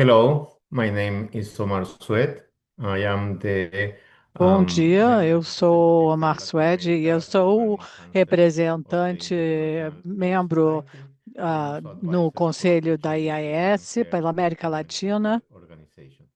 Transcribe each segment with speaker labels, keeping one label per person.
Speaker 1: Hello, my name is Omar Suet. I am the
Speaker 2: Bom dia,
Speaker 1: member
Speaker 2: eu sou
Speaker 1: representative from
Speaker 2: Omar
Speaker 1: Latin
Speaker 2: Suede e eu
Speaker 1: America
Speaker 2: sou o
Speaker 1: running council of the
Speaker 2: representante,
Speaker 1: International AIDS
Speaker 2: membro
Speaker 1: Society and also
Speaker 2: no
Speaker 1: advisor for
Speaker 2: Conselho da
Speaker 1: HIV and
Speaker 2: IAS
Speaker 1: CARE
Speaker 2: pela América
Speaker 1: International
Speaker 2: Latina
Speaker 1: Organization.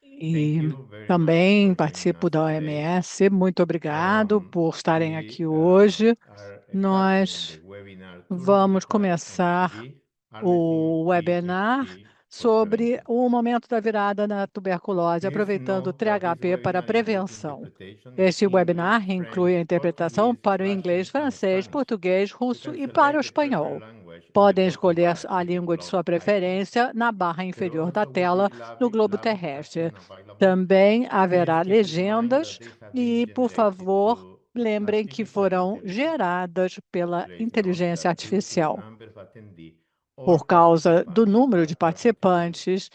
Speaker 2: e
Speaker 1: Thank you very much
Speaker 2: também
Speaker 1: for joining
Speaker 2: participo
Speaker 1: us
Speaker 2: da
Speaker 1: today.
Speaker 2: OMS. Muito obrigado por estarem
Speaker 1: We
Speaker 2: aqui hoje.
Speaker 1: are starting
Speaker 2: Nós
Speaker 1: the webinar
Speaker 2: vamos
Speaker 1: Turnabout
Speaker 2: começar
Speaker 1: MTB, Harnessing
Speaker 2: o webinar
Speaker 1: THC for
Speaker 2: sobre
Speaker 1: Prevention.
Speaker 2: o momento da virada na tuberculose,
Speaker 1: Please
Speaker 2: aproveitando o
Speaker 1: note that this
Speaker 2: THP para
Speaker 1: webinar includes
Speaker 2: prevenção.
Speaker 1: interpretation in
Speaker 2: Este
Speaker 1: English,
Speaker 2: webinar inclui a
Speaker 1: French,
Speaker 2: interpretação
Speaker 1: Portuguese,
Speaker 2: para o inglês,
Speaker 1: Russian, and
Speaker 2: francês,
Speaker 1: Spanish.
Speaker 2: português,
Speaker 1: You
Speaker 2: russo
Speaker 1: can
Speaker 2: e para o
Speaker 1: select the preferred
Speaker 2: espanhol.
Speaker 1: language in the
Speaker 2: Podem
Speaker 1: bottom
Speaker 2: escolher
Speaker 1: bar
Speaker 2: a
Speaker 1: with the
Speaker 2: língua de
Speaker 1: globe
Speaker 2: sua
Speaker 1: icon.
Speaker 2: preferência na barra
Speaker 1: There
Speaker 2: inferior da
Speaker 1: also will be
Speaker 2: tela no globo
Speaker 1: live
Speaker 2: terrestre.
Speaker 1: caption available.
Speaker 2: Também
Speaker 1: Please
Speaker 2: haverá
Speaker 1: keep in mind that
Speaker 2: legendas
Speaker 1: they have been
Speaker 2: e, por
Speaker 1: generated
Speaker 2: favor,
Speaker 1: through
Speaker 2: lembrem que
Speaker 1: artificial
Speaker 2: foram
Speaker 1: intelligence.
Speaker 2: geradas pela
Speaker 1: Please note
Speaker 2: inteligência
Speaker 1: that due to the
Speaker 2: artificial.
Speaker 1: number of attendees or
Speaker 2: Por causa do
Speaker 1: participants
Speaker 2: número de
Speaker 1: at participants,
Speaker 2: participantes,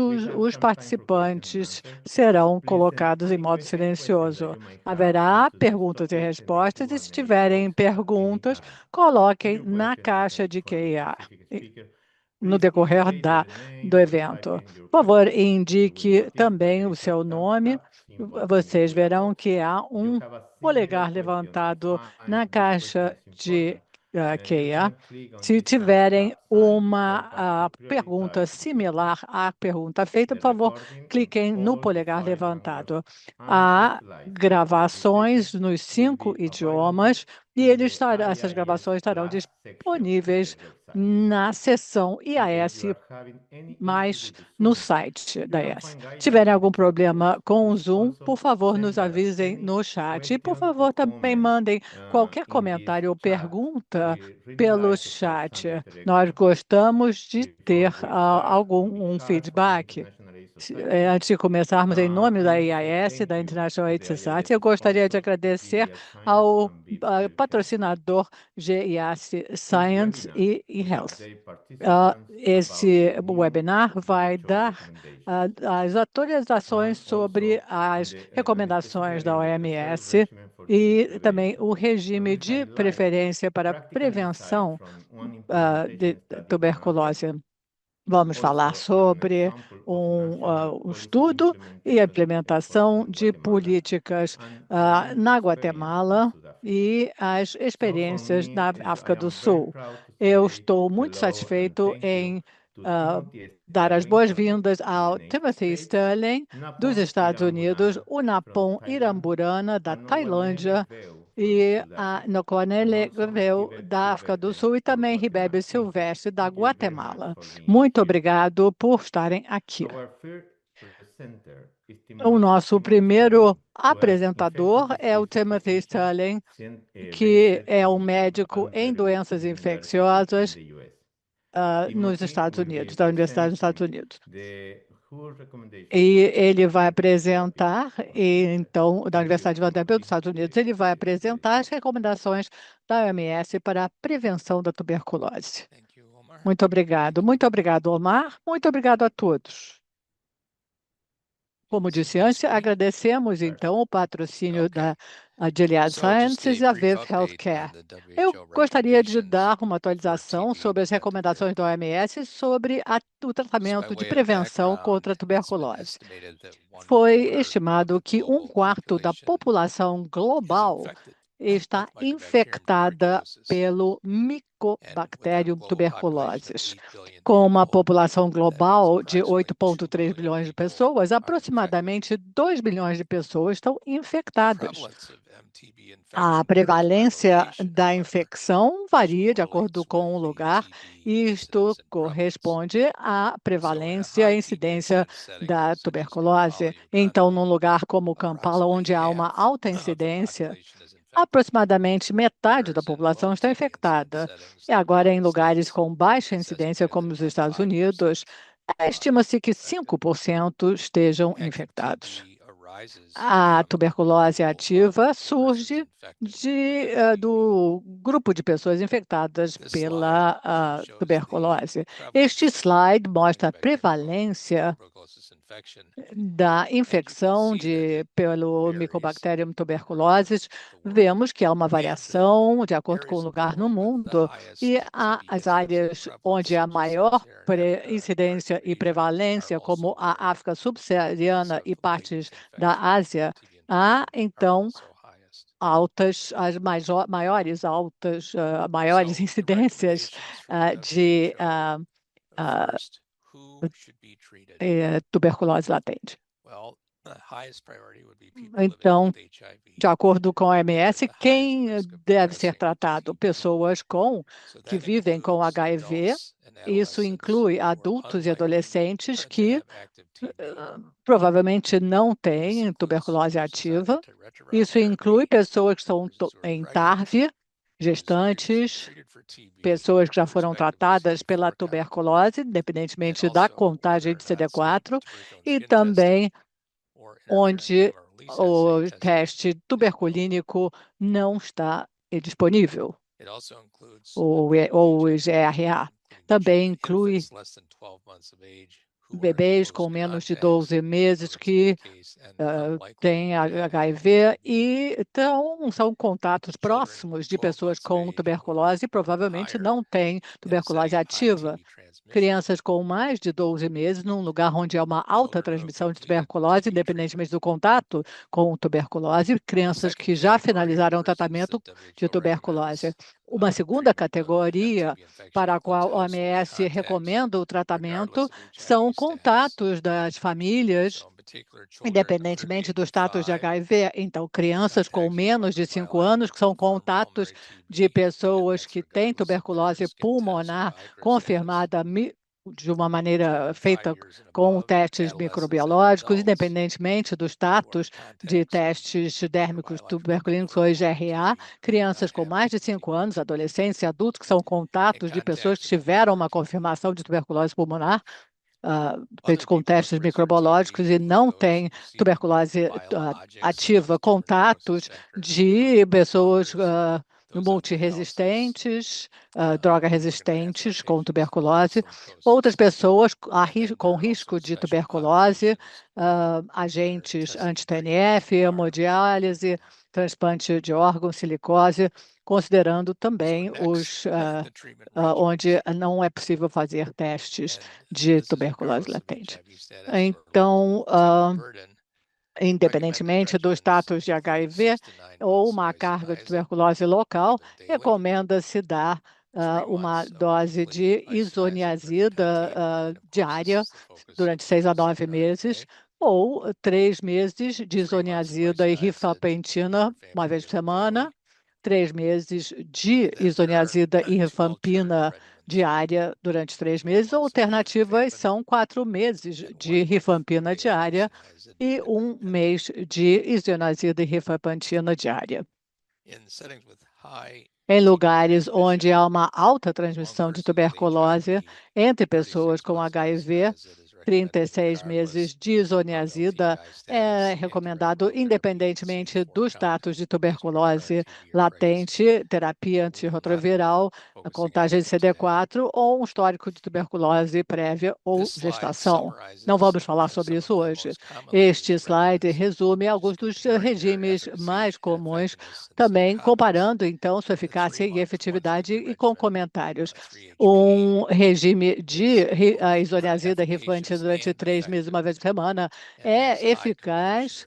Speaker 1: we
Speaker 2: todos
Speaker 1: have
Speaker 2: os
Speaker 1: some time for question and
Speaker 2: participantes
Speaker 1: answer.
Speaker 2: serão
Speaker 1: Please send
Speaker 2: colocados em modo
Speaker 1: any questions that
Speaker 2: silencioso.
Speaker 1: you might have
Speaker 2: Haverá
Speaker 1: into this
Speaker 2: perguntas e
Speaker 1: topic in the
Speaker 2: respostas, e se
Speaker 1: Q&A
Speaker 2: tiverem
Speaker 1: box at any
Speaker 2: perguntas,
Speaker 1: time. If
Speaker 2: coloquem
Speaker 1: your
Speaker 2: na
Speaker 1: question is
Speaker 2: caixa de
Speaker 1: for a
Speaker 2: QA
Speaker 1: specific speaker,
Speaker 2: no
Speaker 1: please
Speaker 2: decorrer
Speaker 1: indicate your
Speaker 2: do
Speaker 1: name or type
Speaker 2: evento.
Speaker 1: in your
Speaker 2: Por favor,
Speaker 1: question. You will
Speaker 2: indique
Speaker 1: notice that
Speaker 2: também
Speaker 1: there
Speaker 2: o
Speaker 1: is a
Speaker 2: seu
Speaker 1: thumbs
Speaker 2: nome.
Speaker 1: up symbol in the
Speaker 2: Vocês
Speaker 1: QA
Speaker 2: verão
Speaker 1: box.
Speaker 2: que há
Speaker 1: If you
Speaker 2: um
Speaker 1: have a similar
Speaker 2: polegar
Speaker 1: question or
Speaker 2: levantado
Speaker 1: find
Speaker 2: na
Speaker 1: this question
Speaker 2: caixa
Speaker 1: is
Speaker 2: de
Speaker 1: important, you
Speaker 2: QA.
Speaker 1: can click on
Speaker 2: Se
Speaker 1: the thumbs
Speaker 2: tiverem
Speaker 1: up sign to help us to
Speaker 2: uma pergunta
Speaker 1: prioritize
Speaker 2: similar à pergunta feita,
Speaker 1: the
Speaker 2: por favor,
Speaker 1: recording on
Speaker 2: cliquem no
Speaker 1: all the
Speaker 2: polegar
Speaker 1: five languages
Speaker 2: levantado.
Speaker 1: and the
Speaker 2: Há
Speaker 1: slides for this session
Speaker 2: gravações nos
Speaker 1: will
Speaker 2: cinco
Speaker 1: be available
Speaker 2: idiomas e
Speaker 1: in the
Speaker 2: essas
Speaker 1: IIS
Speaker 2: gravações estarão
Speaker 1: Plus section of the
Speaker 2: disponíveis
Speaker 1: website.
Speaker 2: na seção
Speaker 1: In case you
Speaker 2: IAS,
Speaker 1: are having any issue
Speaker 2: mais
Speaker 1: with the
Speaker 2: no
Speaker 1: Zoom,
Speaker 2: site
Speaker 1: you
Speaker 2: da
Speaker 1: can
Speaker 2: IAS.
Speaker 1: find
Speaker 2: Se tiverem
Speaker 1: guidance
Speaker 2: algum
Speaker 1: of course.
Speaker 2: problema com o
Speaker 1: Please
Speaker 2: Zoom,
Speaker 1: also
Speaker 2: por favor,
Speaker 1: send
Speaker 2: nos
Speaker 1: us
Speaker 2: avisem
Speaker 1: any
Speaker 2: no chat. E, por
Speaker 1: question
Speaker 2: favor,
Speaker 1: or
Speaker 2: também
Speaker 1: comment
Speaker 2: mandem qualquer
Speaker 1: in this
Speaker 2: comentário ou
Speaker 1: chat.
Speaker 2: pergunta
Speaker 1: We really
Speaker 2: pelo
Speaker 1: like to have
Speaker 2: chat.
Speaker 1: some
Speaker 2: Nós
Speaker 1: interaction.
Speaker 2: gostamos de
Speaker 1: Before
Speaker 2: ter
Speaker 1: we start, on
Speaker 2: um
Speaker 1: behalf of the
Speaker 2: feedback.
Speaker 1: International AIDS Society,
Speaker 2: Antes de começarmos, em nome
Speaker 1: I
Speaker 2: da
Speaker 1: want to say
Speaker 2: IAS,
Speaker 1: thank
Speaker 2: da
Speaker 1: you
Speaker 2: International
Speaker 1: to
Speaker 2: AIDS
Speaker 1: the
Speaker 2: Society,
Speaker 1: IIS
Speaker 2: eu gostaria de
Speaker 1: sponsor,
Speaker 2: agradecer
Speaker 1: Gilead Science
Speaker 2: ao
Speaker 1: and Beats Healthcare.
Speaker 2: patrocinador GIAS
Speaker 1: This
Speaker 2: Science
Speaker 1: webinar
Speaker 2: e
Speaker 1: will
Speaker 2: Health.
Speaker 1: update participants about
Speaker 2: Esse
Speaker 1: the new
Speaker 2: webinar vai
Speaker 1: WHO
Speaker 2: dar
Speaker 1: recommendations
Speaker 2: as atualizações
Speaker 1: and
Speaker 2: sobre
Speaker 1: also
Speaker 2: as
Speaker 1: and
Speaker 2: recomendações
Speaker 1: specifically
Speaker 2: da
Speaker 1: on the preferred
Speaker 2: OMS
Speaker 1: regimen for TB
Speaker 2: e também
Speaker 1: prevention.
Speaker 2: o
Speaker 1: And
Speaker 2: regime
Speaker 1: we
Speaker 2: de
Speaker 1: highlight
Speaker 2: preferência para
Speaker 1: practical insights
Speaker 2: prevenção
Speaker 1: from one implementation
Speaker 2: de
Speaker 1: study in Africa.
Speaker 2: tuberculose. Vamos falar
Speaker 1: Also, an
Speaker 2: sobre
Speaker 1: example of national
Speaker 2: um
Speaker 1: policy
Speaker 2: estudo e a
Speaker 1: implementation efforts
Speaker 2: implementação
Speaker 1: in
Speaker 2: de
Speaker 1: Guatemala
Speaker 2: políticas
Speaker 1: and a real
Speaker 2: na
Speaker 1: experience in
Speaker 2: Guatemala
Speaker 1: South Africa.
Speaker 2: e as
Speaker 1: So for
Speaker 2: experiências
Speaker 1: me,
Speaker 2: na
Speaker 1: I
Speaker 2: África do
Speaker 1: am very
Speaker 2: Sul.
Speaker 1: proud to
Speaker 2: Eu
Speaker 1: say
Speaker 2: estou muito
Speaker 1: hello and
Speaker 2: satisfeito
Speaker 1: thank you
Speaker 2: em
Speaker 1: to
Speaker 2: ah,
Speaker 1: Timothy
Speaker 2: dar as
Speaker 1: Sterling from the
Speaker 2: boas-vindas ao
Speaker 1: United
Speaker 2: Timothy
Speaker 1: States,
Speaker 2: Sterling, dos
Speaker 1: Napon
Speaker 2: Estados Unidos,
Speaker 1: Iramburana
Speaker 2: o
Speaker 1: from
Speaker 2: Napon
Speaker 1: Thailand,
Speaker 2: Iramburana, da
Speaker 1: and Nokwanele
Speaker 2: Tailândia,
Speaker 1: Veu from
Speaker 2: e
Speaker 1: South
Speaker 2: a
Speaker 1: Africa, and
Speaker 2: Noconele
Speaker 1: also
Speaker 2: Gveu,
Speaker 1: Hibet
Speaker 2: da África do
Speaker 1: Silvete
Speaker 2: Sul, e
Speaker 1: for
Speaker 2: também Ribebe
Speaker 1: Guatemala. Thank you.
Speaker 2: Silvestre, da
Speaker 1: Thank you very much
Speaker 2: Guatemala.
Speaker 1: for being
Speaker 2: Muito
Speaker 1: here.
Speaker 2: obrigado por estarem aqui.
Speaker 1: Our first presenter is
Speaker 2: O nosso
Speaker 1: Timothy Sterling,
Speaker 2: primeiro
Speaker 1: who has infectious
Speaker 2: apresentador é o
Speaker 1: disease
Speaker 2: Timothy
Speaker 1: physician
Speaker 2: Sterling, que
Speaker 1: based
Speaker 2: é um
Speaker 1: in
Speaker 2: médico em
Speaker 1: Vanderbilt
Speaker 2: doenças
Speaker 1: University in
Speaker 2: infecciosas
Speaker 1: the US.
Speaker 2: nos
Speaker 1: Timothy
Speaker 2: Estados
Speaker 1: will be
Speaker 2: Unidos, da Universidade dos Estados
Speaker 1: presenting
Speaker 2: Unidos.
Speaker 1: the WHO recommendation for
Speaker 2: E ele vai
Speaker 1: TB therapy
Speaker 2: apresentar,
Speaker 1: on cancer.
Speaker 2: então, da
Speaker 1: Thank you,
Speaker 2: Universidade de Vanderbilt, dos
Speaker 1: Timothy.
Speaker 2: Estados Unidos, ele vai
Speaker 1: Please
Speaker 2: apresentar as
Speaker 1: go.
Speaker 2: recomendações da OMS para a prevenção da tuberculose.
Speaker 3: Thank you, Omar.
Speaker 2: Muito obrigado. Muito obrigado, Omar. Muito obrigado a todos. Como
Speaker 3: As you
Speaker 2: disse
Speaker 3: can
Speaker 2: antes,
Speaker 3: see,
Speaker 2: agradecemos então o patrocínio
Speaker 3: okay.
Speaker 2: da Gilead
Speaker 3: So just
Speaker 2: Sciences
Speaker 3: a
Speaker 2: e a
Speaker 3: brief
Speaker 2: Viv
Speaker 3: update on
Speaker 2: Healthcare.
Speaker 3: the
Speaker 2: Eu
Speaker 3: WHO
Speaker 2: gostaria de
Speaker 3: recommendations
Speaker 2: dar uma
Speaker 3: for
Speaker 2: atualização
Speaker 3: TB
Speaker 2: sobre as
Speaker 3: preventive
Speaker 2: recomendações da
Speaker 3: therapy.
Speaker 2: OMS sobre o
Speaker 3: Just by
Speaker 2: tratamento de
Speaker 3: way of
Speaker 2: prevenção contra a
Speaker 3: background, it's been
Speaker 2: tuberculose.
Speaker 3: estimated that one
Speaker 2: Foi
Speaker 3: quarter of
Speaker 2: estimado
Speaker 3: the
Speaker 2: que um
Speaker 3: global
Speaker 2: quarto da
Speaker 3: population
Speaker 2: população
Speaker 3: is
Speaker 2: global
Speaker 3: infected with
Speaker 2: está
Speaker 3: Mycobacterium
Speaker 2: infectada
Speaker 3: tuberculosis.
Speaker 2: pelo
Speaker 3: And with a
Speaker 2: Mycobacterium
Speaker 3: global population of
Speaker 2: tuberculosis.
Speaker 3: 8 billion
Speaker 2: Com uma
Speaker 3: people,
Speaker 2: população
Speaker 3: that means
Speaker 2: global de
Speaker 3: approximately 2
Speaker 2: 8,3
Speaker 3: billion
Speaker 2: bilhões de
Speaker 3: people
Speaker 2: pessoas,
Speaker 3: are infected.
Speaker 2: aproximadamente 2 bilhões de pessoas estão
Speaker 3: The
Speaker 2: infectadas.
Speaker 3: prevalence of MTB
Speaker 2: A
Speaker 3: infection varies by
Speaker 2: prevalência
Speaker 3: location,
Speaker 2: da
Speaker 3: however,
Speaker 2: infecção
Speaker 3: which
Speaker 2: varia de acordo
Speaker 3: correlates with
Speaker 2: com o
Speaker 3: the
Speaker 2: lugar,
Speaker 3: TB
Speaker 2: e isto
Speaker 3: incidence and prevalence.
Speaker 2: corresponde à
Speaker 3: So in a
Speaker 2: prevalência
Speaker 3: high
Speaker 2: e
Speaker 3: TB
Speaker 2: incidência
Speaker 3: incidence setting,
Speaker 2: da
Speaker 3: such as Kampala,
Speaker 2: tuberculose. Então,
Speaker 3: Uganda,
Speaker 2: num lugar como Kampala,
Speaker 3: approximately
Speaker 2: onde há uma
Speaker 3: half
Speaker 2: alta
Speaker 3: of the
Speaker 2: incidência,
Speaker 3: population is infected,
Speaker 2: aproximadamente metade da
Speaker 3: whereas in
Speaker 2: população
Speaker 3: low
Speaker 2: está
Speaker 3: TB incidence
Speaker 2: infectada.
Speaker 3: settings
Speaker 2: E
Speaker 3: like the
Speaker 2: agora, em
Speaker 3: United
Speaker 2: lugares
Speaker 3: States,
Speaker 2: com baixa
Speaker 3: it's
Speaker 2: incidência,
Speaker 3: estimated
Speaker 2: como
Speaker 3: that
Speaker 2: os
Speaker 3: about
Speaker 2: Estados
Speaker 3: 5%
Speaker 2: Unidos,
Speaker 3: are
Speaker 2: estima-se que
Speaker 3: infected.
Speaker 2: 5% estejam
Speaker 3: Active
Speaker 2: infectados.
Speaker 3: TB arises
Speaker 2: A
Speaker 3: from the
Speaker 2: tuberculose
Speaker 3: pool of
Speaker 2: ativa
Speaker 3: persons
Speaker 2: surge
Speaker 3: infected with MTB.
Speaker 2: do grupo de pessoas infectadas
Speaker 3: This slide
Speaker 2: pela
Speaker 3: shows the
Speaker 2: tuberculose. Este
Speaker 3: prevalence
Speaker 2: slide
Speaker 3: of
Speaker 2: mostra a
Speaker 3: Mycobacterium
Speaker 2: prevalência
Speaker 3: tuberculosis
Speaker 2: da infecção pelo Mycobacterium tuberculosis, vemos que há uma variação de acordo com o lugar no mundo, e há as áreas onde há maior incidência e prevalência, como a África subsaariana e partes da Ásia, há então maiores incidências de tuberculose latente. Então, de acordo com a OMS, quem deve ser tratado? Pessoas que vivem com HIV. Isso inclui adultos e adolescentes que provavelmente não têm tuberculose ativa. Isso inclui pessoas que estão em TARV, gestantes, pessoas que já foram tratadas pela tuberculose, independentemente da contagem de CD4, e também onde o teste tuberculínico não está disponível, ou o GRA. Também inclui bebês com menos de 12 meses que têm HIV e então são contatos próximos de pessoas com tuberculose e provavelmente não têm tuberculose ativa. Crianças com mais de 12 meses, num lugar onde há uma alta transmissão de tuberculose, independentemente do contato com tuberculose, crianças que já finalizaram o tratamento de tuberculose. Uma segunda categoria para a qual a OMS recomenda o tratamento são contatos das famílias, independentemente do status de HIV. Então, crianças com menos de 5 anos, que são contatos de pessoas que têm tuberculose pulmonar confirmada de uma maneira feita com testes microbiológicos, independentemente do status de testes dérmicos tuberculínicos ou IgRA, crianças com mais de 5 anos, adolescentes e adultos, que são contatos de pessoas que tiveram uma confirmação de tuberculose pulmonar, feitos com testes microbiológicos e não têm tuberculose ativa, contatos de pessoas multiresistentes, droga-resistentes com tuberculose, outras pessoas com risco de tuberculose, agentes anti-TNF, hemodiálise, transplante de órgãos, silicose, considerando também onde não é possível fazer testes de tuberculose latente. Então, independentemente do status de HIV ou uma carga de tuberculose local, recomenda-se dar uma dose de isoniazida diária durante 6 a 9 meses, ou 3 meses de isoniazida e rifampicina uma vez por semana, 3 meses de isoniazida e rifampicina diária durante 3 meses, ou alternativas são 4 meses de rifampicina diária e 1 mês de isoniazida e rifampicina diária. Em lugares onde há uma alta transmissão de tuberculose entre pessoas com HIV, 36 meses de isoniazida é recomendado independentemente do status de tuberculose latente, terapia antirretroviral, a contagem de CD4 ou um histórico de tuberculose prévia ou gestação. Não vamos falar sobre isso hoje. Este slide resume alguns dos regimes mais comuns, também comparando então sua eficácia e efetividade e com comentários. Um regime de isoniazida rifampicina durante 3 meses, uma vez por semana, é eficaz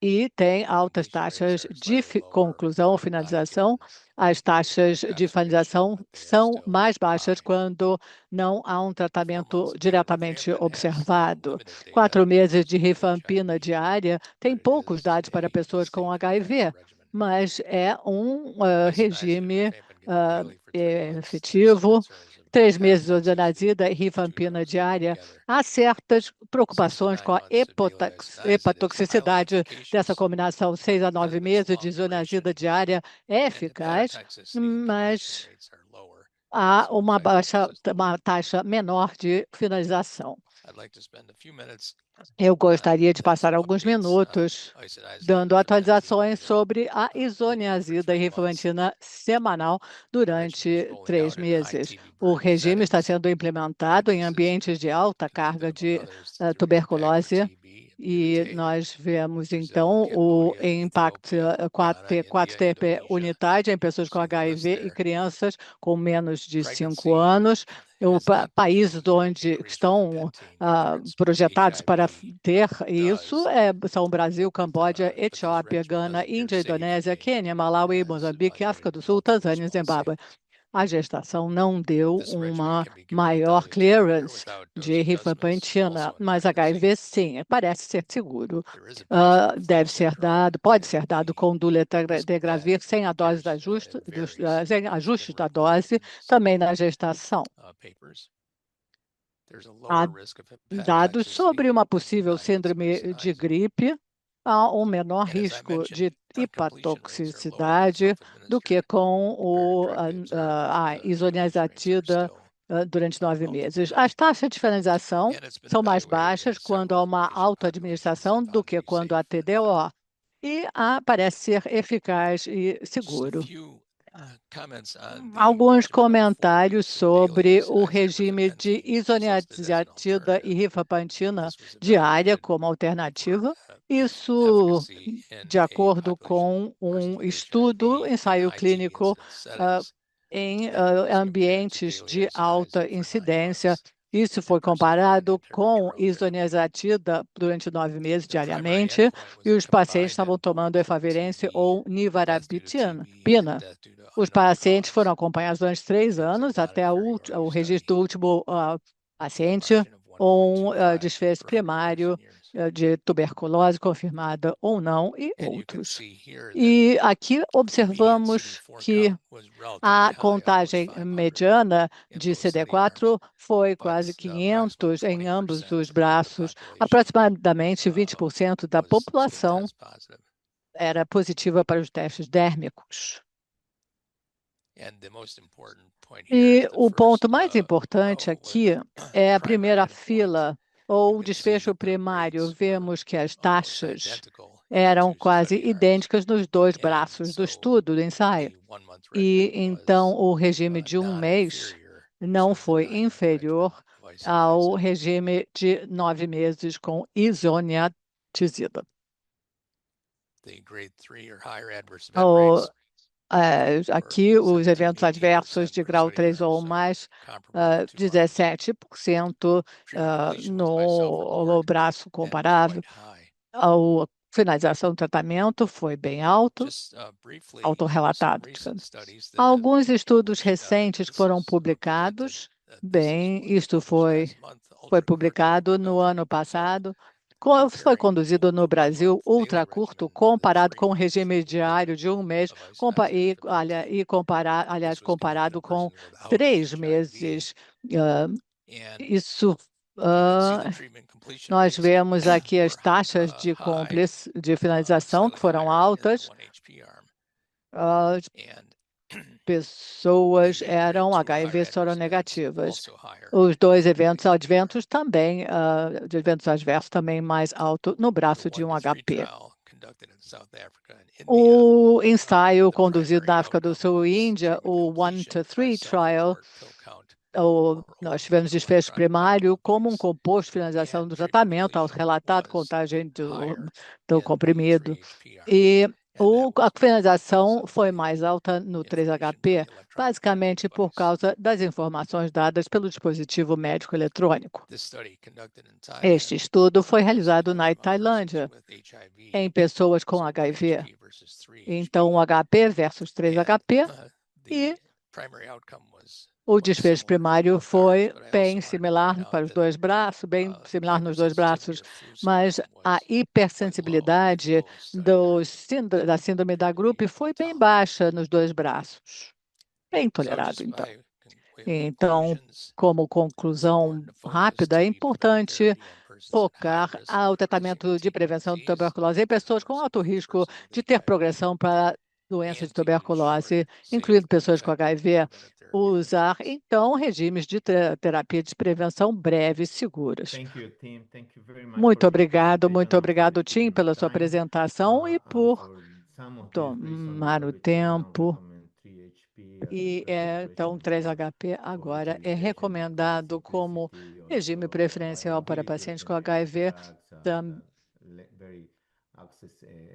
Speaker 2: e tem altas taxas de conclusão ou finalização. As taxas de finalização são mais baixas quando não há um tratamento diretamente observado. 4 meses de rifampicina diária tem poucos dados para pessoas com HIV, mas é um regime efetivo. 3 meses de isoniazida e rifampicina diária. Há certas preocupações com a hepatotoxicidade dessa combinação. 6 a 9 meses de isoniazida diária é eficaz, mas há uma taxa menor de finalização. Eu gostaria de passar alguns minutos dando atualizações sobre a isoniazida e rifampicina semanal durante 3 meses. O regime está sendo implementado em ambientes de alta carga de tuberculose e nós vemos, então, o impacto 4TP unidade em pessoas com HIV e crianças com menos de 5 anos. Países onde estão projetados para ter isso são Brasil, Camboja, Etiópia, Gana, Índia, Indonésia, Quênia, Malawi, Moçambique, África do Sul, Tanzânia e Zimbábue. A gestação não deu uma maior clearance de rifampicina, mas HIV sim, parece ser seguro. Deve ser dado, pode ser dado com dolutegravir sem a dose de ajuste, sem ajustes da dose, também na gestação. Há dados sobre uma possível síndrome de gripe, há um menor risco de hepatotoxicidade do que com a isoniazida durante 9 meses. As taxas de finalização são mais baixas quando há uma autoadministração do que quando há TDO, e parece ser eficaz e seguro. Alguns comentários sobre o regime de isoniazida e rifampicina diária como alternativa. Isso, de acordo com um estudo, ensaio clínico em ambientes de alta incidência. Isso foi comparado com isoniazida durante 9 meses diariamente, e os pacientes estavam tomando efavirense ou nivarapina. Os pacientes foram acompanhados durante 3 anos, até o registro do último paciente, desfecho primário de tuberculose confirmada ou não, e outros. E aqui observamos que a contagem mediana de CD4 foi quase 500 em ambos os braços. Aproximadamente 20% da população era positiva para os testes dérmicos. E o ponto mais importante aqui é a primeira fila, ou desfecho primário. Vemos que as taxas eram quase idênticas nos 2 braços do estudo, do ensaio. E então o regime de 1 mês não foi inferior ao regime de 9 meses com isoniazida. Aqui, os eventos adversos de grau 3 ou mais, 17% no braço comparável. A finalização do tratamento foi bem autorrelatado. Alguns estudos recentes foram publicados. Isto foi publicado no ano passado. Foi conduzido no Brasil ultracurto, comparado com o regime diário de 1 mês, comparado com 3 meses. Nós vemos aqui as taxas de finalização que foram altas. Pessoas eram HIV soronegativas. Os 2 eventos adversos também, mais alto no braço de um HP. O ensaio conduzido na África do Sul e Índia, o 1-to-3 trial, nós tivemos desfecho primário como um composto de finalização do tratamento, ao relatado contagem do comprimido. E a finalização foi mais alta no 3HP, basicamente por causa das informações dadas pelo dispositivo médico eletrônico. Este estudo foi realizado na Tailândia, em pessoas com HIV. Então, o HP versus 3HP, e o desfecho primário foi bem similar para os 2 braços, bem similar nos 2 braços, mas a hipersensibilidade da síndrome da gripe foi bem baixa nos 2 braços. Bem tolerado, então. Então, como conclusão rápida, é importante focar o tratamento de prevenção de tuberculose em pessoas com alto risco de ter progressão para doença de tuberculose, incluindo pessoas com HIV. usar, então, regimes de terapia de prevenção breves e seguros.
Speaker 1: Thank you, Tim. Thank you very much for
Speaker 2: Muito
Speaker 1: your
Speaker 2: obrigado, muito
Speaker 1: presentation and for
Speaker 2: obrigado, Tim,
Speaker 1: taking the
Speaker 2: pela sua
Speaker 1: time.
Speaker 2: apresentação e
Speaker 1: And
Speaker 2: por
Speaker 1: for some of these reasons, we
Speaker 2: tomar o
Speaker 1: already now
Speaker 2: tempo.
Speaker 1: recommend 3HP as
Speaker 2: E,
Speaker 1: preferred
Speaker 2: então,
Speaker 1: regimen for
Speaker 2: 3HP agora é
Speaker 1: utilization because of the
Speaker 2: recomendado como
Speaker 1: simplicity,
Speaker 2: regime
Speaker 1: also
Speaker 2: preferencial para
Speaker 1: bioavailability of
Speaker 2: pacientes
Speaker 1: the
Speaker 2: com HIV.
Speaker 1: drugs, and
Speaker 2: Tam-
Speaker 1: very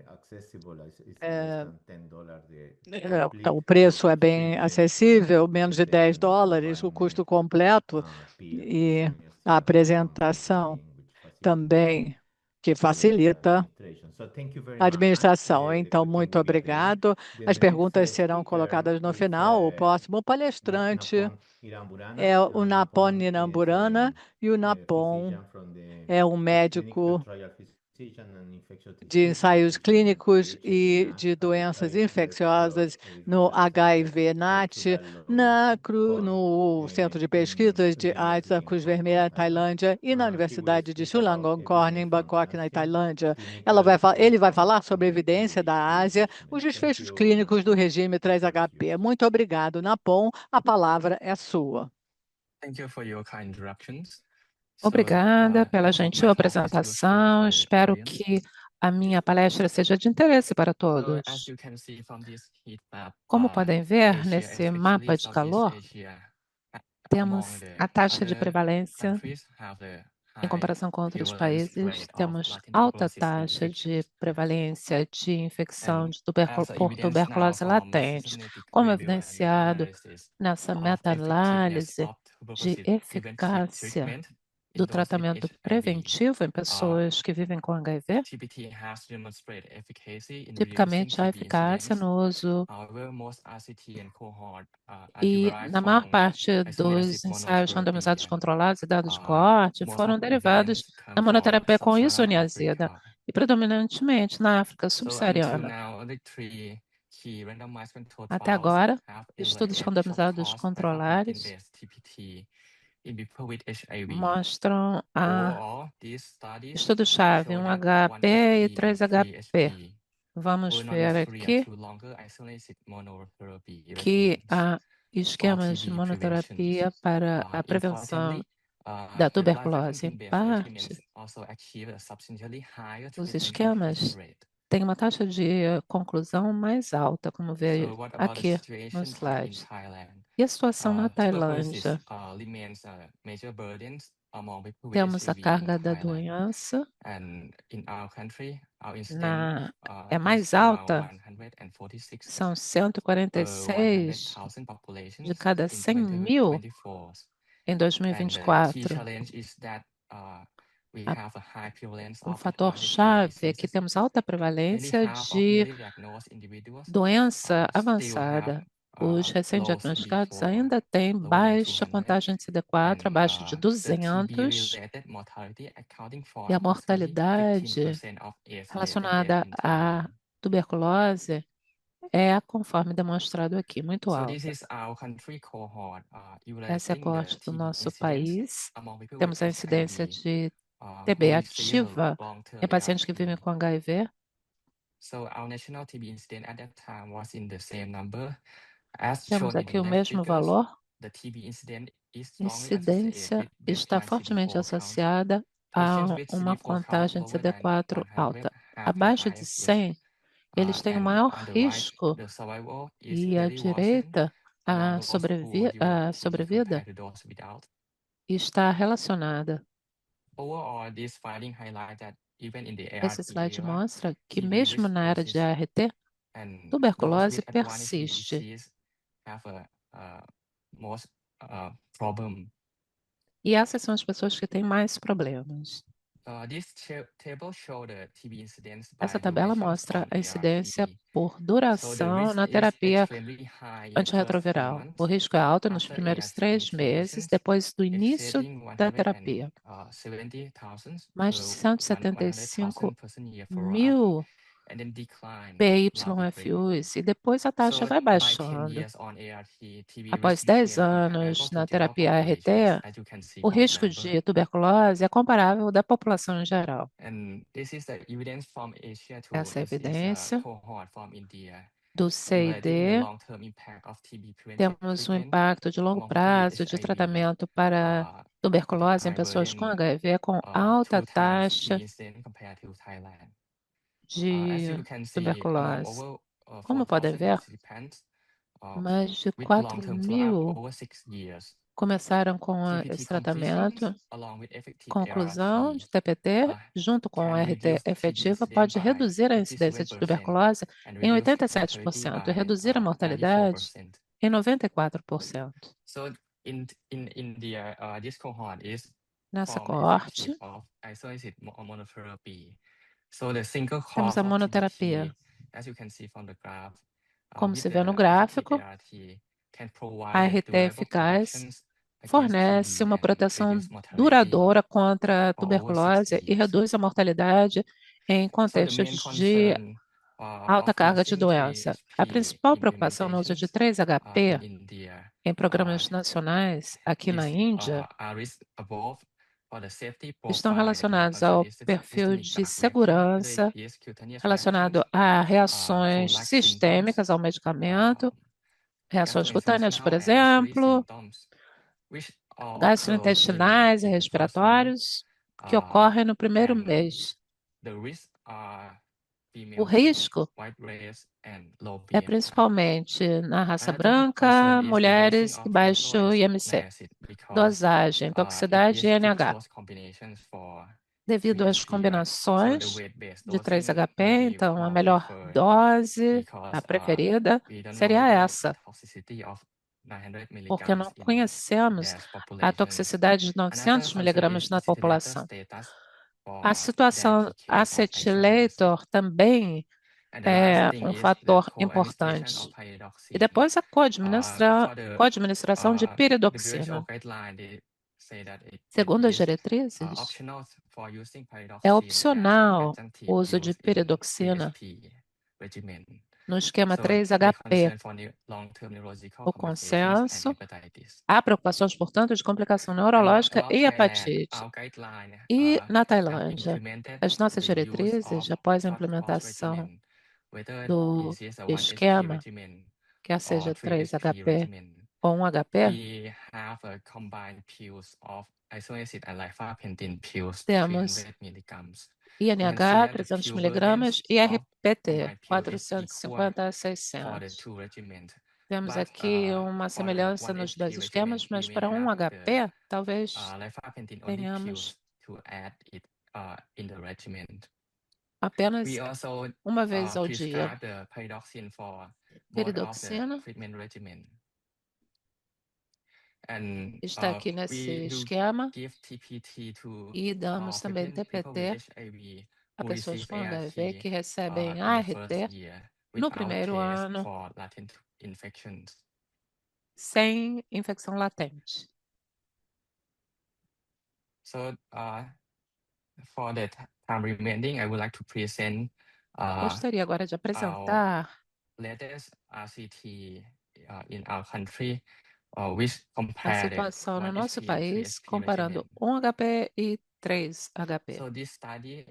Speaker 1: accessible. It's less than $10
Speaker 2: então, o
Speaker 1: complete
Speaker 2: preço é
Speaker 1: dosage
Speaker 2: bem
Speaker 1: treatment and
Speaker 2: acessível, menos de
Speaker 1: presentation of
Speaker 2: $10 o custo completo
Speaker 1: pill
Speaker 2: e a
Speaker 1: semi-extract from
Speaker 2: apresentação
Speaker 1: nicotine, which facilitates
Speaker 2: também, que
Speaker 1: the
Speaker 2: facilita
Speaker 1: administration. So thank you very
Speaker 2: a
Speaker 1: much.
Speaker 2: administração.
Speaker 1: The
Speaker 2: Então,
Speaker 1: question
Speaker 2: muito
Speaker 1: will be at the end.
Speaker 2: obrigado.
Speaker 1: Then
Speaker 2: As
Speaker 1: the next
Speaker 2: perguntas serão
Speaker 1: speaker
Speaker 2: colocadas no
Speaker 1: is
Speaker 2: final. O próximo palestrante
Speaker 1: Napon Iramburana.
Speaker 2: é o Napon
Speaker 1: Napon is
Speaker 2: Ninamburana, e o
Speaker 1: a
Speaker 2: Napon
Speaker 1: physician from the
Speaker 2: é um
Speaker 1: clinical
Speaker 2: médico
Speaker 1: trial physician and infectious
Speaker 2: de
Speaker 1: disease
Speaker 2: ensaios
Speaker 1: physician at
Speaker 2: clínicos e
Speaker 1: PHNAT
Speaker 2: de
Speaker 1: and
Speaker 2: doenças
Speaker 1: director
Speaker 2: infecciosas
Speaker 1: of
Speaker 2: no
Speaker 1: research center at
Speaker 2: HIV-NAT,
Speaker 1: Chulalongkorn
Speaker 2: no Centro de
Speaker 1: in
Speaker 2: Pesquisas de AIDS da
Speaker 1: University in
Speaker 2: Cruz
Speaker 1: Hong Kong,
Speaker 2: Vermelha,
Speaker 1: Taiwan.
Speaker 2: Tailândia, e na
Speaker 1: He will
Speaker 2: Universidade de
Speaker 1: speak about
Speaker 2: Chulalongkorn, em
Speaker 1: evidence from
Speaker 2: Bangkok, na
Speaker 1: Asia,
Speaker 2: Tailândia.
Speaker 1: clinical
Speaker 2: Ele vai
Speaker 1: outcomes
Speaker 2: falar sobre a
Speaker 1: from the
Speaker 2: evidência da
Speaker 1: TBHP
Speaker 2: Ásia, os
Speaker 1: regimen. Thank
Speaker 2: desfechos
Speaker 1: you,
Speaker 2: clínicos do
Speaker 1: Napon.
Speaker 2: regime
Speaker 1: The floor is
Speaker 2: 3HP.
Speaker 1: yours.
Speaker 2: Muito obrigado, Napon. A palavra é sua.
Speaker 4: Thank you for your kind interruptions.
Speaker 5: Obrigada pela
Speaker 4: My
Speaker 5: gentil
Speaker 4: talk is
Speaker 5: apresentação.
Speaker 4: useful for the
Speaker 5: Espero
Speaker 4: audience.
Speaker 5: que a minha palestra seja de interesse para
Speaker 4: As
Speaker 5: todos.
Speaker 4: you can see from this heat map,
Speaker 5: Como podem ver
Speaker 4: Asia,
Speaker 5: nesse
Speaker 4: especially
Speaker 5: mapa de
Speaker 4: Southeast
Speaker 5: calor,
Speaker 4: Asia,
Speaker 5: temos
Speaker 4: among the
Speaker 5: a taxa de
Speaker 4: other
Speaker 5: prevalência,
Speaker 4: countries, have the
Speaker 5: em
Speaker 4: high
Speaker 5: comparação com outros
Speaker 4: prevalence
Speaker 5: países,
Speaker 4: rate of
Speaker 5: temos
Speaker 4: latent
Speaker 5: alta
Speaker 4: tuberculosis
Speaker 5: taxa de
Speaker 4: infections.
Speaker 5: prevalência de infecção
Speaker 4: And
Speaker 5: de
Speaker 4: as a
Speaker 5: por
Speaker 4: evidence now
Speaker 5: tuberculose
Speaker 4: from
Speaker 5: latente,
Speaker 4: systematic
Speaker 5: como
Speaker 4: review and
Speaker 5: evidenciado
Speaker 4: meta-analysis
Speaker 5: nessa
Speaker 4: of effectiveness
Speaker 5: meta-análise
Speaker 4: of
Speaker 5: de
Speaker 4: tuberculosis preventive
Speaker 5: eficácia
Speaker 4: treatment in
Speaker 5: do
Speaker 4: those with
Speaker 5: tratamento
Speaker 4: HIV.
Speaker 5: preventivo em pessoas que vivem com HIV.
Speaker 4: TBT has demonstrated efficacy in reducing
Speaker 5: Tipicamente, a
Speaker 4: TB
Speaker 5: eficácia
Speaker 4: incidence.
Speaker 5: no uso
Speaker 4: However, most RCT and cohort are
Speaker 5: e,
Speaker 4: derived
Speaker 5: na maior
Speaker 4: from
Speaker 5: parte dos
Speaker 4: isomeracy
Speaker 5: ensaios
Speaker 4: monotherapy,
Speaker 5: randomizados
Speaker 4: and
Speaker 5: controlados e dados de coorte
Speaker 4: most
Speaker 5: foram
Speaker 4: of the
Speaker 5: derivados
Speaker 4: evidence come
Speaker 5: da
Speaker 4: from
Speaker 5: monoterapia com
Speaker 4: Sub-Saharan
Speaker 5: isoniazida
Speaker 4: Africa.
Speaker 5: e predominantemente na África
Speaker 4: So until
Speaker 5: subsaariana.
Speaker 4: now, only three key randomized controlled
Speaker 5: Até
Speaker 4: trials
Speaker 5: agora,
Speaker 4: have
Speaker 5: estudos
Speaker 4: evaluated short
Speaker 5: randomizados
Speaker 4: course
Speaker 5: controlados
Speaker 4: beta-glucan-based TPT in people with HIV.
Speaker 5: mostram
Speaker 4: Overall, these studies
Speaker 5: estudo-chave
Speaker 4: show that
Speaker 5: 1HP e
Speaker 4: 1HP and
Speaker 5: 3HP.
Speaker 4: 3HP
Speaker 5: Vamos
Speaker 4: were not
Speaker 5: ver
Speaker 4: necessary
Speaker 5: aqui
Speaker 4: to longer isolated monotherapy
Speaker 5: que
Speaker 4: regimens
Speaker 5: há
Speaker 4: for
Speaker 5: esquemas de
Speaker 4: TB prevention.
Speaker 5: monoterapia para a prevenção
Speaker 4: Importantly,
Speaker 5: da
Speaker 4: the
Speaker 5: tuberculose. Em
Speaker 4: bifenthrin-based
Speaker 5: parte,
Speaker 4: regimens also achieve a substantially higher
Speaker 5: os
Speaker 4: treatment efficacy
Speaker 5: esquemas
Speaker 4: rate.
Speaker 5: têm uma taxa de conclusão mais alta, como vê
Speaker 4: So what about the
Speaker 5: aqui no
Speaker 4: situation here in
Speaker 5: slide.
Speaker 4: Thailand?
Speaker 5: E a situação na
Speaker 4: Tuberculosis
Speaker 5: Tailândia?
Speaker 4: remains a major burden among people with
Speaker 5: Temos a
Speaker 4: HIV in
Speaker 5: carga da
Speaker 4: Thailand.
Speaker 5: doença,
Speaker 4: And in our country, our incidence
Speaker 5: é
Speaker 4: is
Speaker 5: mais
Speaker 4: around
Speaker 5: alta,
Speaker 4: 146
Speaker 5: são
Speaker 4: per
Speaker 5: 146
Speaker 4: 100,000
Speaker 5: de
Speaker 4: populations
Speaker 5: cada
Speaker 4: in
Speaker 5: 100 mil
Speaker 4: 2024.
Speaker 5: em
Speaker 4: And the key
Speaker 5: 2024.
Speaker 4: challenge is that we
Speaker 5: A-
Speaker 4: have a high prevalence
Speaker 5: O
Speaker 4: of
Speaker 5: fator-chave
Speaker 4: advanced
Speaker 5: é que
Speaker 4: diseases.
Speaker 5: temos alta
Speaker 4: Nearly
Speaker 5: prevalência
Speaker 4: half of
Speaker 5: de
Speaker 4: newly diagnosed individuals
Speaker 5: doença
Speaker 4: still have
Speaker 5: avançada. Os
Speaker 4: low
Speaker 5: recém-diagnosticados
Speaker 4: CD4,
Speaker 5: ainda têm
Speaker 4: lower than
Speaker 5: baixa
Speaker 4: 200,
Speaker 5: contagem de CD4,
Speaker 4: and
Speaker 5: abaixo de
Speaker 4: the
Speaker 5: 200,
Speaker 4: TB-related mortality accounting for
Speaker 5: e a
Speaker 4: approximately
Speaker 5: mortalidade
Speaker 4: 15% of AIDS-related deaths
Speaker 5: relacionada
Speaker 4: in
Speaker 5: à
Speaker 4: Thailand.
Speaker 5: tuberculose é, conforme demonstrado aqui, muito
Speaker 4: So this
Speaker 5: alta.
Speaker 4: is our country cohort
Speaker 5: Essa é a
Speaker 4: evaluating the
Speaker 5: corte do
Speaker 4: TB
Speaker 5: nosso
Speaker 4: incidence
Speaker 5: país.
Speaker 4: among people with
Speaker 5: Temos a incidência
Speaker 4: HIV
Speaker 5: de
Speaker 4: who
Speaker 5: TB
Speaker 4: receive
Speaker 5: ativa
Speaker 4: long-term
Speaker 5: em pacientes que vivem
Speaker 4: ART.
Speaker 5: com HIV.
Speaker 4: So our national TB incidence at that time was in the same number. As
Speaker 5: Temos
Speaker 4: shown in
Speaker 5: aqui
Speaker 4: the
Speaker 5: o
Speaker 4: left
Speaker 5: mesmo
Speaker 4: figures,
Speaker 5: valor.
Speaker 4: the TB incidence is strongly associated
Speaker 5: Incidência
Speaker 4: with
Speaker 5: está
Speaker 4: baseline
Speaker 5: fortemente
Speaker 4: CD4 count.
Speaker 5: associada
Speaker 4: Patients
Speaker 5: a
Speaker 4: with
Speaker 5: uma
Speaker 4: CD4 count
Speaker 5: contagem de
Speaker 4: lower than
Speaker 5: CD4
Speaker 4: 100
Speaker 5: alta.
Speaker 4: have the
Speaker 5: Abaixo de
Speaker 4: highest risk.
Speaker 5: 100, eles têm o
Speaker 4: And
Speaker 5: maior
Speaker 4: on the right,
Speaker 5: risco,
Speaker 4: the survival is
Speaker 5: e à
Speaker 4: very worsened
Speaker 5: direita,
Speaker 4: among
Speaker 5: a
Speaker 4: those who develop
Speaker 5: a
Speaker 4: TB
Speaker 5: sobrevida
Speaker 4: compared to those without.
Speaker 5: está relacionada.
Speaker 4: Overall, this finding highlight that even in the
Speaker 5: Esse
Speaker 4: ART
Speaker 5: slide
Speaker 4: era,
Speaker 5: mostra que,
Speaker 4: TB
Speaker 5: mesmo
Speaker 4: risk
Speaker 5: na era de
Speaker 4: persists,
Speaker 5: ART,
Speaker 4: and those
Speaker 5: tuberculose
Speaker 4: with advanced
Speaker 5: persiste.
Speaker 4: disease have a most problem.
Speaker 5: E essas são as pessoas que têm mais problemas.
Speaker 4: This table show the TB incidence
Speaker 5: Essa
Speaker 4: by
Speaker 5: tabela
Speaker 4: duration
Speaker 5: mostra
Speaker 4: on
Speaker 5: a incidência
Speaker 4: ART.
Speaker 5: por
Speaker 4: So the
Speaker 5: duração
Speaker 4: risk
Speaker 5: na
Speaker 4: is
Speaker 5: terapia
Speaker 4: extremely high in the first 3
Speaker 5: antirretroviral. O
Speaker 4: months
Speaker 5: risco é alto nos
Speaker 4: after
Speaker 5: primeiros
Speaker 4: ART
Speaker 5: 3 meses,
Speaker 4: initiations,
Speaker 5: depois do início
Speaker 4: exceeding
Speaker 5: da terapia.
Speaker 4: 170,000
Speaker 5: Mais de
Speaker 4: per
Speaker 5: 175
Speaker 4: 100,000 person year follow-up,
Speaker 5: mil
Speaker 4: and then decline rapidly.
Speaker 5: PYFUs, e depois a taxa
Speaker 4: So
Speaker 5: vai
Speaker 4: by 10
Speaker 5: baixando.
Speaker 4: years on ART, TB
Speaker 5: Após
Speaker 4: risk
Speaker 5: 10
Speaker 4: became comparable
Speaker 5: anos
Speaker 4: to
Speaker 5: na
Speaker 4: general
Speaker 5: terapia
Speaker 4: populations,
Speaker 5: ART,
Speaker 4: as you can see
Speaker 5: o
Speaker 4: from the
Speaker 5: risco
Speaker 4: number.
Speaker 5: de tuberculose é comparável ao da população em geral.
Speaker 4: And this is the evidence from Asia to
Speaker 5: Essa é a
Speaker 4: as is a
Speaker 5: evidência.
Speaker 4: cohort from India.
Speaker 5: do C e
Speaker 4: evaluating the
Speaker 5: D,
Speaker 4: long-term impact of TB preventive
Speaker 5: temos um
Speaker 4: treatment
Speaker 5: impacto de longo
Speaker 4: among people with
Speaker 5: prazo de
Speaker 4: HIV
Speaker 5: tratamento para
Speaker 4: at a
Speaker 5: tuberculose em
Speaker 4: high
Speaker 5: pessoas com
Speaker 4: burden,
Speaker 5: HIV com alta
Speaker 4: 2 times
Speaker 5: taxa
Speaker 4: the incidence compared to Thailand. As
Speaker 5: de
Speaker 4: you can see, among
Speaker 5: tuberculose.
Speaker 4: over
Speaker 5: Como podem
Speaker 4: 4,000
Speaker 5: ver,
Speaker 4: participants
Speaker 5: mais de
Speaker 4: with
Speaker 5: 4
Speaker 4: long-term follow-up
Speaker 5: mil
Speaker 4: over 6 years.
Speaker 5: começaram com
Speaker 4: TPT
Speaker 5: esse tratamento.
Speaker 4: completions, along with effective
Speaker 5: Conclusão de
Speaker 4: ART,
Speaker 5: TPT, junto com
Speaker 4: can
Speaker 5: a RT
Speaker 4: reduce TB
Speaker 5: efetiva,
Speaker 4: incidence
Speaker 5: pode
Speaker 4: by
Speaker 5: reduzir a incidência de
Speaker 4: 57%
Speaker 5: tuberculose
Speaker 4: and
Speaker 5: em
Speaker 4: reduce mortality
Speaker 5: 87% e
Speaker 4: by
Speaker 5: reduzir a mortalidade
Speaker 4: 94%.
Speaker 5: em 94%.
Speaker 4: So in India, this cohort is
Speaker 5: Nessa
Speaker 4: from the
Speaker 5: coorte,
Speaker 4: effective of isolated monotherapy. So the single
Speaker 5: temos
Speaker 4: course
Speaker 5: a
Speaker 4: of
Speaker 5: monoterapia.
Speaker 4: TPT, as you can see from the graph,
Speaker 5: Como
Speaker 4: with
Speaker 5: se vê no
Speaker 4: the effective
Speaker 5: gráfico,
Speaker 4: ART, can
Speaker 5: a
Speaker 4: provide
Speaker 5: RT
Speaker 4: durable
Speaker 5: eficaz
Speaker 4: protections against
Speaker 5: fornece
Speaker 4: TB
Speaker 5: uma
Speaker 4: and
Speaker 5: proteção
Speaker 4: reduce mortality
Speaker 5: duradoura contra a
Speaker 4: for over 6
Speaker 5: tuberculose e
Speaker 4: years.
Speaker 5: reduz a mortalidade em
Speaker 4: So the
Speaker 5: contextos
Speaker 4: main
Speaker 5: de
Speaker 4: concern
Speaker 5: alta
Speaker 4: of
Speaker 5: carga de
Speaker 4: using
Speaker 5: doença. A
Speaker 4: 3HP
Speaker 5: principal preocupação no uso de
Speaker 4: implementations
Speaker 5: 3HP
Speaker 4: in India
Speaker 5: em programas nacionais aqui na Índia
Speaker 4: are risk above for the safety
Speaker 5: estão
Speaker 4: profile
Speaker 5: relacionados ao
Speaker 4: associated
Speaker 5: perfil
Speaker 4: systemic
Speaker 5: de
Speaker 4: drug reaction, whether
Speaker 5: segurança
Speaker 4: it is cutaneous
Speaker 5: relacionado
Speaker 4: reactions,
Speaker 5: a reações
Speaker 4: flu-like symptoms,
Speaker 5: sistêmicas ao medicamento, reações cutâneas, por
Speaker 4: gastrointestinal and respiratory
Speaker 5: exemplo,
Speaker 4: symptoms, which occur
Speaker 5: gastrointestinais e
Speaker 4: in the first month.
Speaker 5: respiratórios, que ocorrem no primeiro
Speaker 4: And
Speaker 5: mês.
Speaker 4: the risks are
Speaker 5: O
Speaker 4: female
Speaker 5: risco
Speaker 4: white race and low
Speaker 5: é
Speaker 4: BMI.
Speaker 5: principalmente na raça
Speaker 4: Another
Speaker 5: branca,
Speaker 4: concern is the dosing
Speaker 5: mulheres e
Speaker 4: of
Speaker 5: baixo IMC.
Speaker 4: acid because
Speaker 5: Dosagem,
Speaker 4: it
Speaker 5: toxicidade e
Speaker 4: is
Speaker 5: NH.
Speaker 4: fructose combinations for
Speaker 5: Devido às
Speaker 4: 3HP. So the
Speaker 5: combinações
Speaker 4: weight-based
Speaker 5: de
Speaker 4: dosing
Speaker 5: 3HP,
Speaker 4: would be
Speaker 5: então a
Speaker 4: more
Speaker 5: melhor
Speaker 4: preferred
Speaker 5: dose,
Speaker 4: because
Speaker 5: a preferida,
Speaker 4: we don't know
Speaker 5: seria
Speaker 4: whether the
Speaker 5: essa,
Speaker 4: toxicity of 900
Speaker 5: porque não
Speaker 4: milligrams in
Speaker 5: conhecemos
Speaker 4: their
Speaker 5: a
Speaker 4: populations.
Speaker 5: toxicidade de
Speaker 4: Another
Speaker 5: 900
Speaker 4: concern
Speaker 5: miligramas
Speaker 4: is
Speaker 5: na
Speaker 4: acetylator
Speaker 5: população.
Speaker 4: status
Speaker 5: A
Speaker 4: for
Speaker 5: situação
Speaker 4: their PK of
Speaker 5: acetilator também
Speaker 4: And the
Speaker 5: é
Speaker 4: last thing
Speaker 5: um
Speaker 4: is the
Speaker 5: fator
Speaker 4: co-administration of
Speaker 5: importante. E
Speaker 4: pyridoxine.
Speaker 5: depois a
Speaker 4: For the
Speaker 5: coadministração de
Speaker 4: WHO
Speaker 5: piridoxina.
Speaker 4: guideline, they say that it
Speaker 5: Segundo as
Speaker 4: is
Speaker 5: diretrizes,
Speaker 4: optional for using
Speaker 5: é
Speaker 4: pyridoxine
Speaker 5: opcional
Speaker 4: as an
Speaker 5: o
Speaker 4: adjunctive
Speaker 5: uso de
Speaker 4: use in
Speaker 5: piridoxina
Speaker 4: 3HP regimen.
Speaker 5: no esquema
Speaker 4: So the
Speaker 5: 3HP.
Speaker 4: concern for long-term neurological
Speaker 5: O
Speaker 4: complications and
Speaker 5: consenso.
Speaker 4: hepatitis.
Speaker 5: Há preocupações, portanto, de complicação
Speaker 4: And
Speaker 5: neurológica
Speaker 4: about
Speaker 5: e
Speaker 4: Thailand,
Speaker 5: hepatite.
Speaker 4: our guideline
Speaker 5: E na
Speaker 4: have
Speaker 5: Tailândia,
Speaker 4: implemented
Speaker 5: as nossas
Speaker 4: the use
Speaker 5: diretrizes,
Speaker 4: of
Speaker 5: após a
Speaker 4: short course
Speaker 5: implementação
Speaker 4: regimen, whether
Speaker 5: do
Speaker 4: it is a 1HP
Speaker 5: esquema,
Speaker 4: regimen
Speaker 5: quer
Speaker 4: or
Speaker 5: seja
Speaker 4: 3HP
Speaker 5: 3HP
Speaker 4: regimen.
Speaker 5: ou 1HP,
Speaker 4: We have a combined pills of isoniazid and rifampicin pills,
Speaker 5: temos
Speaker 4: 300 milligrams.
Speaker 5: INH 300 miligramas e RPT 450 a
Speaker 4: for the
Speaker 5: 600.
Speaker 4: two regimens.
Speaker 5: Temos
Speaker 4: But,
Speaker 5: aqui uma
Speaker 4: for the
Speaker 5: semelhança nos
Speaker 4: 1HP
Speaker 5: dois esquemas, mas
Speaker 4: we may
Speaker 5: para
Speaker 4: have
Speaker 5: 1HP, talvez
Speaker 4: rifampicin only
Speaker 5: tenhamos
Speaker 4: pills to add it in the regimen.
Speaker 5: apenas
Speaker 4: We also
Speaker 5: uma vez ao dia.
Speaker 4: prescribe the pyridoxine for both of the
Speaker 5: Piridoxina
Speaker 4: treatment regimen. And
Speaker 5: está aqui nesse
Speaker 4: we do
Speaker 5: esquema
Speaker 4: give TPT to
Speaker 5: e damos
Speaker 4: all
Speaker 5: também
Speaker 4: people with
Speaker 5: TPT
Speaker 4: HIV
Speaker 5: a
Speaker 4: who
Speaker 5: pessoas
Speaker 4: receive
Speaker 5: com
Speaker 4: ART
Speaker 5: HIV que recebem
Speaker 4: in the first
Speaker 5: ART
Speaker 4: year
Speaker 5: no
Speaker 4: without
Speaker 5: primeiro
Speaker 4: test
Speaker 5: ano
Speaker 4: for latent infections.
Speaker 5: sem infecção latente.
Speaker 4: So for the time remaining, I would like to present
Speaker 5: Gostaria agora de apresentar
Speaker 4: latest RCT in our country, which
Speaker 5: a
Speaker 4: compared
Speaker 5: situação no
Speaker 4: 1HP
Speaker 5: nosso
Speaker 4: and
Speaker 5: país
Speaker 4: 3HP
Speaker 5: comparando
Speaker 4: regimen.
Speaker 5: 1HP e 3HP.
Speaker 4: So this study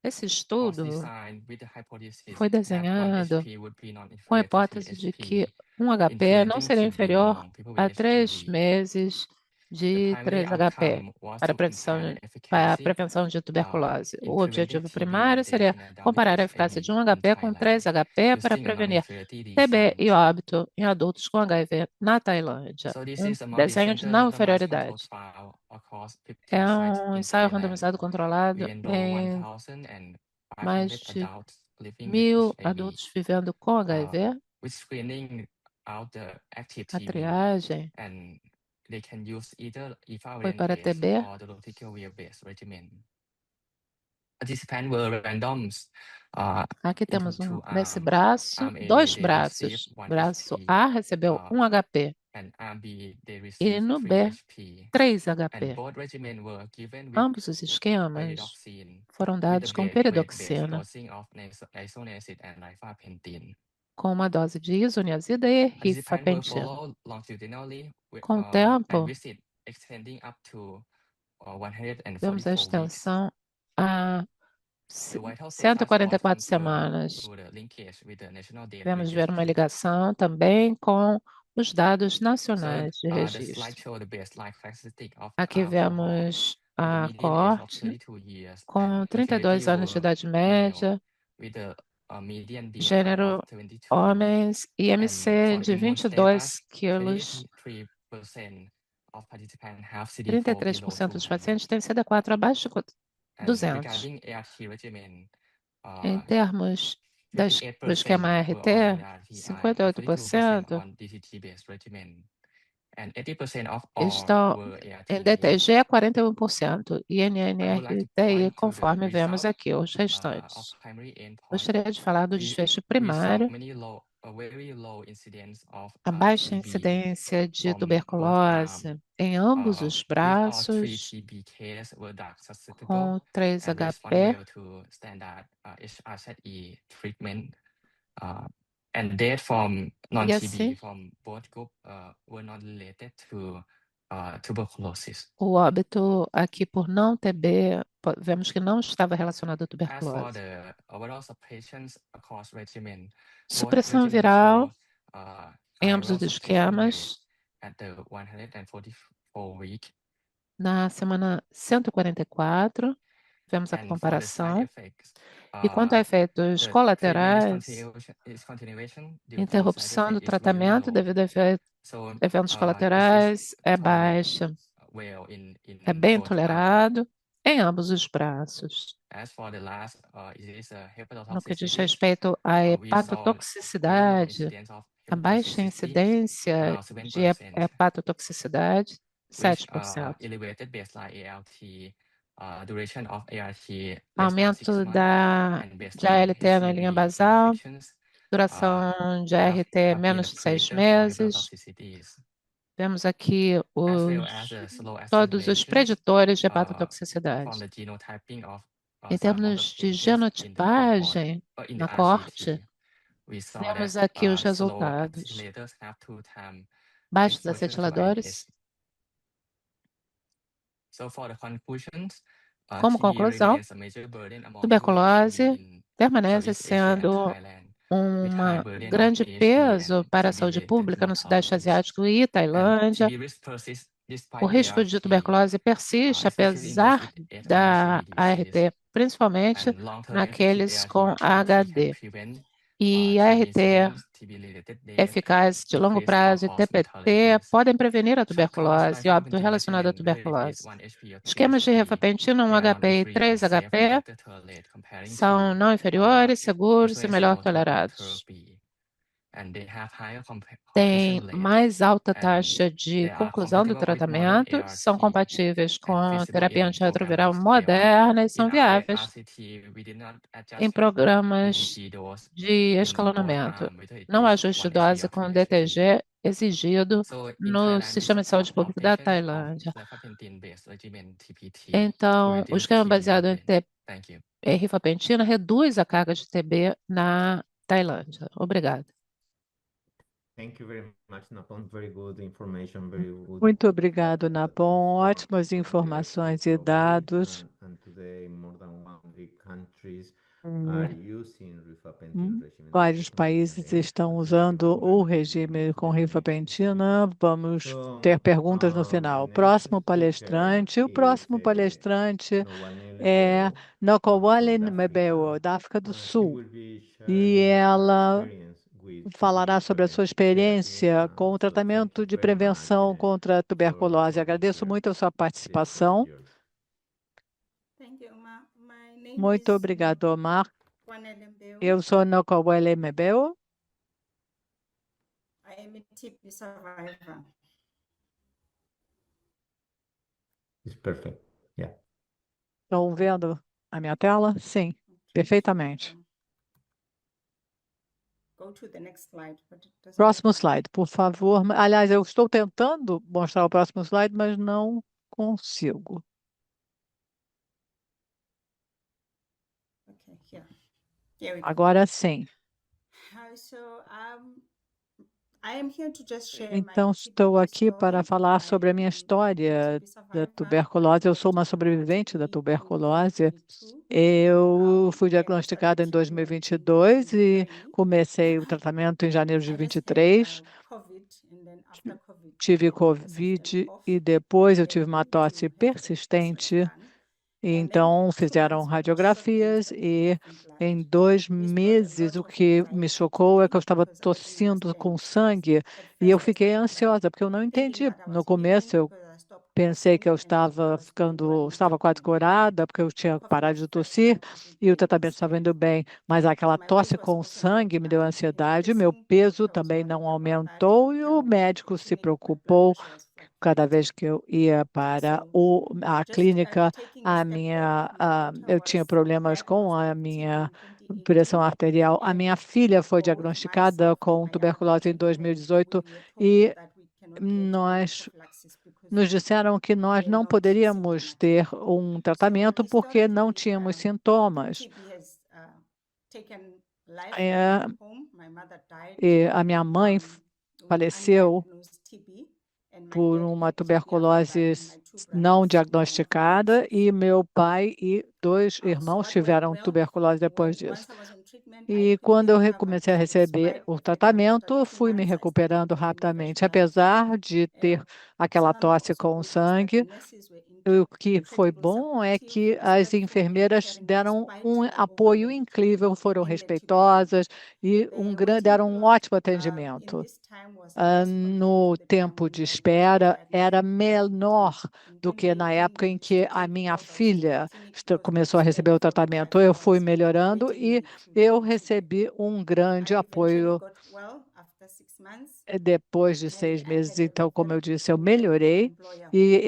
Speaker 5: Esse
Speaker 4: was
Speaker 5: estudo
Speaker 4: designed with the hypothesis
Speaker 5: foi
Speaker 4: that
Speaker 5: desenhado
Speaker 4: 1HP would be
Speaker 5: com a
Speaker 4: non-inferior to
Speaker 5: hipótese de
Speaker 4: 3HP
Speaker 5: que 1HP não
Speaker 4: in
Speaker 5: seria
Speaker 4: preventing TB
Speaker 5: inferior
Speaker 4: among people
Speaker 5: a
Speaker 4: with
Speaker 5: 3
Speaker 4: HPV.
Speaker 5: meses
Speaker 4: The
Speaker 5: de
Speaker 4: primary
Speaker 5: 3HP
Speaker 4: outcome was
Speaker 5: para a
Speaker 4: to compare the
Speaker 5: para a
Speaker 4: efficacy
Speaker 5: prevenção de tuberculose.
Speaker 4: in
Speaker 5: O
Speaker 4: preventing
Speaker 5: objetivo
Speaker 4: TB
Speaker 5: primário
Speaker 4: and death
Speaker 5: seria
Speaker 4: in adult with
Speaker 5: comparar a eficácia de
Speaker 4: HIV in
Speaker 5: 1HP com
Speaker 4: Thailand,
Speaker 5: 3HP para
Speaker 4: using a
Speaker 5: prevenir
Speaker 4: non-inferiority
Speaker 5: TB e
Speaker 4: design.
Speaker 5: óbito em adultos com HIV na Tailândia.
Speaker 4: So this
Speaker 5: Um
Speaker 4: is a
Speaker 5: desenho de
Speaker 4: multi-center
Speaker 5: não
Speaker 4: randomized controlled
Speaker 5: inferioridade.
Speaker 4: trial across 50
Speaker 5: É
Speaker 4: sites
Speaker 5: um
Speaker 4: in
Speaker 5: ensaio
Speaker 4: Thailand.
Speaker 5: randomizado
Speaker 4: We
Speaker 5: controlado
Speaker 4: enroll
Speaker 5: em
Speaker 4: 1,500
Speaker 5: mais de
Speaker 4: adults living with
Speaker 5: 1.000
Speaker 4: HIV,
Speaker 5: adultos vivendo com HIV.
Speaker 4: with screening out the active
Speaker 5: A
Speaker 4: TB,
Speaker 5: triagem
Speaker 4: and they can use either
Speaker 5: foi para
Speaker 4: efavirenz-based
Speaker 5: TB.
Speaker 4: or the raticular-based regimen. Participants were randomized
Speaker 5: Aqui
Speaker 4: into
Speaker 5: temos
Speaker 4: two
Speaker 5: nesse
Speaker 4: arms.
Speaker 5: braço,
Speaker 4: Arm A,
Speaker 5: dois
Speaker 4: they received
Speaker 5: braços.
Speaker 4: 1
Speaker 5: Braço
Speaker 4: HP,
Speaker 5: A recebeu 1HP
Speaker 4: and Arm B, they
Speaker 5: e
Speaker 4: received
Speaker 5: no
Speaker 4: 3
Speaker 5: B,
Speaker 4: HP.
Speaker 5: 3HP.
Speaker 4: And both regimens were given with
Speaker 5: Ambos os esquemas
Speaker 4: pyridoxine,
Speaker 5: foram
Speaker 4: with the
Speaker 5: dados com
Speaker 4: weight-based
Speaker 5: piridoxina,
Speaker 4: dosing of isoniazid and rifampicin.
Speaker 5: com uma dose de isoniazida e
Speaker 4: Participants were
Speaker 5: rifampicina.
Speaker 4: followed longitudinally
Speaker 5: Com o
Speaker 4: and
Speaker 5: tempo,
Speaker 4: visit extending up to
Speaker 5: vemos a
Speaker 4: 144 weeks.
Speaker 5: extensão a
Speaker 4: The vital state task force
Speaker 5: 144
Speaker 4: confirmed
Speaker 5: semanas.
Speaker 4: through the linkage with the National Data
Speaker 5: Devemos ver uma
Speaker 4: Registry.
Speaker 5: ligação também com os dados
Speaker 4: So,
Speaker 5: nacionais de
Speaker 4: the slide
Speaker 5: registro.
Speaker 4: shows the baseline characteristic of
Speaker 5: Aqui
Speaker 4: our cohort
Speaker 5: vemos
Speaker 4: with a
Speaker 5: a
Speaker 4: median age of
Speaker 5: coorte
Speaker 4: 32 years
Speaker 5: com
Speaker 4: and
Speaker 5: 32 anos de
Speaker 4: nationality
Speaker 5: idade
Speaker 4: were male,
Speaker 5: média,
Speaker 4: with a median BMI
Speaker 5: gênero
Speaker 4: of 22.
Speaker 5: homens,
Speaker 4: And
Speaker 5: IMC
Speaker 4: for the
Speaker 5: de
Speaker 4: immune
Speaker 5: 22
Speaker 4: status,
Speaker 5: quilos.
Speaker 4: 33% of participants have CD4 below
Speaker 5: 33% dos
Speaker 4: 200.
Speaker 5: pacientes têm CD4 abaixo de
Speaker 4: And
Speaker 5: 200.
Speaker 4: regarding ART regimen,
Speaker 5: Em termos do esquema
Speaker 4: 58%
Speaker 5: ART,
Speaker 4: were on ART, 42%
Speaker 5: 58%
Speaker 4: on DCT-based regimen, and 80% of all
Speaker 5: estão
Speaker 4: were ART.
Speaker 5: em DTG, 41%, e
Speaker 4: I would like to
Speaker 5: NNRTI,
Speaker 4: point to the
Speaker 5: conforme vemos
Speaker 4: result
Speaker 5: aqui, os
Speaker 4: of
Speaker 5: restantes.
Speaker 4: primary endpoint.
Speaker 5: Gostaria de falar do desfecho
Speaker 4: We saw
Speaker 5: primário,
Speaker 4: a very low incidence of
Speaker 5: a baixa
Speaker 4: TB
Speaker 5: incidência de
Speaker 4: from both
Speaker 5: tuberculose
Speaker 4: arms.
Speaker 5: em ambos os
Speaker 4: All three
Speaker 5: braços,
Speaker 4: TB cases were diagnosticable
Speaker 5: com
Speaker 4: and
Speaker 5: 3HP,
Speaker 4: respond well to standard HRZE treatment. And death from non-TB
Speaker 5: assim,
Speaker 4: from both groups were not related to tuberculosis.
Speaker 5: o óbito aqui por não TB, vemos que não estava relacionado à
Speaker 4: As for
Speaker 5: tuberculose.
Speaker 4: the overall suppressions across regimen, both
Speaker 5: Supressão
Speaker 4: regimens
Speaker 5: viral
Speaker 4: show
Speaker 5: em ambos
Speaker 4: viral
Speaker 5: os
Speaker 4: suppression rate
Speaker 5: esquemas,
Speaker 4: at the 144 week.
Speaker 5: na semana 144, vemos a
Speaker 4: And for the side
Speaker 5: comparação.
Speaker 4: effects,
Speaker 5: E quanto a efeitos
Speaker 4: the treatment
Speaker 5: colaterais,
Speaker 4: discontinuation due to
Speaker 5: interrupção
Speaker 4: side
Speaker 5: do
Speaker 4: effect is very
Speaker 5: tratamento
Speaker 4: low.
Speaker 5: devido a
Speaker 4: So
Speaker 5: eventos
Speaker 4: it is
Speaker 5: colaterais é
Speaker 4: tolerated
Speaker 5: baixa,
Speaker 4: well in
Speaker 5: é bem
Speaker 4: both arms.
Speaker 5: tolerado em ambos os braços.
Speaker 4: As for the last, it is a
Speaker 5: No que diz
Speaker 4: hepatotoxicity.
Speaker 5: respeito à
Speaker 4: We saw very low
Speaker 5: hepatotoxicidade,
Speaker 4: incidence of
Speaker 5: a baixa
Speaker 4: hepatotoxicity,
Speaker 5: incidência
Speaker 4: around
Speaker 5: de
Speaker 4: 7%,
Speaker 5: hepatotoxicidade,
Speaker 4: with
Speaker 5: 7%.
Speaker 4: elevated baseline ALT, duration of ART less than 6
Speaker 5: Aumento
Speaker 4: months,
Speaker 5: da
Speaker 4: and
Speaker 5: de
Speaker 4: baseline
Speaker 5: ALT na linha
Speaker 4: HCV
Speaker 5: basal,
Speaker 4: infections
Speaker 5: duração de
Speaker 4: have
Speaker 5: ART
Speaker 4: been
Speaker 5: menos
Speaker 4: a
Speaker 5: de 6
Speaker 4: predictor for
Speaker 5: meses.
Speaker 4: hepatotoxicities,
Speaker 5: Vemos aqui
Speaker 4: as well as the slow
Speaker 5: todos os
Speaker 4: assimilation
Speaker 5: preditores de
Speaker 4: from
Speaker 5: hepatotoxicidade.
Speaker 4: the genotyping of
Speaker 5: Em
Speaker 4: some of
Speaker 5: termos
Speaker 4: the
Speaker 5: de
Speaker 4: patients in the cohort,
Speaker 5: genotipagem
Speaker 4: in
Speaker 5: na
Speaker 4: the
Speaker 5: coorte,
Speaker 4: RCT. We saw
Speaker 5: vemos
Speaker 4: that
Speaker 5: aqui os
Speaker 4: slow
Speaker 5: resultados.
Speaker 4: accelerators have 2 times
Speaker 5: Baixos
Speaker 4: exposure to
Speaker 5: acetiladores.
Speaker 4: IPS. So for the conclusions,
Speaker 5: Como
Speaker 4: TB
Speaker 5: conclusão,
Speaker 4: remains a major burden among people with
Speaker 5: tuberculose
Speaker 4: TB in
Speaker 5: permanece
Speaker 4: Southeast Asia and
Speaker 5: sendo
Speaker 4: Thailand, with high burden of
Speaker 5: grande
Speaker 4: AHP
Speaker 5: peso
Speaker 4: and
Speaker 5: para a saúde
Speaker 4: TB-related
Speaker 5: pública no Sudeste
Speaker 4: mortalities.
Speaker 5: Asiático e
Speaker 4: And
Speaker 5: Tailândia.
Speaker 4: TB risk persists
Speaker 5: O
Speaker 4: despite
Speaker 5: risco de
Speaker 4: ART,
Speaker 5: tuberculose persiste,
Speaker 4: especially in those
Speaker 5: apesar
Speaker 4: with
Speaker 5: da
Speaker 4: HRD
Speaker 5: ART,
Speaker 4: disease.
Speaker 5: principalmente
Speaker 4: And long-term effective
Speaker 5: naqueles
Speaker 4: ART
Speaker 5: com
Speaker 4: therapy can
Speaker 5: HD.
Speaker 4: prevent
Speaker 5: E
Speaker 4: TB
Speaker 5: ART
Speaker 4: incidence, TB-related death,
Speaker 5: eficaz de longo
Speaker 4: decrease
Speaker 5: prazo e
Speaker 4: all-cause
Speaker 5: TPT
Speaker 4: mortalities.
Speaker 5: podem prevenir a
Speaker 4: Short course
Speaker 5: tuberculose e óbito
Speaker 4: rifampicin
Speaker 5: relacionado à
Speaker 4: regimen with
Speaker 5: tuberculose.
Speaker 4: 1 HP or 2
Speaker 5: Esquemas de
Speaker 4: HP,
Speaker 5: rifampicina
Speaker 4: they
Speaker 5: 1
Speaker 4: are
Speaker 5: HP e
Speaker 4: non-inferior
Speaker 5: 3
Speaker 4: and safe
Speaker 5: HP
Speaker 4: and better tolerated comparing
Speaker 5: são
Speaker 4: to
Speaker 5: não inferiores, seguros e melhor
Speaker 4: reference
Speaker 5: tolerados.
Speaker 4: therapy. And they have higher
Speaker 5: Tem
Speaker 4: completion rate.
Speaker 5: mais alta
Speaker 4: And
Speaker 5: taxa de
Speaker 4: they are
Speaker 5: conclusão do
Speaker 4: compatible with modern
Speaker 5: tratamento, são
Speaker 4: ART
Speaker 5: compatíveis com
Speaker 4: and
Speaker 5: a
Speaker 4: feasible
Speaker 5: terapia
Speaker 4: in
Speaker 5: antirretroviral
Speaker 4: programs of TKI.
Speaker 5: moderna e são
Speaker 4: In
Speaker 5: viáveis
Speaker 4: RCT, we did not
Speaker 5: em
Speaker 4: adjust
Speaker 5: programas
Speaker 4: DTG dose
Speaker 5: de
Speaker 4: in both
Speaker 5: escalonamento.
Speaker 4: arms, whether it
Speaker 5: Não há
Speaker 4: is
Speaker 5: ajuste
Speaker 4: 1
Speaker 5: de
Speaker 4: HP
Speaker 5: dose
Speaker 4: or
Speaker 5: com
Speaker 4: 2 HP.
Speaker 5: DTG exigido
Speaker 4: So in
Speaker 5: no
Speaker 4: Thailand, we
Speaker 5: sistema de saúde
Speaker 4: support all
Speaker 5: pública da
Speaker 4: patients of
Speaker 5: Tailândia.
Speaker 4: rifampicin-based regimen TPT to
Speaker 5: Então, o
Speaker 4: reduce
Speaker 5: esquema
Speaker 4: TB
Speaker 5: baseado em
Speaker 4: burden. Thank you.
Speaker 5: rifampicina reduz a carga de TB na Tailândia. Obrigada.
Speaker 1: Thank you very much, Napon. Very good information, very good.
Speaker 2: Muito obrigado, Napon. Ótimas informações e dados.
Speaker 1: And today, more than 100 countries
Speaker 2: Hum,
Speaker 1: are using rifampicin regimen.
Speaker 2: Vários países estão usando o regime com rifampicina. Vamos ter perguntas no final. O próximo palestrante é Nokowale Mebeo, da África do Sul. E ela falará sobre a sua experiência com o tratamento de prevenção contra a tuberculose. Agradeço muito a sua participação. Muito obrigado, Omar. Eu sou Nokowale Mebeo.
Speaker 3: I am a TB survivor.
Speaker 1: It's perfect. Yeah.
Speaker 2: Estão vendo a minha tela? Sim, perfeitamente.
Speaker 3: Go to the next slide. But it doesn't
Speaker 2: Próximo
Speaker 3: work.
Speaker 2: slide, por favor. Aliás, eu estou tentando mostrar o próximo slide, mas não consigo.
Speaker 3: Okay, here. Here we go.
Speaker 2: Agora sim.
Speaker 3: So
Speaker 2: Então, estou aqui para falar sobre a minha história da tuberculose. Eu sou uma sobrevivente da tuberculose. Eu fui diagnosticada em 2022 e comecei o tratamento em janeiro de 23. Tive Covid e depois eu tive uma tosse persistente. E então fizeram radiografias e em 2 meses o que me chocou é que eu estava tossindo com sangue e eu fiquei ansiosa porque eu não entendi. No começo eu pensei que eu estava quase curada porque eu tinha parado de tossir e o tratamento estava indo bem, mas aquela tosse com sangue me deu ansiedade. Meu peso também não aumentou e o médico se preocupou. Cada vez que eu ia para a clínica, eu tinha problemas com a minha pressão arterial. A minha filha foi diagnosticada com tuberculose em 2018 e nós nos disseram que nós não poderíamos ter um tratamento porque não tínhamos sintomas. E a minha mãe faleceu por uma tuberculose não diagnosticada e meu pai e 2 irmãos tiveram tuberculose depois disso. E quando eu comecei a receber o tratamento, fui me recuperando rapidamente, apesar de ter aquela tosse com sangue. O que foi bom é que as enfermeiras deram um apoio incrível, foram respeitosas e deram um ótimo atendimento. No tempo de espera era menor do que na época em que a minha filha começou a receber o tratamento. Eu fui melhorando e eu recebi um grande apoio depois de 6 meses. Então, como eu disse, eu melhorei e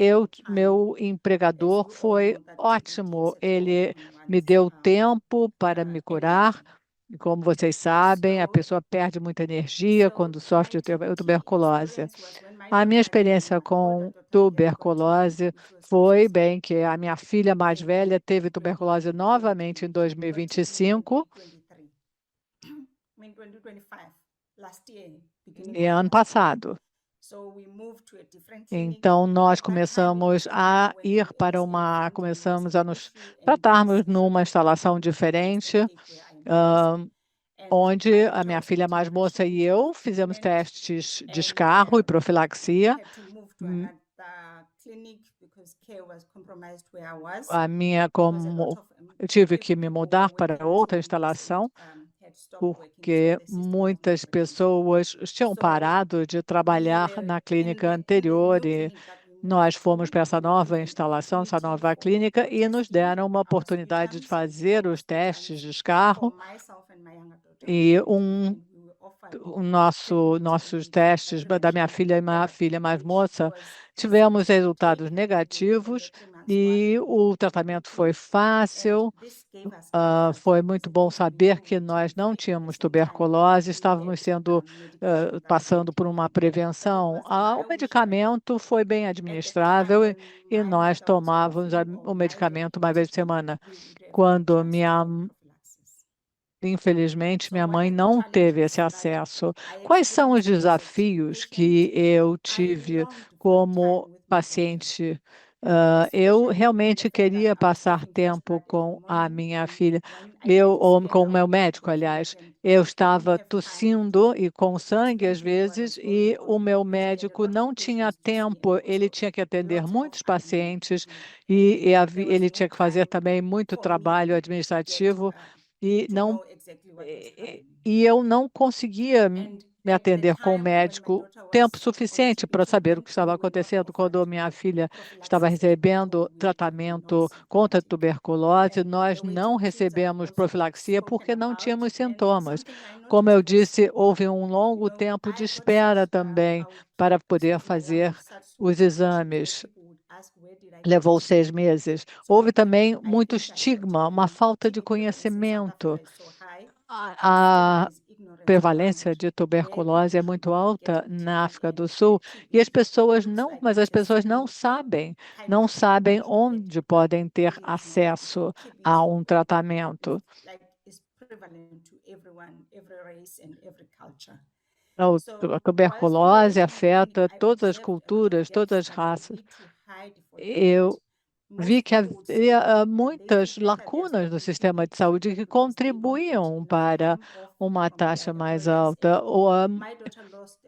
Speaker 2: meu empregador foi ótimo. Ele me deu tempo para me curar. E como vocês sabem, a pessoa perde muita energia quando sofre de tuberculose. A minha experiência com tuberculose foi bem que a minha filha mais velha teve tuberculose novamente em 2025. E ano passado. Então, nós começamos a nos tratarmos numa instalação diferente, onde a minha filha mais moça e eu fizemos testes de escarro e profilaxia. Eu tive que me mudar para outra instalação, porque muitas pessoas tinham parado de trabalhar na clínica anterior e nós fomos para essa nova instalação, essa nova clínica, e nos deram uma oportunidade de fazer os testes de escarro. E nossos testes da minha filha e minha filha mais moça, tivemos resultados negativos e o tratamento foi fácil. Foi muito bom saber que nós não tínhamos tuberculose, estávamos passando por uma prevenção. O medicamento foi bem administrável e nós tomávamos o medicamento uma vez por semana. Infelizmente, minha mãe não teve esse acesso. Quais são os desafios que eu tive como paciente? Eu realmente queria passar tempo com a minha filha, ou com o meu médico, aliás. Eu estava tossindo e com sangue às vezes, e o meu médico não tinha tempo, ele tinha que atender muitos pacientes e ele tinha que fazer também muito trabalho administrativo. E eu não conseguia me atender com o médico tempo suficiente para saber o que estava acontecendo quando minha filha estava recebendo tratamento contra a tuberculose. Nós não recebemos profilaxia porque não tínhamos sintomas. Como eu disse, houve um longo tempo de espera também para poder fazer os exames. Levou 6 meses. Houve também muito estigma, uma falta de conhecimento. A prevalência de tuberculose é muito alta na África do Sul e as pessoas não sabem onde podem ter acesso a um tratamento. A tuberculose afeta todas as culturas, todas as raças. Eu vi que havia muitas lacunas no sistema de saúde que contribuíam para uma taxa mais alta.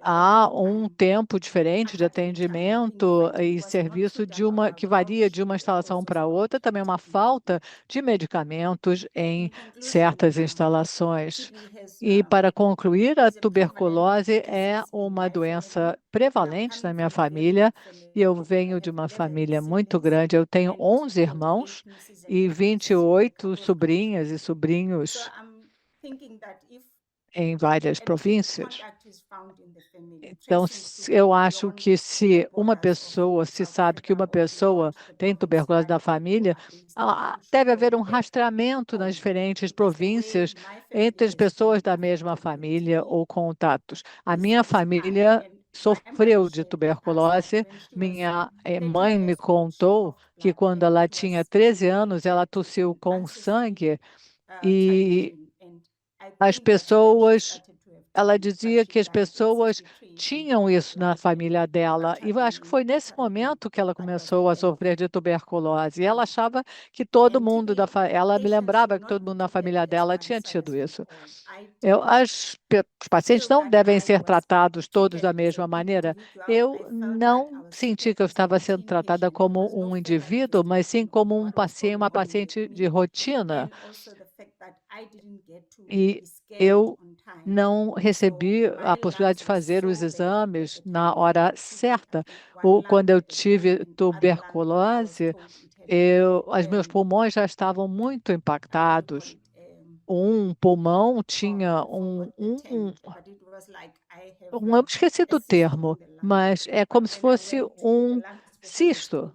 Speaker 2: Há um tempo diferente de atendimento e serviço que varia de uma instalação para outra, também uma falta de medicamentos em certas instalações. E, para concluir, a tuberculose é uma doença prevalente na minha família, e eu venho de uma família muito grande. Eu tenho 11 irmãos e 28 sobrinhas e sobrinhos em várias províncias. Então, eu acho que se sabe que uma pessoa tem tuberculose na família, deve haver um rastreamento nas diferentes províncias entre as pessoas da mesma família ou contatos. A minha família sofreu de tuberculose. Minha mãe me contou que quando ela tinha 13 anos, ela tossiu com sangue e ela dizia que as pessoas tinham isso na família dela, e eu acho que foi nesse momento que ela começou a sofrer de tuberculose. E ela achava que todo mundo ela me lembrava que todo mundo na família dela tinha tido isso. Os pacientes não devem ser tratados todos da mesma maneira. Eu não senti que eu estava sendo tratada como um indivíduo, mas sim como uma paciente de rotina. E eu não recebi a possibilidade de fazer os exames na hora certa. Quando eu tive tuberculose, os meus pulmões já estavam muito impactados. Um pulmão tinha eu esqueci do termo, mas é como se fosse um cisto.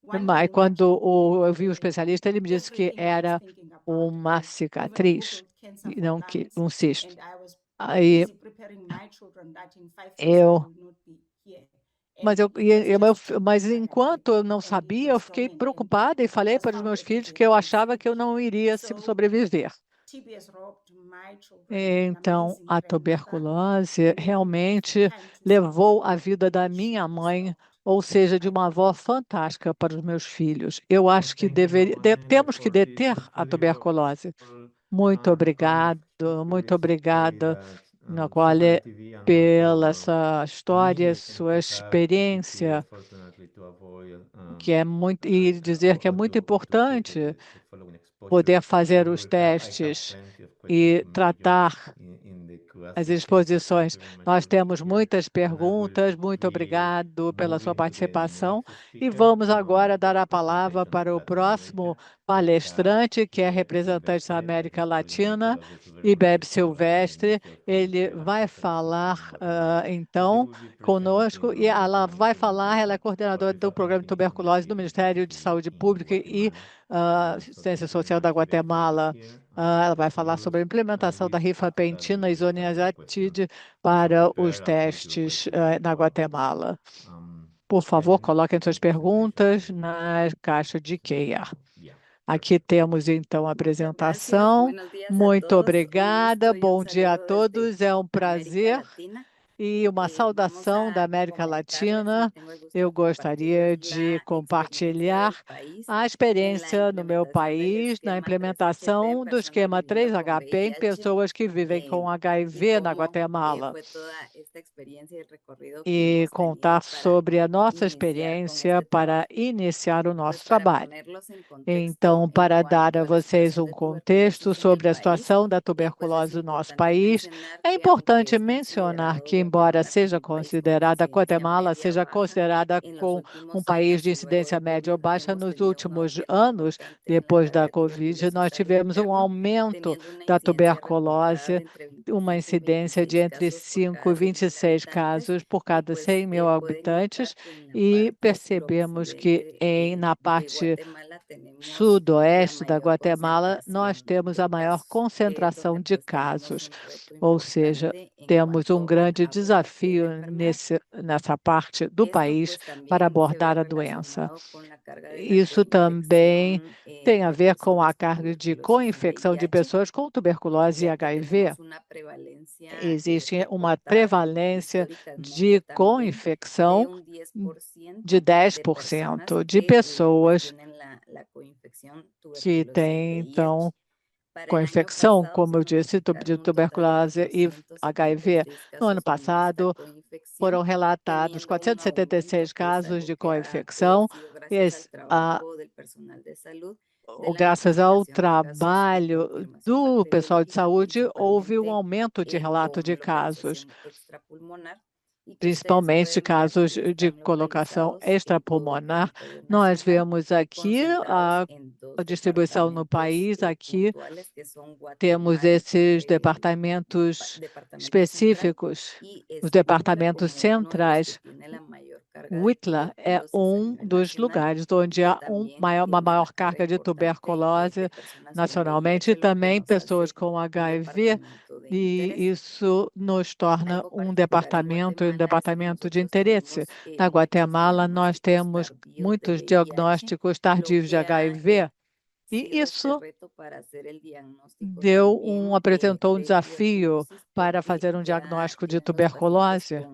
Speaker 2: Mas quando eu vi o especialista, ele me disse que era uma cicatriz, e não um cisto. Aí mas enquanto eu não sabia, eu fiquei preocupada e falei para os meus filhos que eu achava que eu não iria sobreviver. Então, a tuberculose realmente levou a vida da minha mãe, ou seja, de uma avó fantástica para os meus filhos. Eu acho que temos que deter a tuberculose. Muito muito obrigada, Nicole, pela sua história, sua experiência, e dizer que é muito importante poder fazer os testes e tratar as exposições. Nós temos muitas perguntas. Muito obrigado pela sua participação. E vamos agora dar a palavra para o próximo palestrante, que é representante da América Latina, Ibebe Silvestre. Ele vai falar, então, conosco, e ela é coordenadora do Programa de Tuberculose do Ministério de Saúde Pública e Assistência Social da Guatemala. Ela vai falar sobre a implementação da rifampicina e isoniazid para os testes na Guatemala. Por favor, coloquem suas perguntas na caixa de QA. Aqui temos, então, a apresentação. Muito obrigada. Bom dia a todos. É um prazer e uma saudação da América Latina. Eu gostaria de compartilhar a experiência no meu país na implementação do esquema 3HP em pessoas que vivem com HIV na Guatemala e contar sobre a nossa experiência para iniciar o nosso trabalho. Então, para dar a vocês um contexto sobre a situação da tuberculose no nosso país, é importante mencionar que, embora a Guatemala seja considerada com um país de incidência média ou baixa, nos últimos anos, depois da Covid, nós tivemos um aumento da tuberculose, uma incidência de entre 5 e 26 casos por cada 100 mil habitantes, e percebemos que na parte sudoeste da Guatemala, nós temos a maior concentração de casos, ou seja, temos um grande desafio nessa parte do país para abordar a doença. Isso também tem a ver com a carga de co-infecção de pessoas com tuberculose e HIV. Existe uma prevalência de co-infecção de 10% de pessoas que têm, então, co-infecção, como eu disse, de tuberculose e HIV. No ano passado, foram relatados 476 casos de co-infecção, graças ao trabalho do pessoal de saúde, houve um aumento de relato de casos, principalmente casos de colocação extrapulmonar. Nós vemos aqui a distribuição no país. Aqui temos esses departamentos específicos, os departamentos centrais. Huitla é um dos lugares onde há uma maior carga de tuberculose nacionalmente, e também pessoas com HIV, e isso nos torna um departamento de interesse. Na Guatemala, nós temos muitos diagnósticos tardios de HIV, e isso apresentou um desafio para fazer um diagnóstico de tuberculose.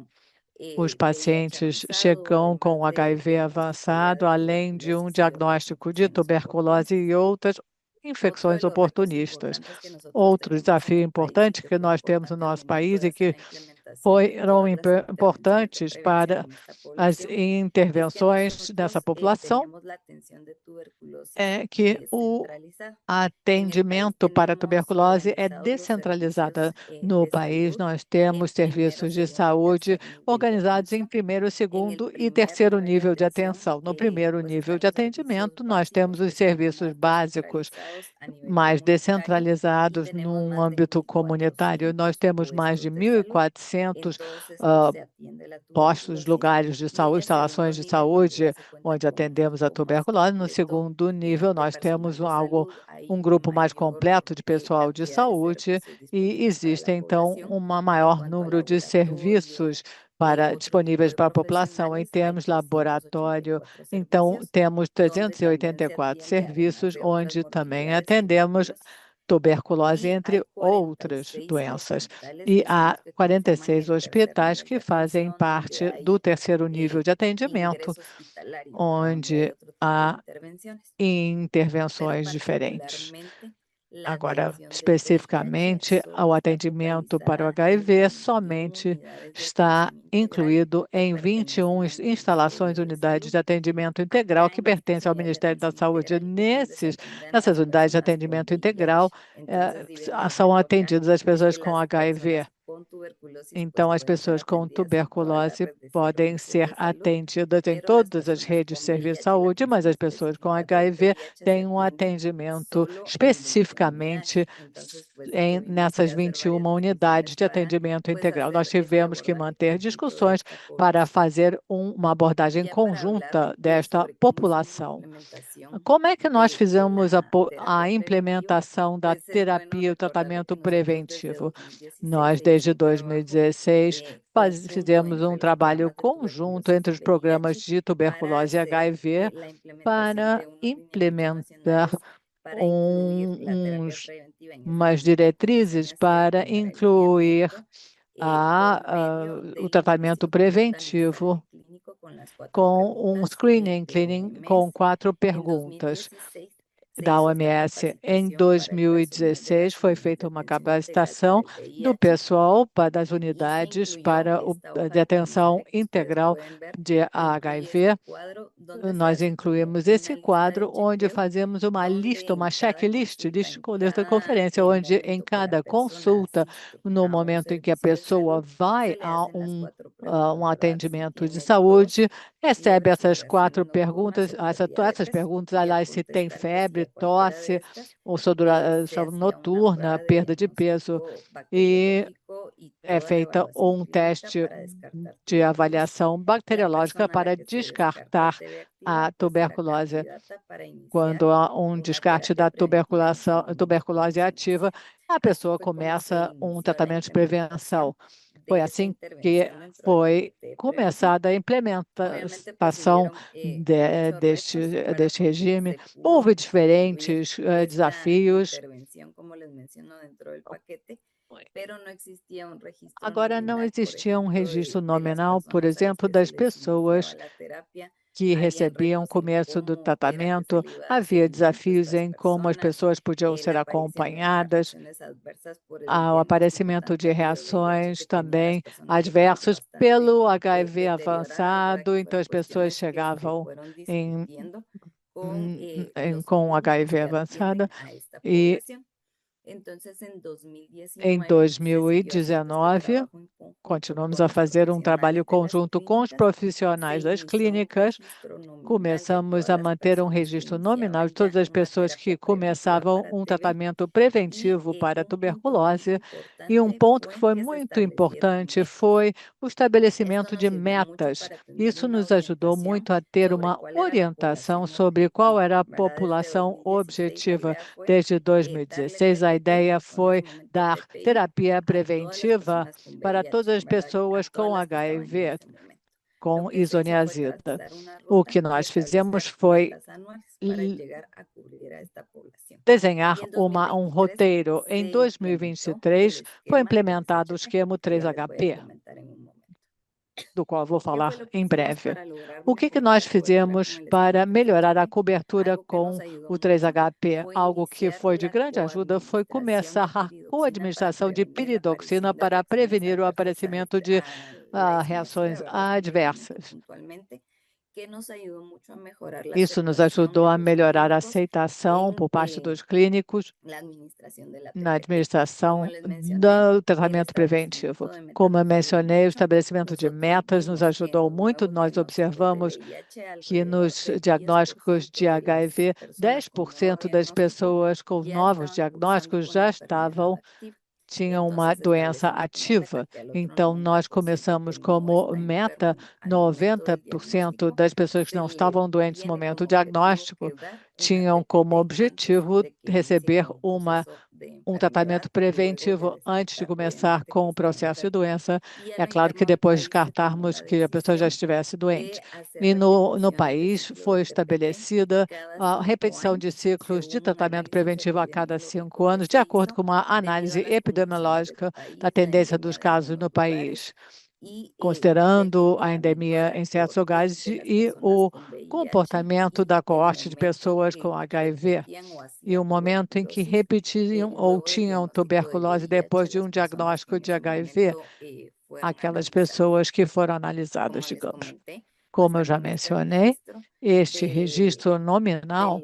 Speaker 2: Os pacientes chegam com HIV avançado, além de um diagnóstico de tuberculose e outras infecções oportunistas. Outro desafio importante que nós temos no nosso país e que foram importantes para as intervenções dessa população é que o atendimento para a tuberculose é descentralizado no país. Nós temos serviços de saúde organizados em primeiro, segundo e terceiro nível de atenção. No primeiro nível de atendimento, nós temos os serviços básicos mais descentralizados no âmbito comunitário. Nós temos mais de 1.400 postos, lugares de saúde, instalações de saúde, onde atendemos a tuberculose. No segundo nível, nós temos um grupo mais completo de pessoal de saúde, e existe, então, um maior número de serviços disponíveis para a população. Em termos de laboratório, então, temos 384 serviços, onde também atendemos tuberculose, entre outras doenças. E há 46 hospitais que fazem parte do terceiro nível de atendimento, onde há intervenções diferentes. Agora, especificamente, o atendimento para o HIV somente está incluído em 21 instalações, unidades de atendimento integral que pertencem ao Ministério da Saúde. Nessas unidades de atendimento integral, são atendidas as pessoas com HIV. Então, as pessoas com tuberculose podem ser atendidas em todas as redes de serviço de saúde, mas as pessoas com HIV têm um atendimento especificamente nessas 21 unidades de atendimento integral. Nós tivemos que manter discussões para fazer uma abordagem conjunta desta população. Como é que nós fizemos a implementação da terapia e o tratamento preventivo? Nós, desde 2016, fizemos um trabalho conjunto entre os programas de tuberculose e HIV para implementar umas diretrizes para incluir o tratamento preventivo com um screening com 4 perguntas da OMS. Em 2016, foi feita uma capacitação do pessoal das unidades para a detenção integral de HIV. Nós incluímos esse quadro, onde fazemos uma lista, uma checklist desta conferência, onde em cada consulta, no momento em que a pessoa vai a um atendimento de saúde, recebe essas 4 perguntas. Essas perguntas, aliás, se tem febre, tosse, ou sudorese noturna, perda de peso, e é feita um teste de avaliação bacteriológica para descartar a tuberculose. Quando há um descarte da tuberculose ativa, a pessoa começa um tratamento de prevenção. Foi assim que foi começada a implementação deste regime. Houve diferentes desafios. Agora, não existia um registro nominal, por exemplo, das pessoas que recebiam o começo do tratamento. Havia desafios em como as pessoas podiam ser acompanhadas, ao aparecimento de reações também adversas pelo HIV avançado, então as pessoas chegavam com HIV avançada e em 2019, continuamos a fazer um trabalho conjunto com os profissionais das clínicas. Começamos a manter um registro nominal de todas as pessoas que começavam um tratamento preventivo para a tuberculose. E um ponto que foi muito importante foi o estabelecimento de metas. Isso nos ajudou muito a ter uma orientação sobre qual era a população objetiva. Desde 2016, a ideia foi dar terapia preventiva para todas as pessoas com HIV, com isoniazida. O que nós fizemos foi desenhar um roteiro. Em 2023, foi implementado o esquema 3HP, do qual vou falar em breve. O que nós fizemos para melhorar a cobertura com o 3HP? Algo que foi de grande ajuda foi começar a co-administração de piridoxina para prevenir o aparecimento de reações adversas. Isso nos ajudou a melhorar a aceitação por parte dos clínicos na administração do tratamento preventivo. Como eu mencionei, o estabelecimento de metas nos ajudou muito. Nós observamos que nos diagnósticos de HIV, 10% das pessoas com novos diagnósticos já tinham uma doença ativa. Então, nós começamos como meta 90% das pessoas que não estavam doentes no momento do diagnóstico tinham como objetivo receber um tratamento preventivo antes de começar com o processo de doença. É claro que depois descartarmos que a pessoa já estivesse doente. E no país foi estabelecida a repetição de ciclos de tratamento preventivo a cada 5 anos, de acordo com uma análise epidemiológica da tendência dos casos no país, considerando a endemia em certos lugares e o comportamento da coorte de pessoas com HIV e o momento em que repetiam ou tinham tuberculose depois de um diagnóstico de HIV, aquelas pessoas que foram analisadas, digamos. Como eu já mencionei, este registro nominal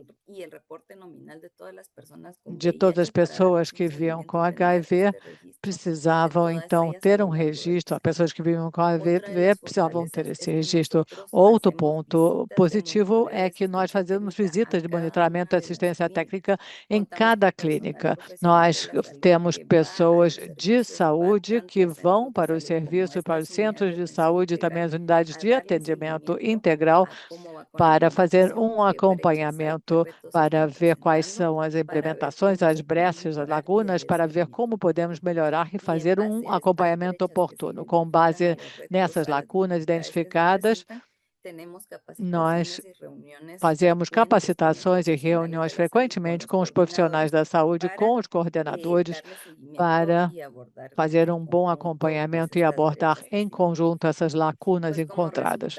Speaker 2: de todas as pessoas que viviam com HIV precisavam, então, ter um registro. As pessoas que viviam com HIV precisavam ter esse registro. Outro ponto positivo é que nós fazemos visitas de monitoramento e assistência técnica em cada clínica. Nós temos pessoas de saúde que vão para os serviços, para os centros de saúde, também as unidades de atendimento integral, para fazer um acompanhamento, para ver quais são as implementações, as brechas, as lagunas, para ver como podemos melhorar e fazer um acompanhamento oportuno. Com base nessas lacunas identificadas, nós fazemos capacitações e reuniões frequentemente com os profissionais da saúde, com os coordenadores, para fazer um bom acompanhamento e abordar em conjunto essas lacunas encontradas.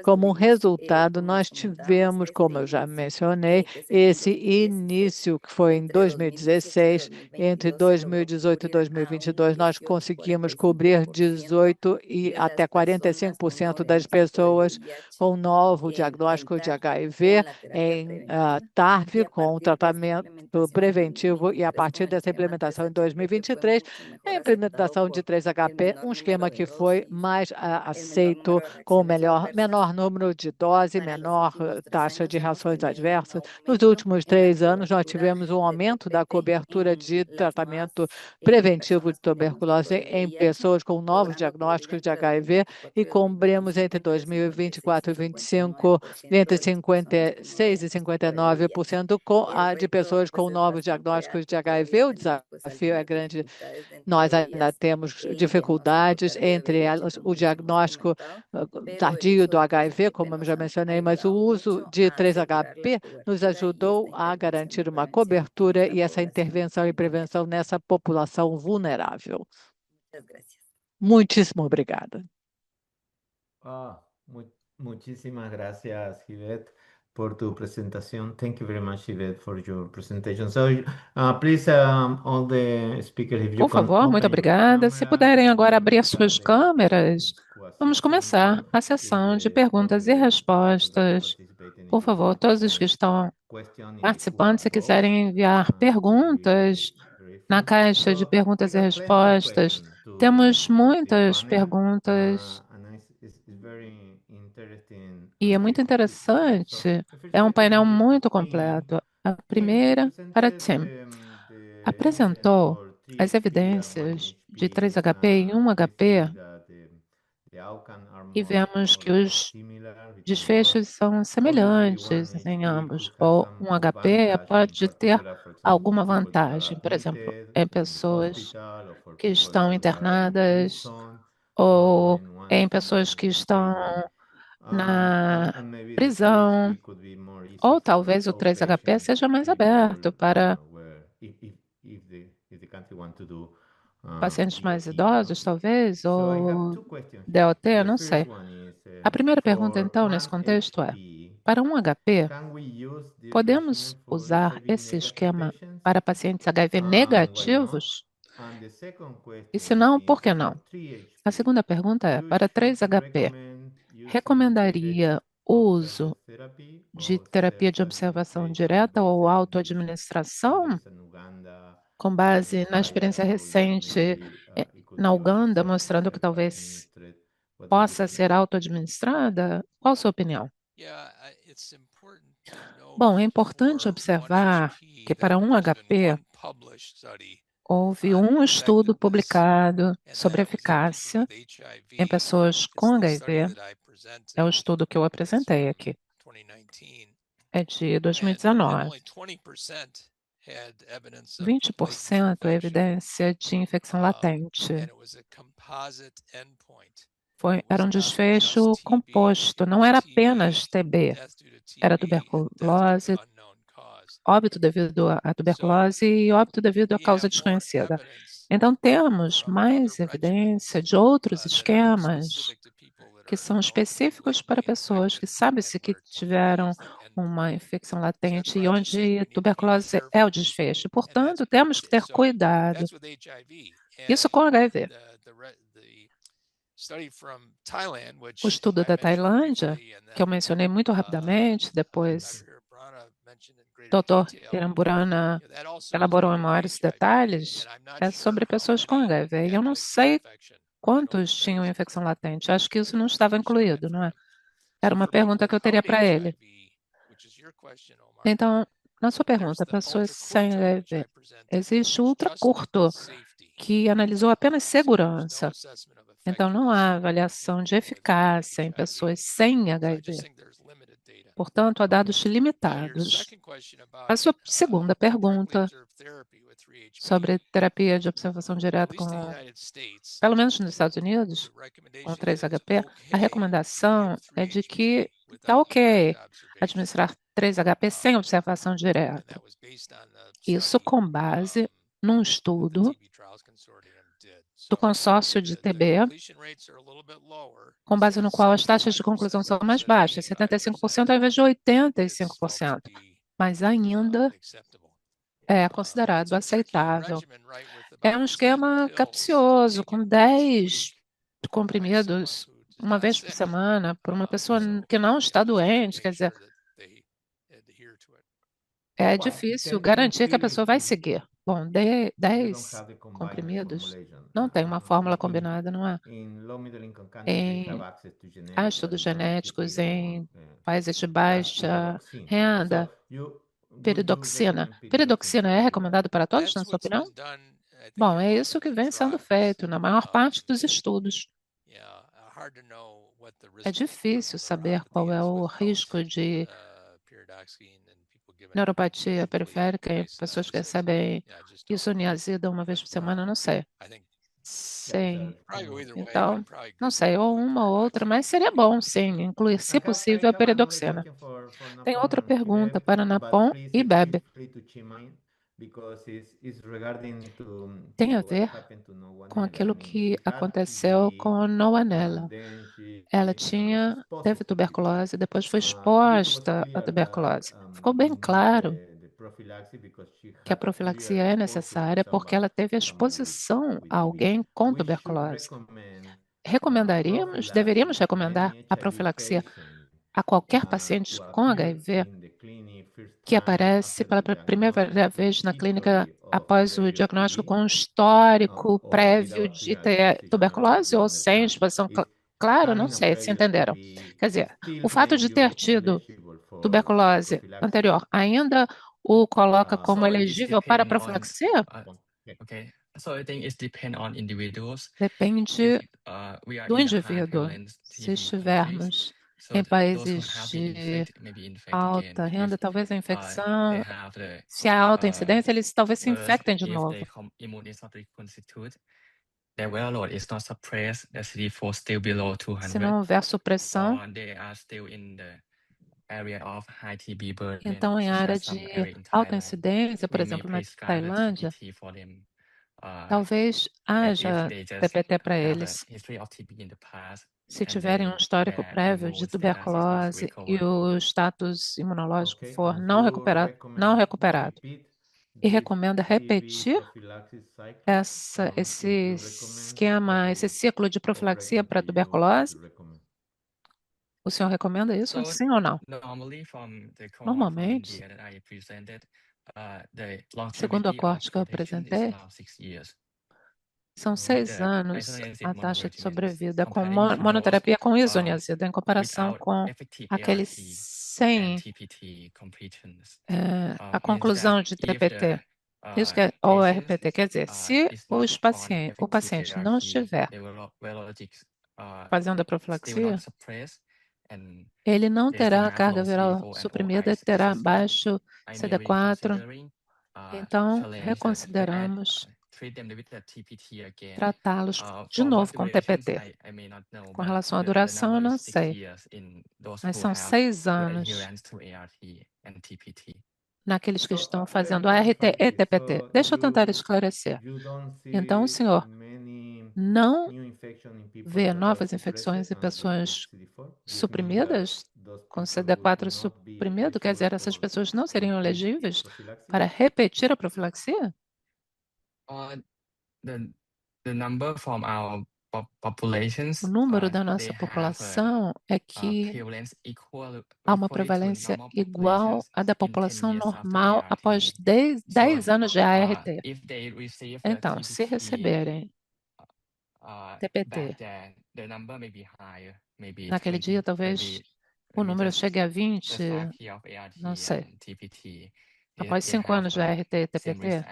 Speaker 2: Como um resultado, nós tivemos, como eu já mencionei, esse início que foi em 2016, entre 2018 e 2022, nós conseguimos cobrir 18% e até 45% das pessoas com novo diagnóstico de HIV em TARV, com o tratamento preventivo, e a partir dessa implementação em 2023, a implementação de 3HP, um esquema que foi mais aceito, com menor número de doses, menor taxa de reações adversas. Nos últimos 3 anos, nós tivemos um aumento da cobertura de tratamento preventivo de tuberculose em pessoas com novos diagnósticos de HIV e cobrimos entre 2024 24 e 25, entre 56 e 59%, de pessoas com novos diagnósticos de HIV. O desafio é grande. Nós ainda temos dificuldades, entre elas o diagnóstico tardio do HIV, como eu já mencionei, mas o uso de 3HP nos ajudou a garantir uma cobertura e essa intervenção e prevenção nessa população vulnerável. Muitíssimo obrigada.
Speaker 1: Muchísimas gracias, Yvette, por tu presentación. Thank you very much, Yvette, for your presentation. So, please, all the speakers, if you
Speaker 5: Por
Speaker 1: can
Speaker 5: favor, muito
Speaker 1: open your
Speaker 5: obrigada. Se
Speaker 1: camera,
Speaker 5: puderem agora abrir as
Speaker 1: start
Speaker 5: suas câmeras, vamos começar a
Speaker 1: please,
Speaker 5: sessão de
Speaker 1: all
Speaker 5: perguntas e
Speaker 1: the people that
Speaker 5: respostas.
Speaker 1: participating, if
Speaker 5: Por
Speaker 1: you
Speaker 5: favor,
Speaker 1: can
Speaker 5: todos os que estão
Speaker 1: question in the
Speaker 5: participando, se
Speaker 1: QR box,
Speaker 5: quiserem enviar
Speaker 1: would be
Speaker 5: perguntas
Speaker 1: very
Speaker 5: na
Speaker 1: fun.
Speaker 5: caixa de
Speaker 1: So, we
Speaker 5: perguntas e
Speaker 1: got plenty of
Speaker 5: respostas,
Speaker 1: questions to
Speaker 5: temos
Speaker 1: this
Speaker 5: muitas
Speaker 1: panel,
Speaker 5: perguntas
Speaker 1: and it's very interesting
Speaker 5: e é muito
Speaker 1: discussion. So,
Speaker 5: interessante.
Speaker 1: the first
Speaker 5: É um
Speaker 1: question
Speaker 5: painel
Speaker 1: is
Speaker 5: muito
Speaker 1: Tim.
Speaker 5: completo. A
Speaker 1: Tim, you
Speaker 5: primeira para
Speaker 1: presented
Speaker 5: Tim.
Speaker 1: the evidence
Speaker 5: Apresentou
Speaker 1: for
Speaker 5: as
Speaker 1: 3HP and
Speaker 5: evidências de
Speaker 1: 1HP,
Speaker 5: 3HP e
Speaker 1: and we
Speaker 5: 1HP
Speaker 1: see that the outcome are
Speaker 5: e
Speaker 1: more
Speaker 5: vemos
Speaker 1: or
Speaker 5: que
Speaker 1: less
Speaker 5: os
Speaker 1: similar between both.
Speaker 5: desfechos são
Speaker 1: Obviously,
Speaker 5: semelhantes em
Speaker 1: 1HP
Speaker 5: ambos,
Speaker 1: could have
Speaker 5: ou
Speaker 1: some
Speaker 5: 1HP
Speaker 1: advantage, in
Speaker 5: pode ter
Speaker 1: particular, for example, for
Speaker 5: alguma
Speaker 1: people that are
Speaker 5: vantagem, por exemplo,
Speaker 1: admitted
Speaker 5: em
Speaker 1: in the
Speaker 5: pessoas
Speaker 1: hospital or for
Speaker 5: que
Speaker 1: people
Speaker 5: estão
Speaker 1: that are in
Speaker 5: internadas
Speaker 1: prison,
Speaker 5: ou
Speaker 1: when one
Speaker 5: em
Speaker 1: is
Speaker 5: pessoas que
Speaker 1: in
Speaker 5: estão
Speaker 1: treatment.
Speaker 5: Na
Speaker 1: And maybe the
Speaker 5: prisão,
Speaker 1: 3HP could be more easy
Speaker 5: ou
Speaker 1: for
Speaker 5: talvez o
Speaker 1: those
Speaker 5: 3HP
Speaker 1: patients,
Speaker 5: seja mais
Speaker 1: people
Speaker 5: aberto para
Speaker 1: where if the country want to do
Speaker 5: pacientes mais
Speaker 1: DOT, you know.
Speaker 5: idosos, talvez,
Speaker 1: So I have
Speaker 5: ou
Speaker 1: two questions here.
Speaker 5: DOT,
Speaker 1: The
Speaker 5: não
Speaker 1: first
Speaker 5: sei.
Speaker 1: one is
Speaker 5: A primeira pergunta,
Speaker 1: for
Speaker 5: então, nesse contexto é:
Speaker 1: 1HP,
Speaker 5: para 1HP,
Speaker 1: can we use this
Speaker 5: podemos
Speaker 1: regimen for
Speaker 5: usar
Speaker 1: HIV
Speaker 5: esse
Speaker 1: negative
Speaker 5: esquema
Speaker 1: patients?
Speaker 5: para pacientes HIV
Speaker 1: Why not?
Speaker 5: negativos?
Speaker 1: And the second
Speaker 5: E se
Speaker 1: question
Speaker 5: não, por
Speaker 1: is
Speaker 5: que
Speaker 1: for
Speaker 5: não? A
Speaker 1: 3HP.
Speaker 5: segunda pergunta é:
Speaker 1: Do
Speaker 5: para
Speaker 1: you
Speaker 5: 3HP,
Speaker 1: recommend using direct
Speaker 5: recomendaria o uso
Speaker 1: observer therapy
Speaker 5: de
Speaker 1: or
Speaker 5: terapia de observação
Speaker 1: self-administration
Speaker 5: direta ou
Speaker 1: based on this
Speaker 5: autoadministração?
Speaker 1: evidence in Uganda
Speaker 5: Com base na
Speaker 1: highlight that
Speaker 5: experiência recente
Speaker 1: maybe it could
Speaker 5: na
Speaker 1: be also
Speaker 5: Uganda, mostrando que talvez
Speaker 1: self-administered? What do you
Speaker 5: possa
Speaker 1: think?
Speaker 5: ser autoadministrada? Qual a sua opinião? Bom, é importante observar que para 1HP houve um estudo publicado sobre eficácia em pessoas com HIV. É o estudo que eu apresentei aqui. É de 2019. 20% é evidência de infecção latente. Era um desfecho composto, não era apenas TB, era tuberculose, óbito devido à tuberculose e óbito devido à causa desconhecida. Então, temos mais evidência de outros esquemas que são específicos para pessoas que sabem-se que tiveram uma infecção latente e onde tuberculose é o desfecho. Portanto, temos que ter cuidado. Isso com HIV. O estudo da Tailândia, que eu mencionei muito rapidamente, depois Dr. Iramburana elaborou em maiores detalhes, é sobre pessoas com HIV. E eu não sei quantos tinham infecção latente. Acho que isso não estava incluído, não é? Era uma pergunta que eu teria para ele. Então, na sua pergunta, pessoas sem HIV, existe o ultracurto, que analisou apenas segurança. Então, não há avaliação de eficácia em pessoas sem HIV. Portanto, há dados limitados. A sua segunda pergunta sobre terapia de observação direta pelo menos nos Estados Unidos, com 3HP, a recomendação é de que está ok administrar 3HP sem observação direta. Isso com base num estudo do consórcio de TB, com base no qual as taxas de conclusão são mais baixas, 75% ao invés de 85%, mas ainda é considerado aceitável. É um esquema capcioso, com 10 comprimidos uma vez por semana, por uma pessoa que não está doente, quer dizer, é difícil garantir que a pessoa vai seguir. Bom, 10 comprimidos não tem uma fórmula combinada, não é? Há estudos genéticos em países de baixa renda. Piridoxina. Piridoxina é recomendado para todos, na sua opinião? Bom, é isso que vem sendo feito na maior parte dos estudos. É difícil saber qual é o risco de neuropatia periférica em pessoas que recebem isoniazida uma vez por semana, não sei. Sim, então, não sei, ou uma ou outra, mas seria bom, sim, incluir, se possível, a peridoxina. Tem outra pergunta para Napom e Bebe. Tem a ver com aquilo que aconteceu com Noanella. Ela teve tuberculose, depois foi exposta à tuberculose. Ficou bem claro que a profilaxia é necessária porque ela teve exposição a alguém com tuberculose. Deveríamos recomendar a profilaxia a qualquer paciente com HIV que aparece pela primeira vez na clínica após o diagnóstico com um histórico prévio de ter tuberculose ou sem exposição. Claro, não sei se entenderam. Quer dizer, o fato de ter tido tuberculose anterior ainda o coloca como elegível para a profilaxia?
Speaker 4: Okay, so I think it depends on individuals.
Speaker 5: Depende
Speaker 4: We are
Speaker 5: do
Speaker 4: in a high
Speaker 5: indivíduo.
Speaker 4: prevalence
Speaker 5: Se
Speaker 4: TB countries,
Speaker 5: estivermos
Speaker 4: so
Speaker 5: em
Speaker 4: those who
Speaker 5: países
Speaker 4: have been
Speaker 5: de
Speaker 4: infected may be infected
Speaker 5: alta
Speaker 4: again.
Speaker 5: renda,
Speaker 4: If
Speaker 5: talvez a
Speaker 4: they
Speaker 5: infecção,
Speaker 4: have the
Speaker 5: se há alta incidência, eles talvez se
Speaker 4: worse,
Speaker 5: infectem de
Speaker 4: if
Speaker 5: novo.
Speaker 4: the immune is not reconstituted, their viral load is not suppressed, the CD4 still below
Speaker 5: Se
Speaker 4: 200,
Speaker 5: não houver supressão,
Speaker 4: or they are still in the area of high TB burden,
Speaker 5: então em
Speaker 4: such
Speaker 5: área
Speaker 4: as some
Speaker 5: de
Speaker 4: area in
Speaker 5: alta
Speaker 4: Thailand,
Speaker 5: incidência, por
Speaker 4: we may
Speaker 5: exemplo, na
Speaker 4: prescribe the
Speaker 5: Tailândia,
Speaker 4: TPT for them.
Speaker 5: talvez
Speaker 4: And if
Speaker 5: haja
Speaker 4: they just
Speaker 5: TPT para
Speaker 4: have a
Speaker 5: eles.
Speaker 4: history of TB in the past,
Speaker 5: Se
Speaker 4: and
Speaker 5: tiverem um
Speaker 4: then
Speaker 5: histórico
Speaker 4: their
Speaker 5: prévio de
Speaker 4: immune status is not
Speaker 5: tuberculose e
Speaker 4: recovered.
Speaker 5: o status imunológico for não recuperado, e recomenda repetir esse esquema, esse ciclo de profilaxia para tuberculose? O senhor recomenda isso,
Speaker 4: So,
Speaker 5: sim ou não?
Speaker 4: normally from the cohort
Speaker 5: Normalmente,
Speaker 4: volunteer that I presented, the
Speaker 5: segundo a
Speaker 4: longevity of
Speaker 5: corte que eu
Speaker 4: protection is
Speaker 5: apresentei,
Speaker 4: around 6 years.
Speaker 5: são 6
Speaker 4: The
Speaker 5: anos
Speaker 4: isoniazid
Speaker 5: a taxa de
Speaker 4: monoregimen,
Speaker 5: sobrevida com
Speaker 4: comparing to those
Speaker 5: monoterapia com isoniazida, em comparação
Speaker 4: without
Speaker 5: com
Speaker 4: effective
Speaker 5: aqueles
Speaker 4: ART and
Speaker 5: sem
Speaker 4: TPT completions.
Speaker 5: a
Speaker 4: Means
Speaker 5: conclusão
Speaker 4: that
Speaker 5: de
Speaker 4: if
Speaker 5: TPT.
Speaker 4: the
Speaker 5: Isso que é, ou
Speaker 4: patient
Speaker 5: RPT, quer dizer, se
Speaker 4: is
Speaker 5: o
Speaker 4: not on
Speaker 5: paciente
Speaker 4: effective
Speaker 5: não
Speaker 4: ART,
Speaker 5: estiver
Speaker 4: the virologics
Speaker 5: fazendo a
Speaker 4: still
Speaker 5: profilaxia,
Speaker 4: not suppressed, and
Speaker 5: ele não
Speaker 4: they still
Speaker 5: terá a
Speaker 4: have
Speaker 5: carga
Speaker 4: low
Speaker 5: viral
Speaker 4: CD4 and
Speaker 5: suprimida,
Speaker 4: OI
Speaker 5: terá
Speaker 4: status.
Speaker 5: baixo
Speaker 4: I may
Speaker 5: CD4.
Speaker 4: reconsidering
Speaker 5: Então,
Speaker 4: challenge
Speaker 5: reconsideramos
Speaker 4: treat them with the TPT again.
Speaker 5: tratá-los de
Speaker 4: For
Speaker 5: novo
Speaker 4: what
Speaker 5: com
Speaker 4: durations,
Speaker 5: TPT.
Speaker 4: I may not know,
Speaker 5: Com
Speaker 4: but
Speaker 5: relação à
Speaker 4: the
Speaker 5: duração, eu
Speaker 4: number
Speaker 5: não
Speaker 4: is 6
Speaker 5: sei,
Speaker 4: years in those
Speaker 5: mas
Speaker 4: who
Speaker 5: são
Speaker 4: have
Speaker 5: 6
Speaker 4: good
Speaker 5: anos
Speaker 4: adherence to ART and TPT.
Speaker 5: naqueles que estão fazendo ART e TPT. Deixa eu tentar esclarecer. Então, o senhor não vê novas infecções em pessoas suprimidas, com CD4 suprimido? Quer dizer, essas pessoas não seriam elegíveis para repetir a profilaxia?
Speaker 4: The number from our populations,
Speaker 5: O número da
Speaker 4: they
Speaker 5: nossa
Speaker 4: have
Speaker 5: população é que
Speaker 4: prevalence
Speaker 5: há uma prevalência igual à da população normal após 10 anos de ART.
Speaker 4: If they receive
Speaker 5: Então, se
Speaker 4: TPT,
Speaker 5: receberem TPT,
Speaker 4: back then, the number may be higher, maybe
Speaker 5: naquele
Speaker 4: 20,
Speaker 5: dia talvez o número chegue a 20,
Speaker 4: just 5 years of ART
Speaker 5: não sei.
Speaker 4: and TPT.
Speaker 5: Após 5 anos de ART e TPT,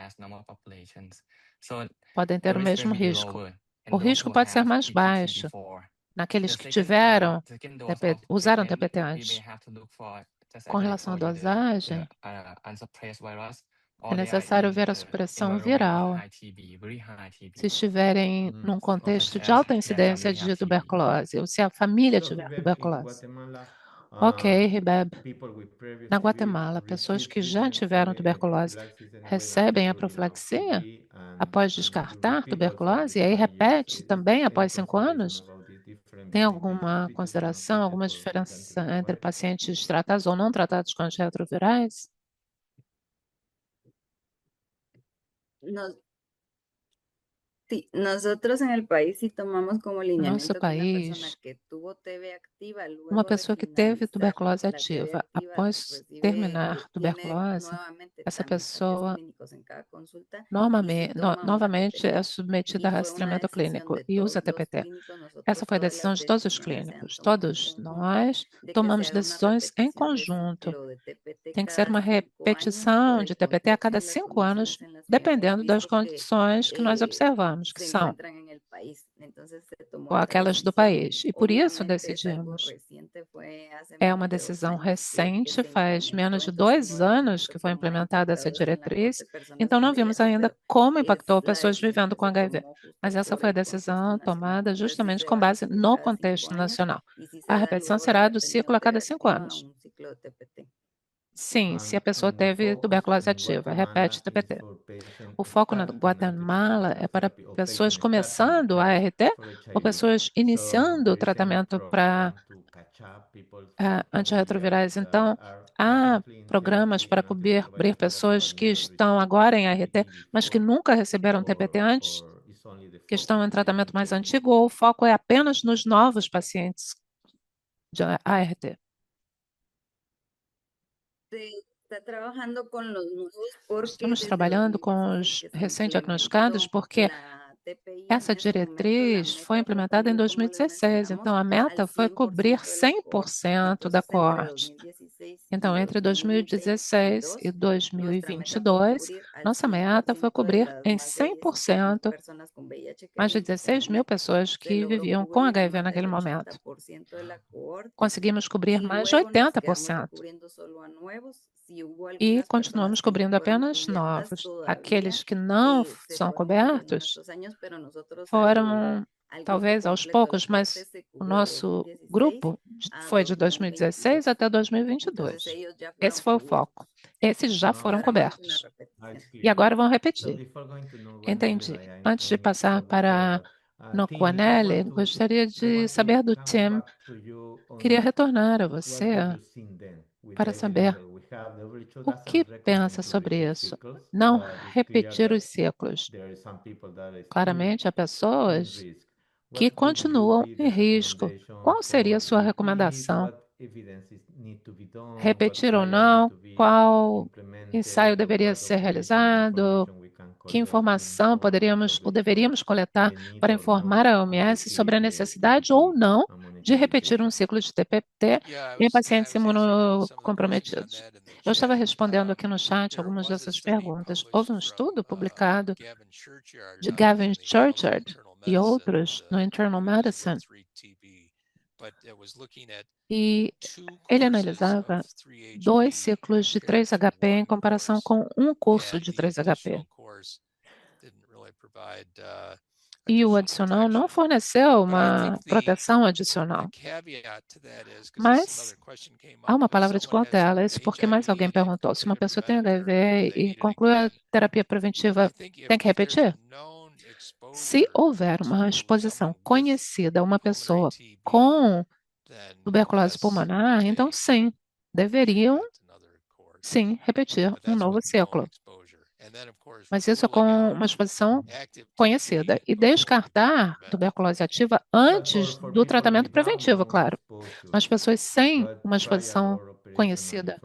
Speaker 5: podem ter o mesmo risco. O risco pode ser mais baixo naqueles que usaram TPT antes. Com relação à dosagem, é necessário ver a supressão viral. Se estiverem num contexto de alta incidência de tuberculose, ou se a família tiver tuberculose. Ok, Ribeb. Na Guatemala, pessoas que já tiveram tuberculose recebem a profilaxia após descartar tuberculose e aí repete também após 5 anos? Tem alguma consideração, alguma diferença entre pacientes tratados ou não tratados com antirretrovirais?
Speaker 6: Sí, nosotros en el país sí tomamos como
Speaker 5: No
Speaker 6: lineamiento
Speaker 5: nosso
Speaker 6: que una persona
Speaker 5: país,
Speaker 6: que tuvo TB activa, luego
Speaker 5: uma
Speaker 6: de
Speaker 5: pessoa que teve
Speaker 6: finalizar
Speaker 5: tuberculose
Speaker 6: la TB
Speaker 5: ativa,
Speaker 6: activa,
Speaker 5: após
Speaker 6: recibe,
Speaker 5: terminar
Speaker 6: tiene
Speaker 5: tuberculose,
Speaker 6: nuevamente
Speaker 5: essa
Speaker 6: tantos ensayos
Speaker 5: pessoa
Speaker 6: clínicos en cada consulta y sí
Speaker 5: novamente
Speaker 6: toma una
Speaker 5: é
Speaker 6: TPT.
Speaker 5: submetida
Speaker 6: Y
Speaker 5: a
Speaker 6: fue una
Speaker 5: rastreamento
Speaker 6: decisión
Speaker 5: clínico
Speaker 6: de
Speaker 5: e
Speaker 6: todos
Speaker 5: usa
Speaker 6: los
Speaker 5: TPT.
Speaker 6: clínicos,
Speaker 5: Essa
Speaker 6: nosotros
Speaker 5: foi a
Speaker 6: todas
Speaker 5: decisão
Speaker 6: las
Speaker 5: de todos os
Speaker 6: decisiones se han
Speaker 5: clínicos.
Speaker 6: tomado en
Speaker 5: Todos
Speaker 6: conjunto
Speaker 5: nós
Speaker 6: de que se
Speaker 5: tomamos
Speaker 6: haga una
Speaker 5: decisões em
Speaker 6: repetición de
Speaker 5: conjunto.
Speaker 6: ciclo de TPT
Speaker 5: Tem que ser
Speaker 6: cada
Speaker 5: uma
Speaker 6: 5 años
Speaker 5: repetição
Speaker 6: por
Speaker 5: de
Speaker 6: el
Speaker 5: TPT a
Speaker 6: contexto
Speaker 5: cada
Speaker 6: y las
Speaker 5: 5 anos,
Speaker 6: condiciones en las que hemos
Speaker 5: dependendo das
Speaker 6: visto que
Speaker 5: condições que nós observamos, que
Speaker 6: se
Speaker 5: são
Speaker 6: encuentran en el país.
Speaker 5: ou aquelas do país. E por isso decidimos. É uma decisão recente, faz menos de 2 anos que foi implementada essa diretriz, então não vimos ainda como impactou pessoas vivendo com HIV. Mas essa foi a decisão tomada justamente com base no contexto nacional. A repetição será do ciclo a cada 5 anos. Sim, se a pessoa teve tuberculose ativa, repete TPT. O foco na Guatemala é para pessoas começando a ART ou pessoas iniciando o tratamento para antirretrovirais. Então, há programas para cobrir pessoas que estão agora em ART, mas que nunca receberam TPT antes, que estão em tratamento mais antigo, ou o foco é apenas nos novos pacientes de ART? Estamos trabalhando com os recém-diagnosticados porque essa diretriz foi implementada em 2016, então a meta foi cobrir 100% da coorte. Então, entre 2016 e 2022, nossa meta foi cobrir em 100% mais de 16 mil pessoas que viviam com HIV naquele momento. Conseguimos cobrir mais de 80%. E continuamos cobrindo apenas novos. Aqueles que não são cobertos foram, talvez, aos poucos, mas o nosso grupo foi de 2016 até 2022. Esse foi o foco. Esses já foram cobertos. E agora vão repetir. Entendi. Antes de passar para Noquanele, gostaria de saber do Tim. Queria retornar a você para saber o que pensa sobre isso. Não repetir os ciclos. Claramente, há pessoas que continuam em risco. Qual seria a sua recomendação? Repetir ou não? Qual ensaio deveria ser realizado? Que informação poderíamos ou deveríamos coletar para informar a OMS sobre a necessidade ou não de repetir um ciclo de TPT em pacientes imunocomprometidos? Eu estava respondendo aqui no chat algumas dessas perguntas. Houve um estudo publicado de Gavin Churchard e outros no Internal Medicine, e ele analisava 2 ciclos de 3-HP em comparação com um curso de 3-HP. E o adicional não forneceu uma proteção adicional. Mas há uma palavra de cautela, isso porque mais alguém perguntou. Se uma pessoa tem HIV e conclui a terapia preventiva, tem que repetir? Se houver uma exposição conhecida a uma pessoa com tuberculose pulmonar, então sim, deveriam sim repetir um novo ciclo. Mas isso é com uma exposição conhecida. E descartar tuberculose ativa antes do tratamento preventivo, claro. Mas pessoas sem uma exposição conhecida,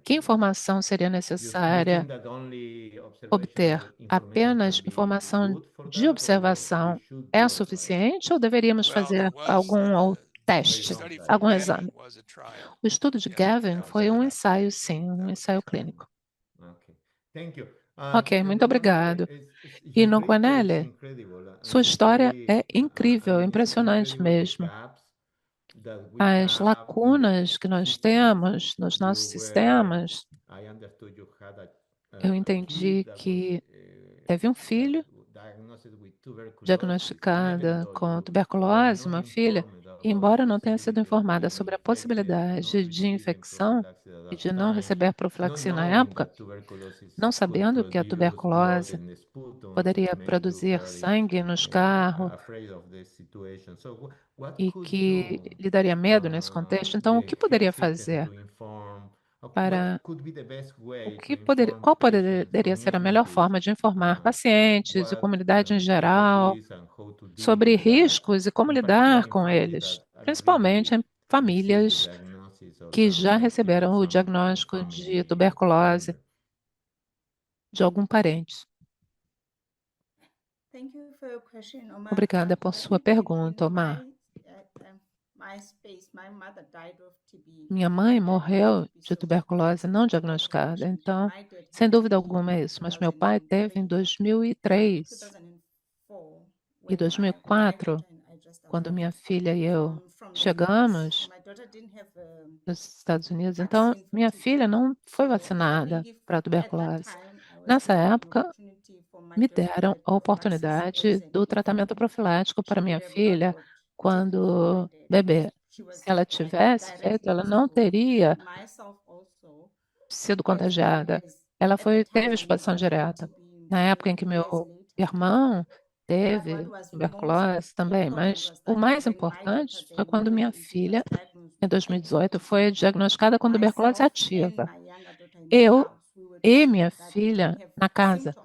Speaker 5: que informação seria necessária obter? Apenas informação de observação é suficiente ou deveríamos fazer algum teste, algum exame? O estudo de Gavin foi um ensaio, sim, um ensaio clínico. Ok, muito obrigado. E no Guanelli, sua história é incrível, impressionante mesmo. As lacunas que nós temos nos nossos sistemas, eu entendi que teve um filho diagnosticada com tuberculose, uma filha, e embora não tenha sido informada sobre a possibilidade de infecção e de não receber profilaxia na época, não sabendo que a tuberculose poderia produzir sangue nos carros e que lhe daria medo nesse contexto, então o que poderia fazer para qual poderia ser a melhor forma de informar pacientes e comunidade em geral sobre riscos e como lidar com eles, principalmente em famílias que já receberam o diagnóstico de tuberculose de algum parente? Obrigada por sua pergunta, Omar. Minha mãe morreu de tuberculose não diagnosticada, então, sem dúvida alguma é isso, mas meu pai teve em 2003. Em 2004, quando minha filha e eu chegamos nos Estados Unidos, então minha filha não foi vacinada para a tuberculose. Nessa época, me deram a oportunidade do tratamento profilático para minha filha quando bebê. Se ela tivesse feito, ela não teria sido contagiada. Ela teve exposição direta. Na época em que meu irmão teve tuberculose também, mas o mais importante foi quando minha filha, em 2018, foi diagnosticada com tuberculose ativa. Eu e minha filha, na casa,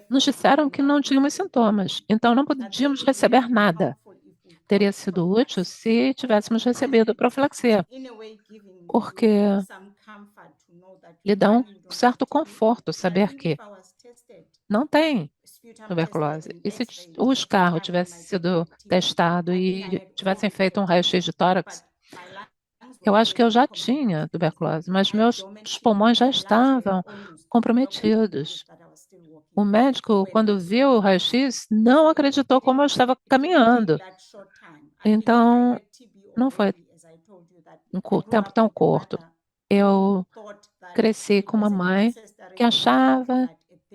Speaker 5: nos disseram que não tínhamos sintomas, então não podíamos receber nada. Teria sido útil se tivéssemos recebido profilaxia, porque lhe dá um certo conforto saber que não tem tuberculose. E se o Scarro tivesse sido testado e tivessem feito um raio-x de tórax, eu acho que eu já tinha tuberculose, mas meus pulmões já estavam comprometidos. O médico, quando viu o raio-x, não acreditou como eu estava caminhando. Então, não foi um tempo tão curto. Eu cresci com uma mãe que achava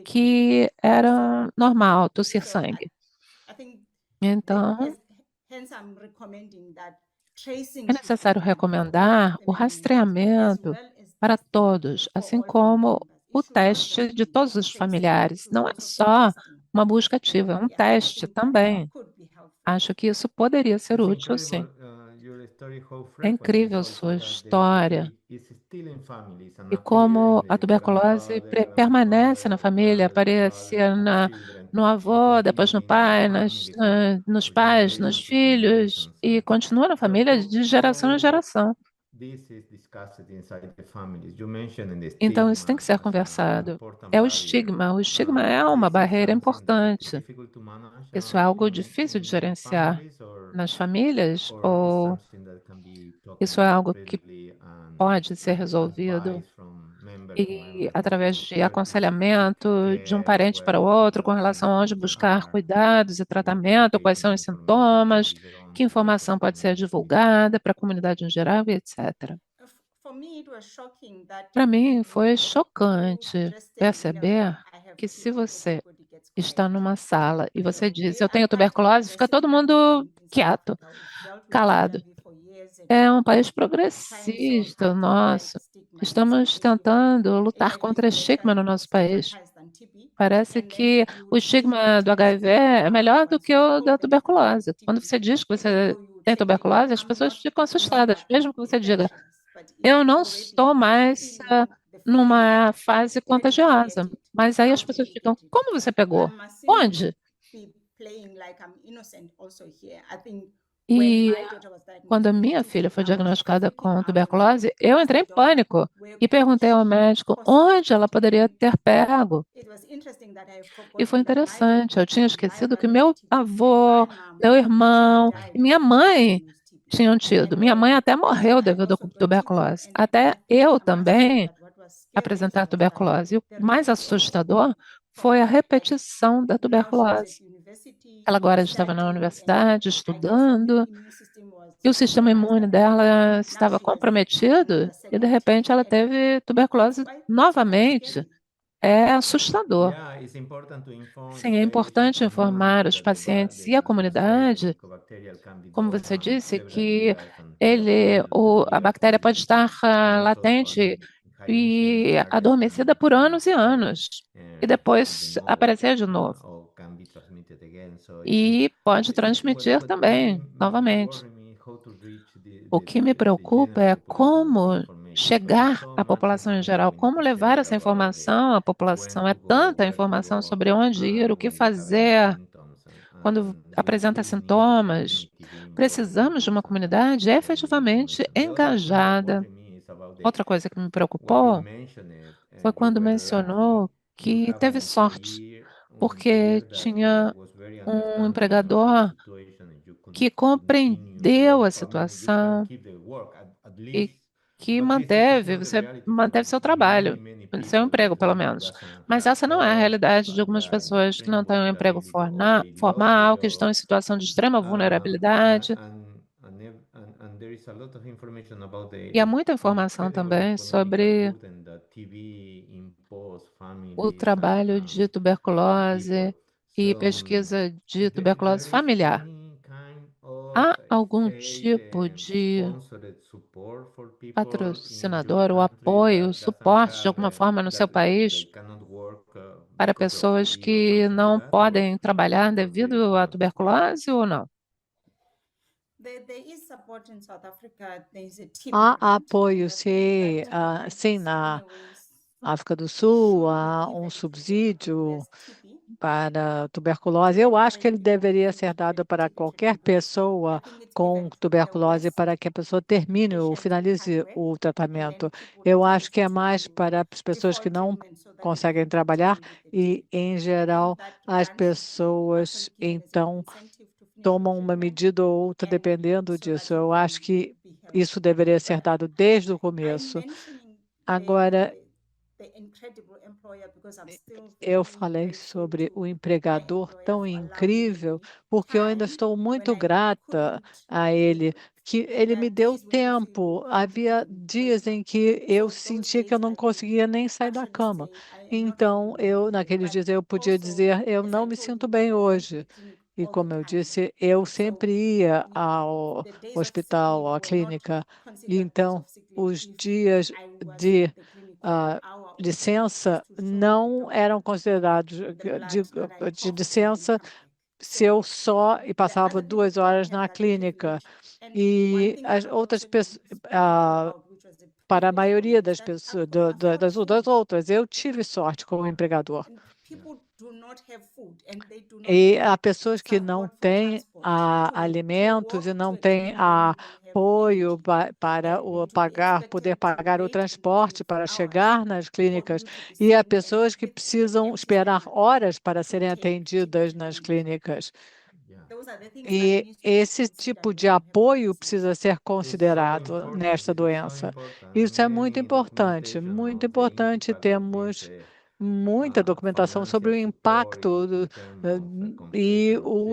Speaker 5: que era normal tossir sangue. Então, é necessário recomendar o rastreamento para todos, assim como o teste de todos os familiares. Não é só uma busca ativa, é um teste também. Acho que isso poderia ser útil, sim. É incrível sua história e como a tuberculose permanece na família, aparecia no avô, depois no pai, nos pais, nos filhos, e continua na família de geração em geração. Então, isso tem que ser conversado. É o estigma. O estigma é uma barreira importante. Isso é algo difícil de gerenciar nas famílias, ou isso é algo que pode ser resolvido e através de aconselhamento de um parente para o outro com relação a onde buscar cuidados e tratamento, quais são os sintomas, que informação pode ser divulgada para a comunidade em geral e etc. Para mim, foi chocante perceber que se você está numa sala e você diz, eu tenho tuberculose, fica todo mundo quieto, calado. É um país progressista, o nosso. Estamos tentando lutar contra o estigma no nosso país. Parece que o estigma do HIV é melhor do que o da tuberculose. Quando você diz que você tem tuberculose, as pessoas ficam assustadas, mesmo que você diga, eu não estou mais numa fase contagiosa. Mas aí as pessoas ficam, como você pegou? Onde? E quando a minha filha foi diagnosticada com tuberculose, eu entrei em pânico e perguntei ao médico onde ela poderia ter pego. E foi interessante, eu tinha esquecido que meu avô, meu irmão e minha mãe tinham tido. Minha mãe até morreu devido à tuberculose. Até eu também apresentar tuberculose. E o mais assustador foi a repetição da tuberculose. Ela agora estava na universidade, estudando, e o sistema imune dela estava comprometido, e de repente ela teve tuberculose novamente. É assustador. Sim, é importante informar os pacientes e a comunidade, como você disse, que a bactéria pode estar latente e adormecida por anos e anos, e depois aparecer de novo. E pode transmitir também, novamente. O que me preocupa é como chegar à população em geral, como levar essa informação à população. É tanta informação sobre onde ir, o que fazer quando apresenta sintomas. Precisamos de uma comunidade efetivamente engajada. Outra coisa que me preocupou foi quando mencionou que teve sorte, porque tinha um empregador que compreendeu a situação e que
Speaker 1: But this is not the
Speaker 5: você
Speaker 1: reality
Speaker 5: manteve
Speaker 1: for
Speaker 5: seu
Speaker 1: many,
Speaker 5: trabalho,
Speaker 1: many
Speaker 5: seu
Speaker 1: people
Speaker 5: emprego,
Speaker 1: that
Speaker 5: pelo menos.
Speaker 1: doesn't
Speaker 5: Mas
Speaker 1: have
Speaker 5: essa não é a
Speaker 1: jobs,
Speaker 5: realidade de
Speaker 1: but
Speaker 5: algumas
Speaker 1: they are in
Speaker 5: pessoas que
Speaker 1: extreme
Speaker 5: não têm um emprego
Speaker 1: vulnerability or they lost the
Speaker 5: formal, que estão em
Speaker 1: job.
Speaker 5: situação de extrema vulnerabilidade.
Speaker 1: And there is a lot of information about
Speaker 5: E há
Speaker 1: the
Speaker 5: muita informação
Speaker 1: incredible
Speaker 5: também
Speaker 1: economical
Speaker 5: sobre
Speaker 1: burden that TB impose
Speaker 5: o
Speaker 1: families
Speaker 5: trabalho de
Speaker 1: and people.
Speaker 5: tuberculose e
Speaker 1: So
Speaker 5: pesquisa de
Speaker 1: there
Speaker 5: tuberculose
Speaker 1: is
Speaker 5: familiar.
Speaker 1: any kind of
Speaker 5: Há algum
Speaker 1: state
Speaker 5: tipo de
Speaker 1: sponsored support for people in your
Speaker 5: patrocinador ou
Speaker 1: country
Speaker 5: apoio,
Speaker 1: that doesn't
Speaker 5: suporte de
Speaker 1: have
Speaker 5: alguma forma no seu
Speaker 1: they
Speaker 5: país
Speaker 1: cannot work
Speaker 5: para
Speaker 1: because of
Speaker 5: pessoas
Speaker 1: TB or
Speaker 5: que
Speaker 1: something like
Speaker 5: não
Speaker 1: that,
Speaker 5: podem trabalhar
Speaker 1: or there is
Speaker 5: devido à
Speaker 1: not?
Speaker 5: tuberculose ou não?
Speaker 3: There is support in South Africa. There is a TB
Speaker 2: Há
Speaker 3: grant
Speaker 2: apoio,
Speaker 3: that the
Speaker 2: sim,
Speaker 3: government
Speaker 2: na
Speaker 3: anyways
Speaker 2: África do Sul,
Speaker 3: should be
Speaker 2: há
Speaker 3: given
Speaker 2: um
Speaker 3: to people who
Speaker 2: subsídio
Speaker 3: has TB.
Speaker 2: para tuberculose. Eu acho que ele deveria ser dado para qualquer pessoa com tuberculose para que a pessoa termine ou finalize o tratamento. Eu acho que é mais para as pessoas que não conseguem trabalhar e, em geral, as pessoas, então, tomam uma medida ou outra dependendo disso. Eu acho que isso deveria ser dado desde o começo. Agora, eu falei sobre o empregador tão incrível, porque eu ainda estou muito grata a ele, que ele me deu tempo. Havia dias em que eu sentia que eu não conseguia nem sair da cama. Então, naqueles dias, eu podia dizer, eu não me sinto bem hoje. E como eu disse, eu sempre ia ao hospital, à clínica. E então, os dias de licença não eram considerados de licença se eu só e passava 2 horas na clínica. E as outras pessoas, para a maioria das pessoas, das outras, eu tive sorte com o empregador. E há pessoas que não têm alimentos e não têm apoio para poder pagar o transporte para chegar nas clínicas. E há pessoas que precisam esperar horas para serem atendidas nas clínicas. E esse tipo de apoio precisa ser considerado nesta doença. Isso é muito importante, muito importante. Temos muita documentação sobre o impacto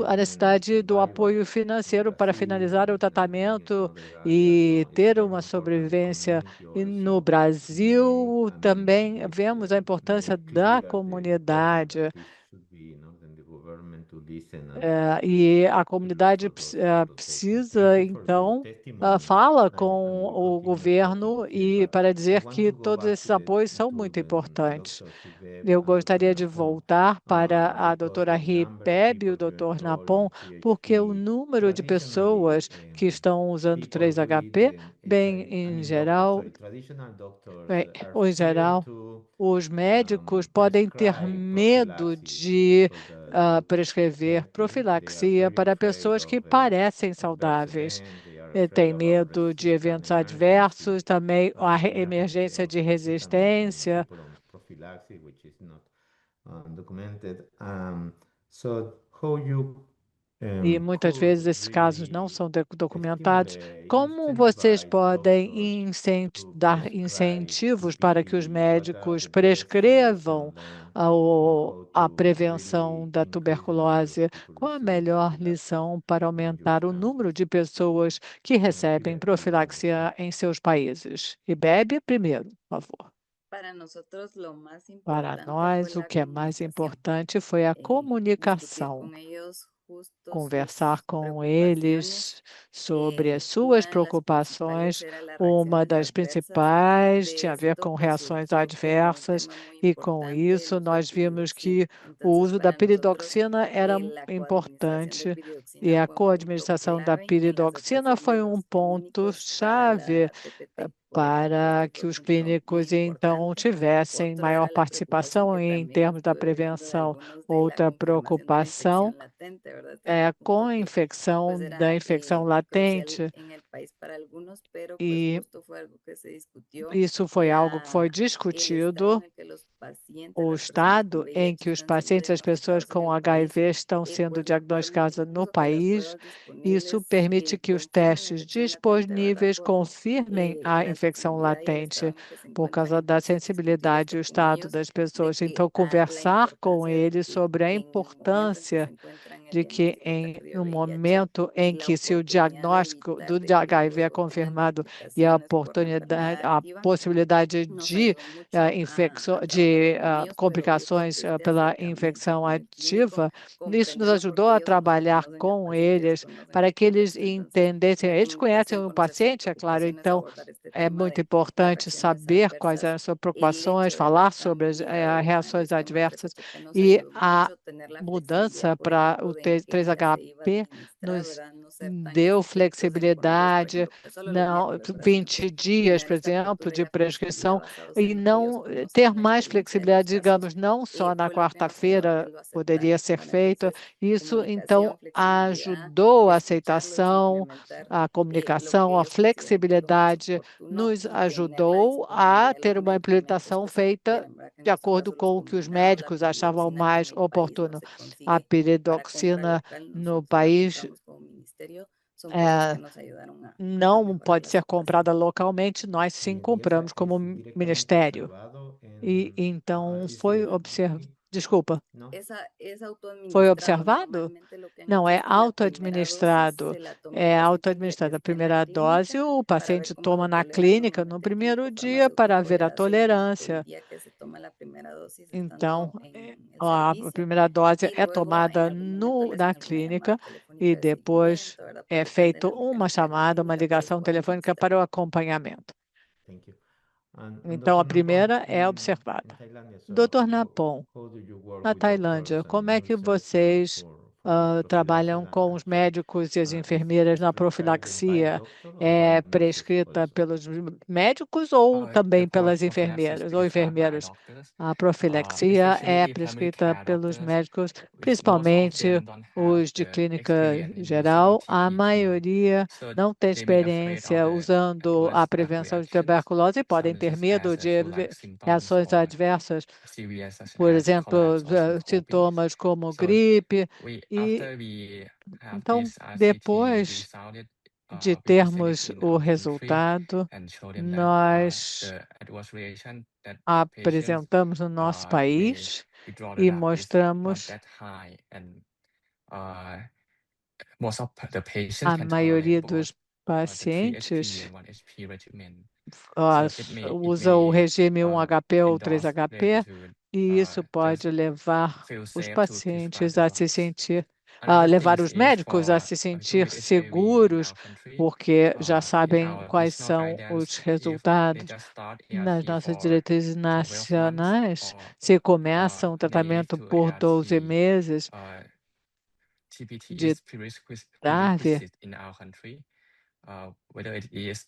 Speaker 2: a necessidade do apoio financeiro para finalizar o tratamento e ter uma sobrevivência. E no Brasil, também vemos a importância da comunidade. E a comunidade precisa, então, fala com o governo e para dizer que todos esses apoios são muito importantes. Eu gostaria de voltar para a doutora Ripeb e o doutor Napon, porque o número de pessoas que estão usando 3HP, bem, em geral, os médicos podem ter medo de prescrever profilaxia para pessoas que parecem saudáveis. Tem medo de eventos adversos, também a emergência de resistência. E muitas vezes esses casos não são documentados. Como vocês podem dar incentivos para que os médicos prescrevam a prevenção da tuberculose? Qual a melhor lição para aumentar o número de pessoas que recebem profilaxia em seus países? E bebe primeiro, por favor. Para nós, o que é mais importante foi a comunicação. Conversar com eles sobre as suas preocupações. Uma das principais tinha a ver com reações adversas, e com isso nós vimos que o uso da piridoxina era importante, e a coadministração da piridoxina foi um ponto-chave para que os clínicos, então, tivessem maior participação em termos da prevenção. Outra preocupação com a infecção latente, e isso foi algo que foi discutido. O estado em que os pacientes, as pessoas com HIV estão sendo diagnosticadas no país país. Isso permite que os testes disponíveis confirmem a infecção latente por causa da sensibilidade e o estado das pessoas. Então, conversar com eles sobre a importância de que no momento em que se o diagnóstico do HIV é confirmado e a possibilidade de complicações pela infecção ativa, isso nos ajudou a trabalhar com eles para que eles entendessem. Eles conhecem o paciente, é claro, então é muito importante saber quais eram as suas preocupações, falar sobre as reações adversas e a mudança para o 3HP nos deu flexibilidade, não 20 dias, por exemplo, de prescrição, e não ter mais flexibilidade, digamos, não só na quarta-feira poderia ser feito. Isso, então, ajudou a aceitação, a comunicação, a flexibilidade, nos ajudou a ter uma implementação feita de acordo com o que os médicos achavam mais oportuno. A piridoxina no país não pode ser comprada localmente, nós sim compramos como ministério. E então foi observado. Desculpa.
Speaker 1: ¿no?
Speaker 2: Foi observado? Não, é auto-administrado. É auto-administrado. A primeira dose o paciente toma na clínica no primeiro dia para ver a tolerância. Então, a primeira dose é tomada na clínica e depois é feita uma chamada, uma ligação telefônica para o acompanhamento.
Speaker 1: Thank you.
Speaker 2: Então, a
Speaker 1: Dr.
Speaker 2: primeira
Speaker 1: Napon,
Speaker 2: é
Speaker 1: in
Speaker 2: observada.
Speaker 1: Tailândia,
Speaker 2: Dr. Napon,
Speaker 1: how do you work
Speaker 2: na
Speaker 1: with
Speaker 2: Tailândia,
Speaker 1: doctors
Speaker 2: como
Speaker 1: and
Speaker 2: é que
Speaker 1: nurses,
Speaker 2: vocês
Speaker 1: for this
Speaker 2: trabalham
Speaker 1: prophylaxis
Speaker 2: com os médicos e as enfermeiras na
Speaker 1: prescribed by
Speaker 2: profilaxia?
Speaker 1: doctor or
Speaker 2: É
Speaker 1: by nurses
Speaker 2: prescrita
Speaker 1: also?
Speaker 2: pelos médicos ou também pelas enfermeiras ou
Speaker 4: prescribed by
Speaker 2: enfermeiros?
Speaker 4: doctors,
Speaker 2: A profilaxia
Speaker 4: especially
Speaker 2: é
Speaker 4: the family
Speaker 2: prescrita
Speaker 4: care
Speaker 2: pelos
Speaker 4: doctors,
Speaker 2: médicos,
Speaker 4: which most of
Speaker 2: principalmente
Speaker 4: them don't have
Speaker 2: os de
Speaker 4: the
Speaker 2: clínica
Speaker 4: experience in
Speaker 2: geral.
Speaker 4: using
Speaker 2: A
Speaker 4: TPP.
Speaker 2: maioria
Speaker 4: So
Speaker 2: não tem
Speaker 4: they may afraid of
Speaker 2: experiência
Speaker 4: the
Speaker 2: usando a
Speaker 4: adverse
Speaker 2: prevenção de
Speaker 4: reactions,
Speaker 2: tuberculose e podem ter
Speaker 4: such
Speaker 2: medo
Speaker 4: as
Speaker 2: de
Speaker 4: flu-like symptoms
Speaker 2: reações
Speaker 4: or
Speaker 2: adversas,
Speaker 4: severe such
Speaker 2: por
Speaker 4: as
Speaker 2: exemplo,
Speaker 4: collapse or syncope.
Speaker 2: sintomas como
Speaker 4: So
Speaker 2: gripe. E
Speaker 4: after we have
Speaker 2: então,
Speaker 4: this RCT
Speaker 2: depois
Speaker 4: result,
Speaker 2: de
Speaker 4: we present
Speaker 2: termos
Speaker 4: it in
Speaker 2: o
Speaker 4: our country
Speaker 2: resultado,
Speaker 4: and show them that
Speaker 2: nós
Speaker 4: the adverse reaction that patients
Speaker 2: apresentamos no nosso
Speaker 4: may
Speaker 2: país
Speaker 4: withdraw
Speaker 2: e
Speaker 4: that is not
Speaker 2: mostramos
Speaker 4: that high, and most of the patients
Speaker 2: a
Speaker 4: can
Speaker 2: maioria
Speaker 4: tolerate
Speaker 2: dos
Speaker 4: both the 3HP
Speaker 2: pacientes
Speaker 4: and 1HP regimen.
Speaker 2: usa o regime 1HP ou
Speaker 4: endorse them
Speaker 2: 3HP,
Speaker 4: to
Speaker 2: e isso
Speaker 4: just
Speaker 2: pode levar
Speaker 4: feel
Speaker 2: os
Speaker 4: safe to
Speaker 2: pacientes
Speaker 4: prescribe
Speaker 2: a
Speaker 4: the
Speaker 2: se
Speaker 4: drugs.
Speaker 2: sentir,
Speaker 4: Another
Speaker 2: levar
Speaker 4: thing
Speaker 2: os
Speaker 4: is
Speaker 2: médicos a
Speaker 4: for
Speaker 2: se
Speaker 4: people
Speaker 2: sentir
Speaker 4: with HIV in
Speaker 2: seguros,
Speaker 4: our country,
Speaker 2: porque já
Speaker 4: in
Speaker 2: sabem
Speaker 4: our
Speaker 2: quais
Speaker 4: national
Speaker 2: são
Speaker 4: guidance,
Speaker 2: os
Speaker 4: if they
Speaker 2: resultados.
Speaker 4: just start
Speaker 2: Nas
Speaker 4: ART
Speaker 2: nossas
Speaker 4: for
Speaker 2: diretrizes
Speaker 4: 12 months
Speaker 2: nacionais,
Speaker 4: or
Speaker 2: se começa um tratamento
Speaker 4: naive to
Speaker 2: por
Speaker 4: ART,
Speaker 2: 12 meses
Speaker 4: TPT
Speaker 2: de
Speaker 4: is
Speaker 2: TARV,
Speaker 4: prerequisite in our country, whether it is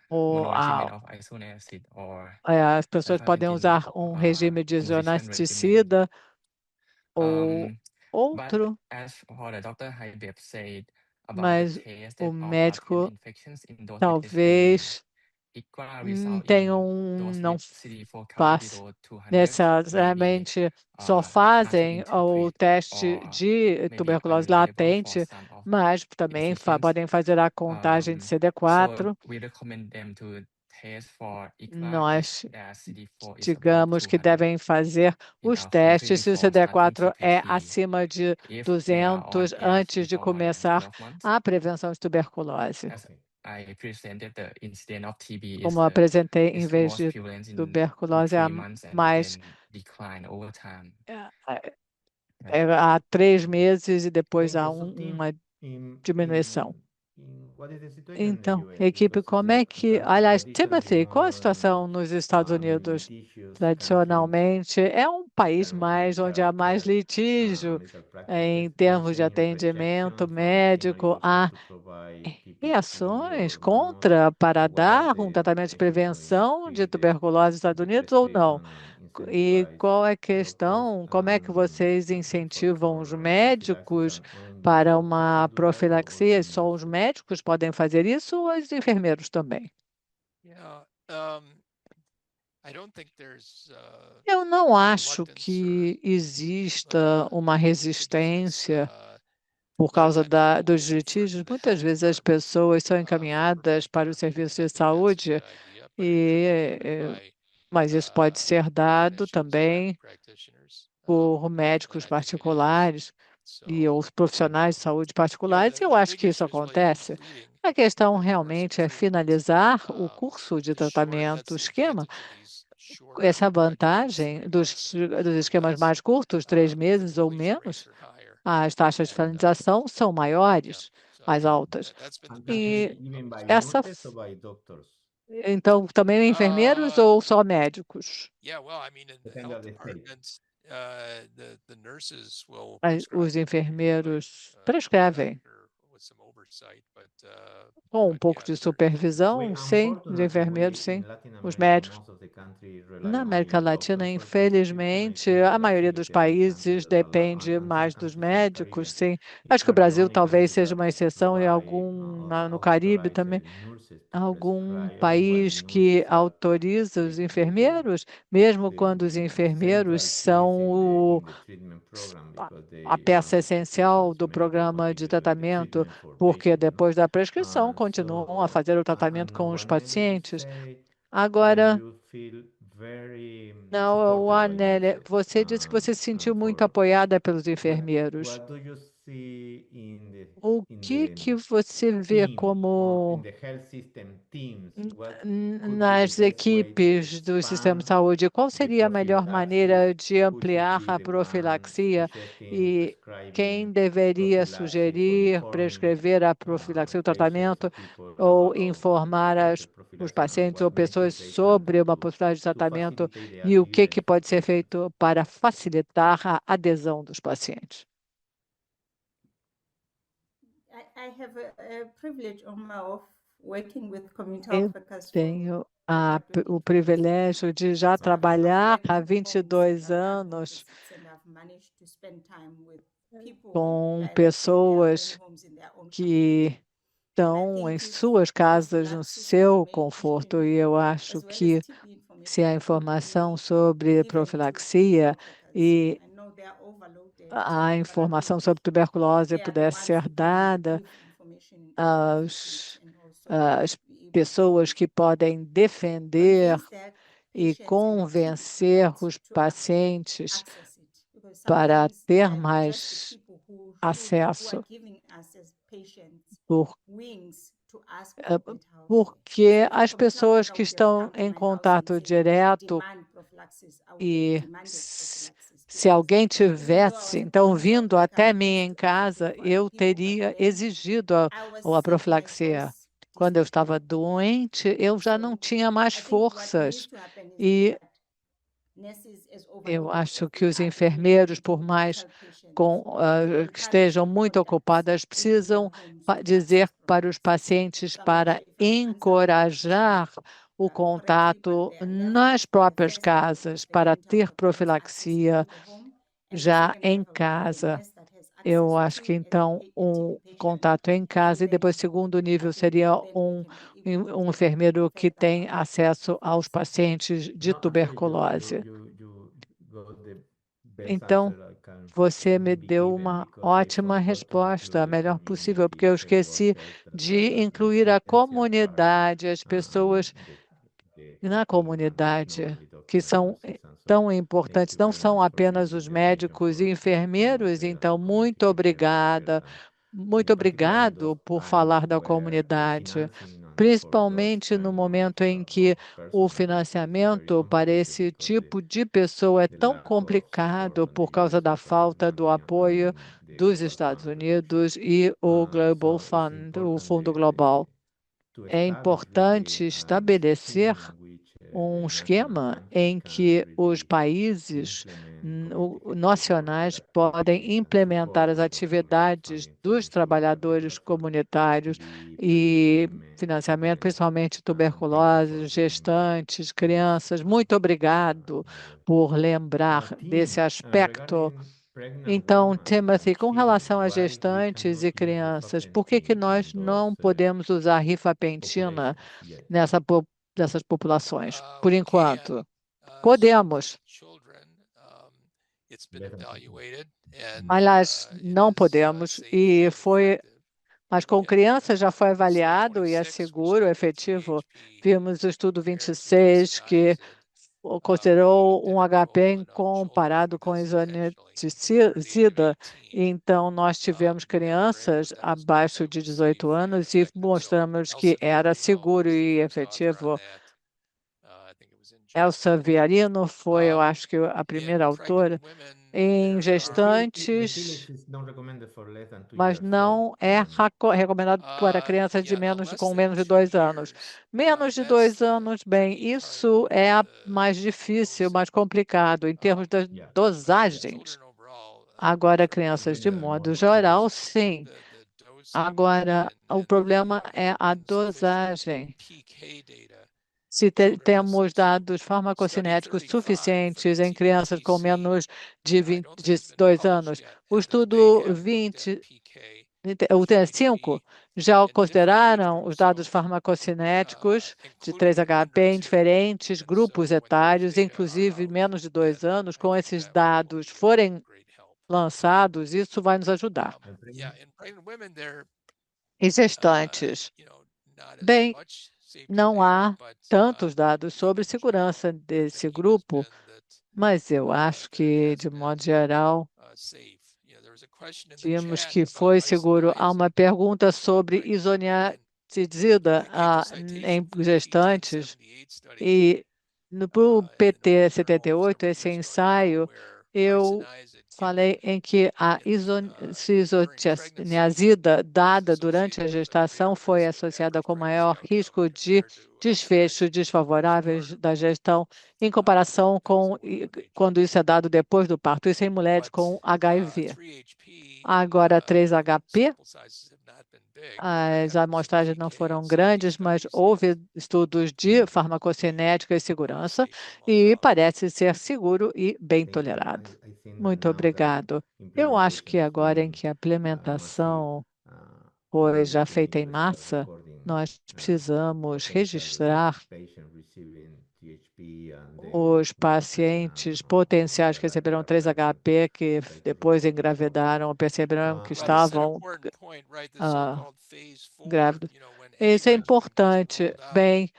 Speaker 2: ou
Speaker 4: monoregimen of isoniazid or
Speaker 2: as pessoas podem
Speaker 4: rifampicin
Speaker 2: usar um regime de
Speaker 4: combination regimen.
Speaker 2: isoniazida ou
Speaker 4: But
Speaker 2: outro,
Speaker 4: as for the Dr. Haibeb said about the
Speaker 2: mas
Speaker 4: test
Speaker 2: o
Speaker 4: of
Speaker 2: médico
Speaker 4: latent infections in those with
Speaker 2: talvez
Speaker 4: IGRA result
Speaker 2: tenha
Speaker 4: in those
Speaker 2: não
Speaker 4: with CD4 count
Speaker 2: faça
Speaker 4: below 200 may be
Speaker 2: necessariamente só fazem o teste
Speaker 4: or
Speaker 2: de
Speaker 4: maybe
Speaker 2: tuberculose
Speaker 4: unreliable for
Speaker 2: latente,
Speaker 4: some of
Speaker 2: mas também
Speaker 4: recipients.
Speaker 2: podem fazer a contagem de CD4.
Speaker 4: So we recommend them to test for IGRA
Speaker 2: Nós
Speaker 4: if their CD4 is above
Speaker 2: digamos que
Speaker 4: 200
Speaker 2: devem fazer
Speaker 4: in
Speaker 2: os
Speaker 4: our country
Speaker 2: testes se o
Speaker 4: before starting
Speaker 2: CD4 é
Speaker 4: TPT.
Speaker 2: acima de
Speaker 4: If they are on
Speaker 2: 200
Speaker 4: ART
Speaker 2: antes de
Speaker 4: for more than
Speaker 2: começar
Speaker 4: 12 months,
Speaker 2: a prevenção de tuberculose.
Speaker 4: as I presented, the incidence of TB is
Speaker 2: Como apresentei, em vez
Speaker 4: most
Speaker 2: de
Speaker 4: prevalent in
Speaker 2: tuberculose, a
Speaker 4: 3 months and
Speaker 2: mais
Speaker 4: then decline over time.
Speaker 2: há 3 meses e depois há
Speaker 1: Thank you. So, Tim,
Speaker 2: uma
Speaker 1: in
Speaker 2: diminuição.
Speaker 1: what is the situation in the
Speaker 2: Então,
Speaker 1: US?
Speaker 2: equipe,
Speaker 1: Because
Speaker 2: como é que...
Speaker 1: the
Speaker 2: Aliás,
Speaker 1: traditionally
Speaker 2: Timothy, qual a situação
Speaker 1: more
Speaker 2: nos Estados Unidos?
Speaker 1: litigious
Speaker 2: Tradicionalmente, é um país
Speaker 1: term of
Speaker 2: mais onde há
Speaker 1: medical
Speaker 2: mais
Speaker 1: care,
Speaker 2: litígio
Speaker 1: medical
Speaker 2: em
Speaker 1: practices.
Speaker 2: termos de
Speaker 1: There's any
Speaker 2: atendimento
Speaker 1: rejection from
Speaker 2: médico.
Speaker 1: innovators
Speaker 2: Há
Speaker 1: to provide TPP
Speaker 2: reações
Speaker 1: or not?
Speaker 2: contra para
Speaker 1: What are
Speaker 2: dar um
Speaker 1: the
Speaker 2: tratamento de
Speaker 1: issues so in
Speaker 2: prevenção de
Speaker 1: the
Speaker 2: tuberculose nos Estados
Speaker 1: the
Speaker 2: Unidos ou não?
Speaker 1: prescription
Speaker 2: E
Speaker 1: incentivize
Speaker 2: qual é a
Speaker 1: doctors
Speaker 2: questão? Como é que vocês incentivam os médicos para uma profilaxia? Só os médicos podem fazer isso ou os enfermeiros também? Eu não acho que exista uma resistência por causa dos litígios, muitas vezes as pessoas são encaminhadas para o serviço de saúde, mas isso pode ser dado também por médicos particulares e os profissionais de saúde particulares. Eu acho que isso acontece. A questão realmente é finalizar o curso de tratamento, o esquema. Essa vantagem dos esquemas mais curtos, 3 meses ou menos, as taxas de finalização são maiores, mais altas. E
Speaker 1: Given by
Speaker 2: essa,
Speaker 1: nurses or by doctors?
Speaker 2: então, também enfermeiros ou só médicos?
Speaker 1: Depende of the state.
Speaker 2: Os enfermeiros prescrevem com um pouco de supervisão, sim, os enfermeiros, sim, os médicos. Na América Latina, infelizmente, a maioria dos países depende mais dos médicos, sim. Acho que o Brasil talvez seja uma exceção e no Caribe também, algum país que autoriza os enfermeiros, mesmo quando os enfermeiros são a peça essencial do programa de tratamento, porque depois da prescrição continuam a fazer o tratamento com os pacientes. Agora, não, Anélia, você disse que você se sentiu muito apoiada pelos enfermeiros. O que você vê como nas equipes do sistema de saúde? Qual seria a melhor maneira de ampliar a profilaxia e quem deveria sugerir, prescrever a profilaxia, o tratamento, ou informar os pacientes ou pessoas sobre uma possibilidade de tratamento e o que pode ser feito para facilitar a adesão dos pacientes?
Speaker 3: I have a privilege of working with community
Speaker 2: Eu
Speaker 3: health workers
Speaker 2: tenho
Speaker 3: over
Speaker 2: o
Speaker 3: 25
Speaker 2: privilégio de já
Speaker 3: years.
Speaker 2: trabalhar
Speaker 3: I've
Speaker 2: há
Speaker 3: worked in
Speaker 2: 22
Speaker 3: homes,
Speaker 2: anos
Speaker 3: and I've managed to spend time with people
Speaker 2: com
Speaker 3: directly in their
Speaker 2: pessoas
Speaker 3: own homes, in their own
Speaker 2: que
Speaker 3: community.
Speaker 2: estão em
Speaker 3: think
Speaker 2: suas
Speaker 3: if
Speaker 2: casas, no
Speaker 3: prophylaxis
Speaker 2: seu
Speaker 3: information,
Speaker 2: conforto, e eu acho
Speaker 3: as well as
Speaker 2: que
Speaker 3: TB information,
Speaker 2: se a
Speaker 3: could
Speaker 2: informação
Speaker 3: be
Speaker 2: sobre
Speaker 3: given to
Speaker 2: profilaxia
Speaker 3: health workers.
Speaker 2: e
Speaker 3: I know they are overloaded,
Speaker 2: a
Speaker 3: but I
Speaker 2: informação
Speaker 3: think
Speaker 2: sobre tuberculose
Speaker 3: they are the
Speaker 2: pudesse
Speaker 3: ones
Speaker 2: ser
Speaker 3: who can
Speaker 2: dada
Speaker 3: give information
Speaker 2: às
Speaker 3: and also
Speaker 2: às
Speaker 3: be able
Speaker 2: pessoas que podem defender
Speaker 3: convince their
Speaker 2: e
Speaker 3: patients and
Speaker 2: convencer
Speaker 3: treatment
Speaker 2: os
Speaker 3: to
Speaker 2: pacientes
Speaker 3: access it. Because
Speaker 2: para
Speaker 3: sometimes
Speaker 2: ter
Speaker 3: just the
Speaker 2: mais
Speaker 3: people who are
Speaker 2: acesso,
Speaker 3: giving us as patients
Speaker 2: por
Speaker 3: wings to ask for
Speaker 2: eh,
Speaker 3: good health.
Speaker 2: porque
Speaker 3: If a
Speaker 2: as
Speaker 3: community health
Speaker 2: pessoas
Speaker 3: worker
Speaker 2: que
Speaker 3: would have
Speaker 2: estão
Speaker 3: come to
Speaker 2: em
Speaker 3: my house and
Speaker 2: contato
Speaker 3: said,
Speaker 2: direto
Speaker 3: demand prophylaxis, I would
Speaker 2: e
Speaker 3: have demanded prophylaxis.
Speaker 2: se alguém tivesse,
Speaker 3: was a
Speaker 2: então,
Speaker 3: community health
Speaker 2: vindo
Speaker 3: worker,
Speaker 2: até
Speaker 3: I
Speaker 2: mim
Speaker 3: used
Speaker 2: em
Speaker 3: to advocate
Speaker 2: casa,
Speaker 3: for other
Speaker 2: eu
Speaker 3: people, but
Speaker 2: teria
Speaker 3: then
Speaker 2: exigido
Speaker 3: I was
Speaker 2: a
Speaker 3: sick, my
Speaker 2: profilaxia.
Speaker 3: voice
Speaker 2: Quando eu estava
Speaker 3: disappeared.
Speaker 2: doente, eu já não
Speaker 3: So
Speaker 2: tinha mais
Speaker 3: I think what needs
Speaker 2: forças.
Speaker 3: to happen is
Speaker 2: E
Speaker 3: that nurses, as
Speaker 2: eu
Speaker 3: overloaded
Speaker 2: acho
Speaker 3: as
Speaker 2: que
Speaker 3: they
Speaker 2: os
Speaker 3: are dealing
Speaker 2: enfermeiros,
Speaker 3: with
Speaker 2: por mais
Speaker 3: critical patients, to
Speaker 2: que
Speaker 3: encourage
Speaker 2: estejam muito
Speaker 3: contacts
Speaker 2: ocupadas,
Speaker 3: into their
Speaker 2: precisam
Speaker 3: homes to
Speaker 2: dizer
Speaker 3: access
Speaker 2: para os
Speaker 3: prophylaxis.
Speaker 2: pacientes
Speaker 3: So I'm not
Speaker 2: para
Speaker 3: sure if I'm answering your
Speaker 2: encorajar
Speaker 3: question,
Speaker 2: o
Speaker 3: correctly, but
Speaker 2: contato
Speaker 3: they are left
Speaker 2: nas
Speaker 3: the
Speaker 2: próprias
Speaker 3: first level
Speaker 2: casas
Speaker 3: is the
Speaker 2: para
Speaker 3: community health
Speaker 2: ter
Speaker 3: worker who has access
Speaker 2: profilaxia
Speaker 3: into the home, and the
Speaker 2: já
Speaker 3: second
Speaker 2: em
Speaker 3: level would be the
Speaker 2: casa.
Speaker 3: nurse that has
Speaker 2: Eu
Speaker 3: access
Speaker 2: acho que
Speaker 3: to
Speaker 2: então
Speaker 3: a
Speaker 2: um
Speaker 3: TB patient,
Speaker 2: contato em casa e
Speaker 3: and
Speaker 2: depois
Speaker 3: then
Speaker 2: segundo
Speaker 3: I
Speaker 2: nível
Speaker 3: think
Speaker 2: seria
Speaker 3: then we can be able to
Speaker 2: um
Speaker 3: take
Speaker 2: enfermeiro que
Speaker 3: further
Speaker 2: tem acesso aos
Speaker 3: prophylaxis.
Speaker 2: pacientes de
Speaker 1: No, actually,
Speaker 2: tuberculose.
Speaker 1: you got the best
Speaker 2: Então,
Speaker 1: answer I can
Speaker 2: você me
Speaker 1: be
Speaker 2: deu
Speaker 1: given
Speaker 2: uma
Speaker 1: because I
Speaker 2: ótima
Speaker 1: forgot to
Speaker 2: resposta, a
Speaker 1: include the
Speaker 2: melhor possível, porque eu
Speaker 1: community health
Speaker 2: esqueci
Speaker 1: workers that
Speaker 2: de
Speaker 1: are the
Speaker 2: incluir a
Speaker 1: essential part,
Speaker 2: comunidade, as pessoas
Speaker 1: the
Speaker 2: na
Speaker 1: team and not
Speaker 2: comunidade,
Speaker 1: only
Speaker 2: que
Speaker 1: doctors and
Speaker 2: são
Speaker 1: nurses. And so
Speaker 2: tão
Speaker 1: thank
Speaker 2: importantes,
Speaker 1: you
Speaker 2: não
Speaker 1: very
Speaker 2: são
Speaker 1: much for
Speaker 2: apenas
Speaker 1: giving
Speaker 2: os
Speaker 1: the attention
Speaker 2: médicos e
Speaker 1: for one of
Speaker 2: enfermeiros.
Speaker 1: the
Speaker 2: Então, muito
Speaker 1: community health workers
Speaker 2: obrigada,
Speaker 1: and
Speaker 2: muito
Speaker 1: in particular in
Speaker 2: obrigado
Speaker 1: those
Speaker 2: por
Speaker 1: times
Speaker 2: falar da
Speaker 1: where the
Speaker 2: comunidade,
Speaker 1: financing and for those
Speaker 2: principalmente no
Speaker 1: kind
Speaker 2: momento em que
Speaker 1: of
Speaker 2: o
Speaker 1: personnel is very
Speaker 2: financiamento para
Speaker 1: complicated
Speaker 2: esse
Speaker 1: because
Speaker 2: tipo de pessoa é
Speaker 1: the
Speaker 2: tão
Speaker 1: lack of support
Speaker 2: complicado
Speaker 1: from the
Speaker 2: por causa
Speaker 1: US
Speaker 2: da
Speaker 1: government
Speaker 2: falta do
Speaker 1: money
Speaker 2: apoio
Speaker 1: and the
Speaker 2: dos
Speaker 1: Global
Speaker 2: Estados
Speaker 1: Fund, which
Speaker 2: Unidos e o Global
Speaker 1: so it's
Speaker 2: Fund, o
Speaker 1: important
Speaker 2: Fundo Global.
Speaker 1: to
Speaker 2: É
Speaker 1: establish really
Speaker 2: importante estabelecer
Speaker 1: scheme in which
Speaker 2: um
Speaker 1: the national
Speaker 2: esquema
Speaker 1: countries
Speaker 2: em
Speaker 1: can
Speaker 2: que os
Speaker 1: really
Speaker 2: países
Speaker 1: implement community health
Speaker 2: nacionais
Speaker 1: worker
Speaker 2: podem
Speaker 1: activities and
Speaker 2: implementar
Speaker 1: support
Speaker 2: as
Speaker 1: and also give
Speaker 2: atividades
Speaker 1: funding for
Speaker 2: dos
Speaker 1: these workers
Speaker 2: trabalhadores
Speaker 1: because for
Speaker 2: comunitários
Speaker 1: TB,
Speaker 2: e
Speaker 1: pregnant women,
Speaker 2: financiamento, principalmente
Speaker 1: and thank you for
Speaker 2: tuberculose,
Speaker 1: giving me
Speaker 2: gestantes,
Speaker 1: this
Speaker 2: crianças. Muito obrigado
Speaker 1: knowledge.
Speaker 2: por lembrar desse
Speaker 1: Tim,
Speaker 2: aspecto.
Speaker 1: regarding pregnant
Speaker 2: Então,
Speaker 1: women and
Speaker 2: Timothy, com
Speaker 1: children,
Speaker 2: relação a
Speaker 1: why we
Speaker 2: gestantes e
Speaker 1: cannot use
Speaker 2: crianças, por que
Speaker 1: rifampicin
Speaker 2: nós
Speaker 1: in
Speaker 2: não
Speaker 1: those
Speaker 2: podemos usar rifampicina
Speaker 1: populations yet?
Speaker 2: dessas populações? Por enquanto, podemos. Aliás, não podemos, mas com crianças já foi avaliado e é seguro, efetivo. Vimos o estudo 26, que considerou um HP comparado com isoniazida. Então, nós tivemos crianças abaixo de 18 anos e mostramos que era seguro e efetivo. Elsa Viarino foi, eu acho que a primeira autora. Em gestantes, mas não é recomendado para crianças com menos de 2 anos. Menos de 2 anos, bem, isso é mais difícil, mais complicado em termos das dosagens. Agora, crianças de modo geral, sim. Agora, o problema é a dosagem. Se temos dados farmacocinéticos suficientes em crianças com menos de 2 anos. O estudo 20, o T5 já consideraram os dados farmacocinéticos de 3-HP em diferentes grupos etários, inclusive menos de 2 anos. Com esses dados forem lançados, isso vai nos ajudar. E gestantes? Bem, não há tantos dados sobre segurança desse grupo, mas eu acho que, de modo geral, vimos que foi seguro. Há uma pergunta sobre isoniazida em gestantes, e no PT 78, esse ensaio, eu falei em que a isoniazida dada durante a gestação foi associada com maior risco de desfechos desfavoráveis da gestão em comparação com quando isso é dado depois do parto, isso em mulheres com HIV. Agora, 3-HP, as amostragens não foram grandes, mas houve estudos de farmacocinética e segurança e parece ser seguro e bem tolerado. Muito obrigado. Eu acho que agora em que a implementação foi já feita em massa, nós precisamos registrar os pacientes potenciais que receberam 3-HP, que depois engravidaram, perceberam que estavam grávidos. Isso é importante. Bem,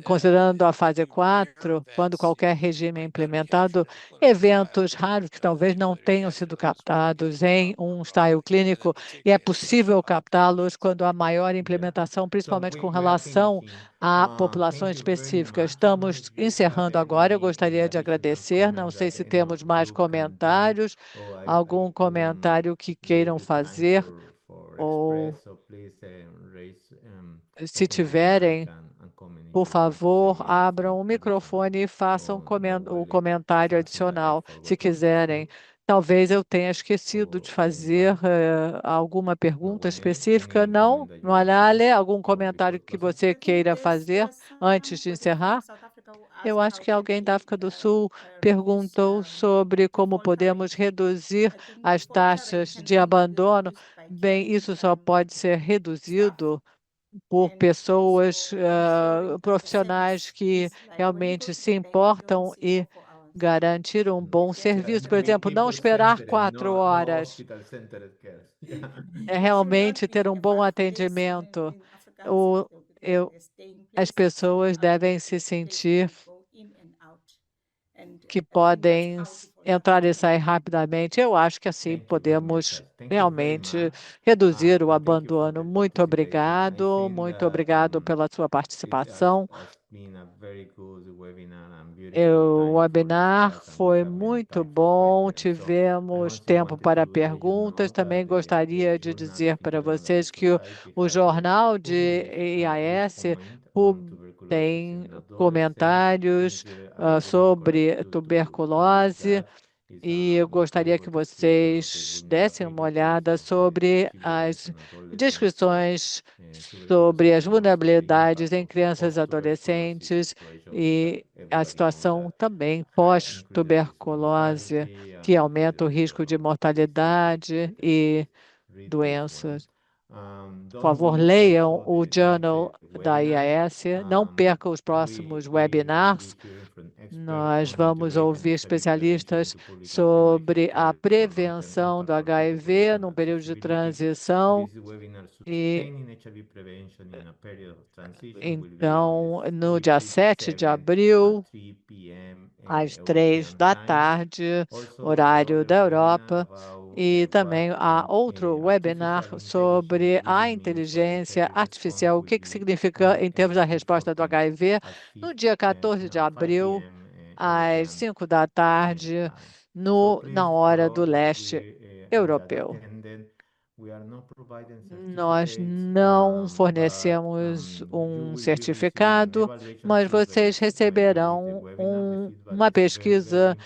Speaker 2: considerando a fase 4, quando qualquer regime é implementado, eventos raros que talvez não tenham sido captados em um ensaio clínico, e é possível captá-los quando há maior implementação, principalmente com relação a populações específicas. Estamos encerrando agora. Eu gostaria de agradecer. Não sei se temos mais comentários, algum comentário que queiram fazer, ou se tiverem, por favor, abram o microfone e façam o comentário adicional, se quiserem. Talvez eu tenha esquecido de fazer alguma pergunta específica. Não? Malala, algum comentário que você queira fazer antes de encerrar? Eu acho que alguém da África do Sul perguntou sobre como podemos reduzir as taxas de abandono. Bem, isso só pode ser reduzido por pessoas profissionais que realmente se importam e garantir um bom serviço. Por exemplo, não esperar 4 horas. É realmente ter um bom atendimento. O, eu, as pessoas devem se sentir que podem entrar e sair rapidamente. Eu acho que assim podemos realmente reduzir o abandono. Muito obrigado pela sua participação. O webinar foi muito bom, tivemos tempo para perguntas. Também gostaria de dizer para vocês que o jornal de EIS tem comentários sobre tuberculose, e eu gostaria que vocês dessem uma olhada sobre as descrições sobre as vulnerabilidades em crianças e adolescentes e a situação também pós-tuberculose, que aumenta o risco de mortalidade e doenças. Por favor, leiam o Journal da IAS, não percam os próximos webinars. Nós vamos ouvir especialistas sobre a prevenção do HIV num período de transição. E então, no dia 7 de abril, às 3 da tarde, horário da Europa, e também há outro webinar sobre a inteligência artificial, o que significa em termos da resposta do HIV, no dia 14 de abril, às 5 da tarde, na hora do leste europeu. Nós não fornecemos um certificado, mas vocês receberão uma pesquisa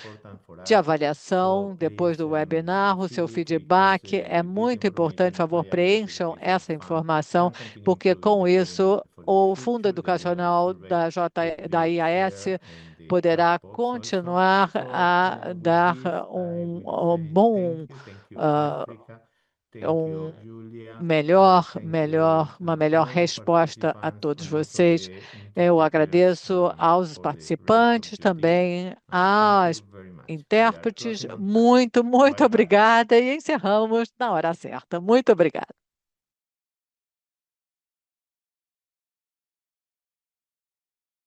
Speaker 2: de avaliação depois do webinar. O seu feedback é muito importante. Por favor, preencham essa informação, porque com isso o Fundo Educacional da IAS poderá continuar a dar uma melhor resposta a todos vocês. Eu agradeço aos participantes, também aos intérpretes. Muito, muito obrigada. E encerramos na hora certa. Muito obrigada.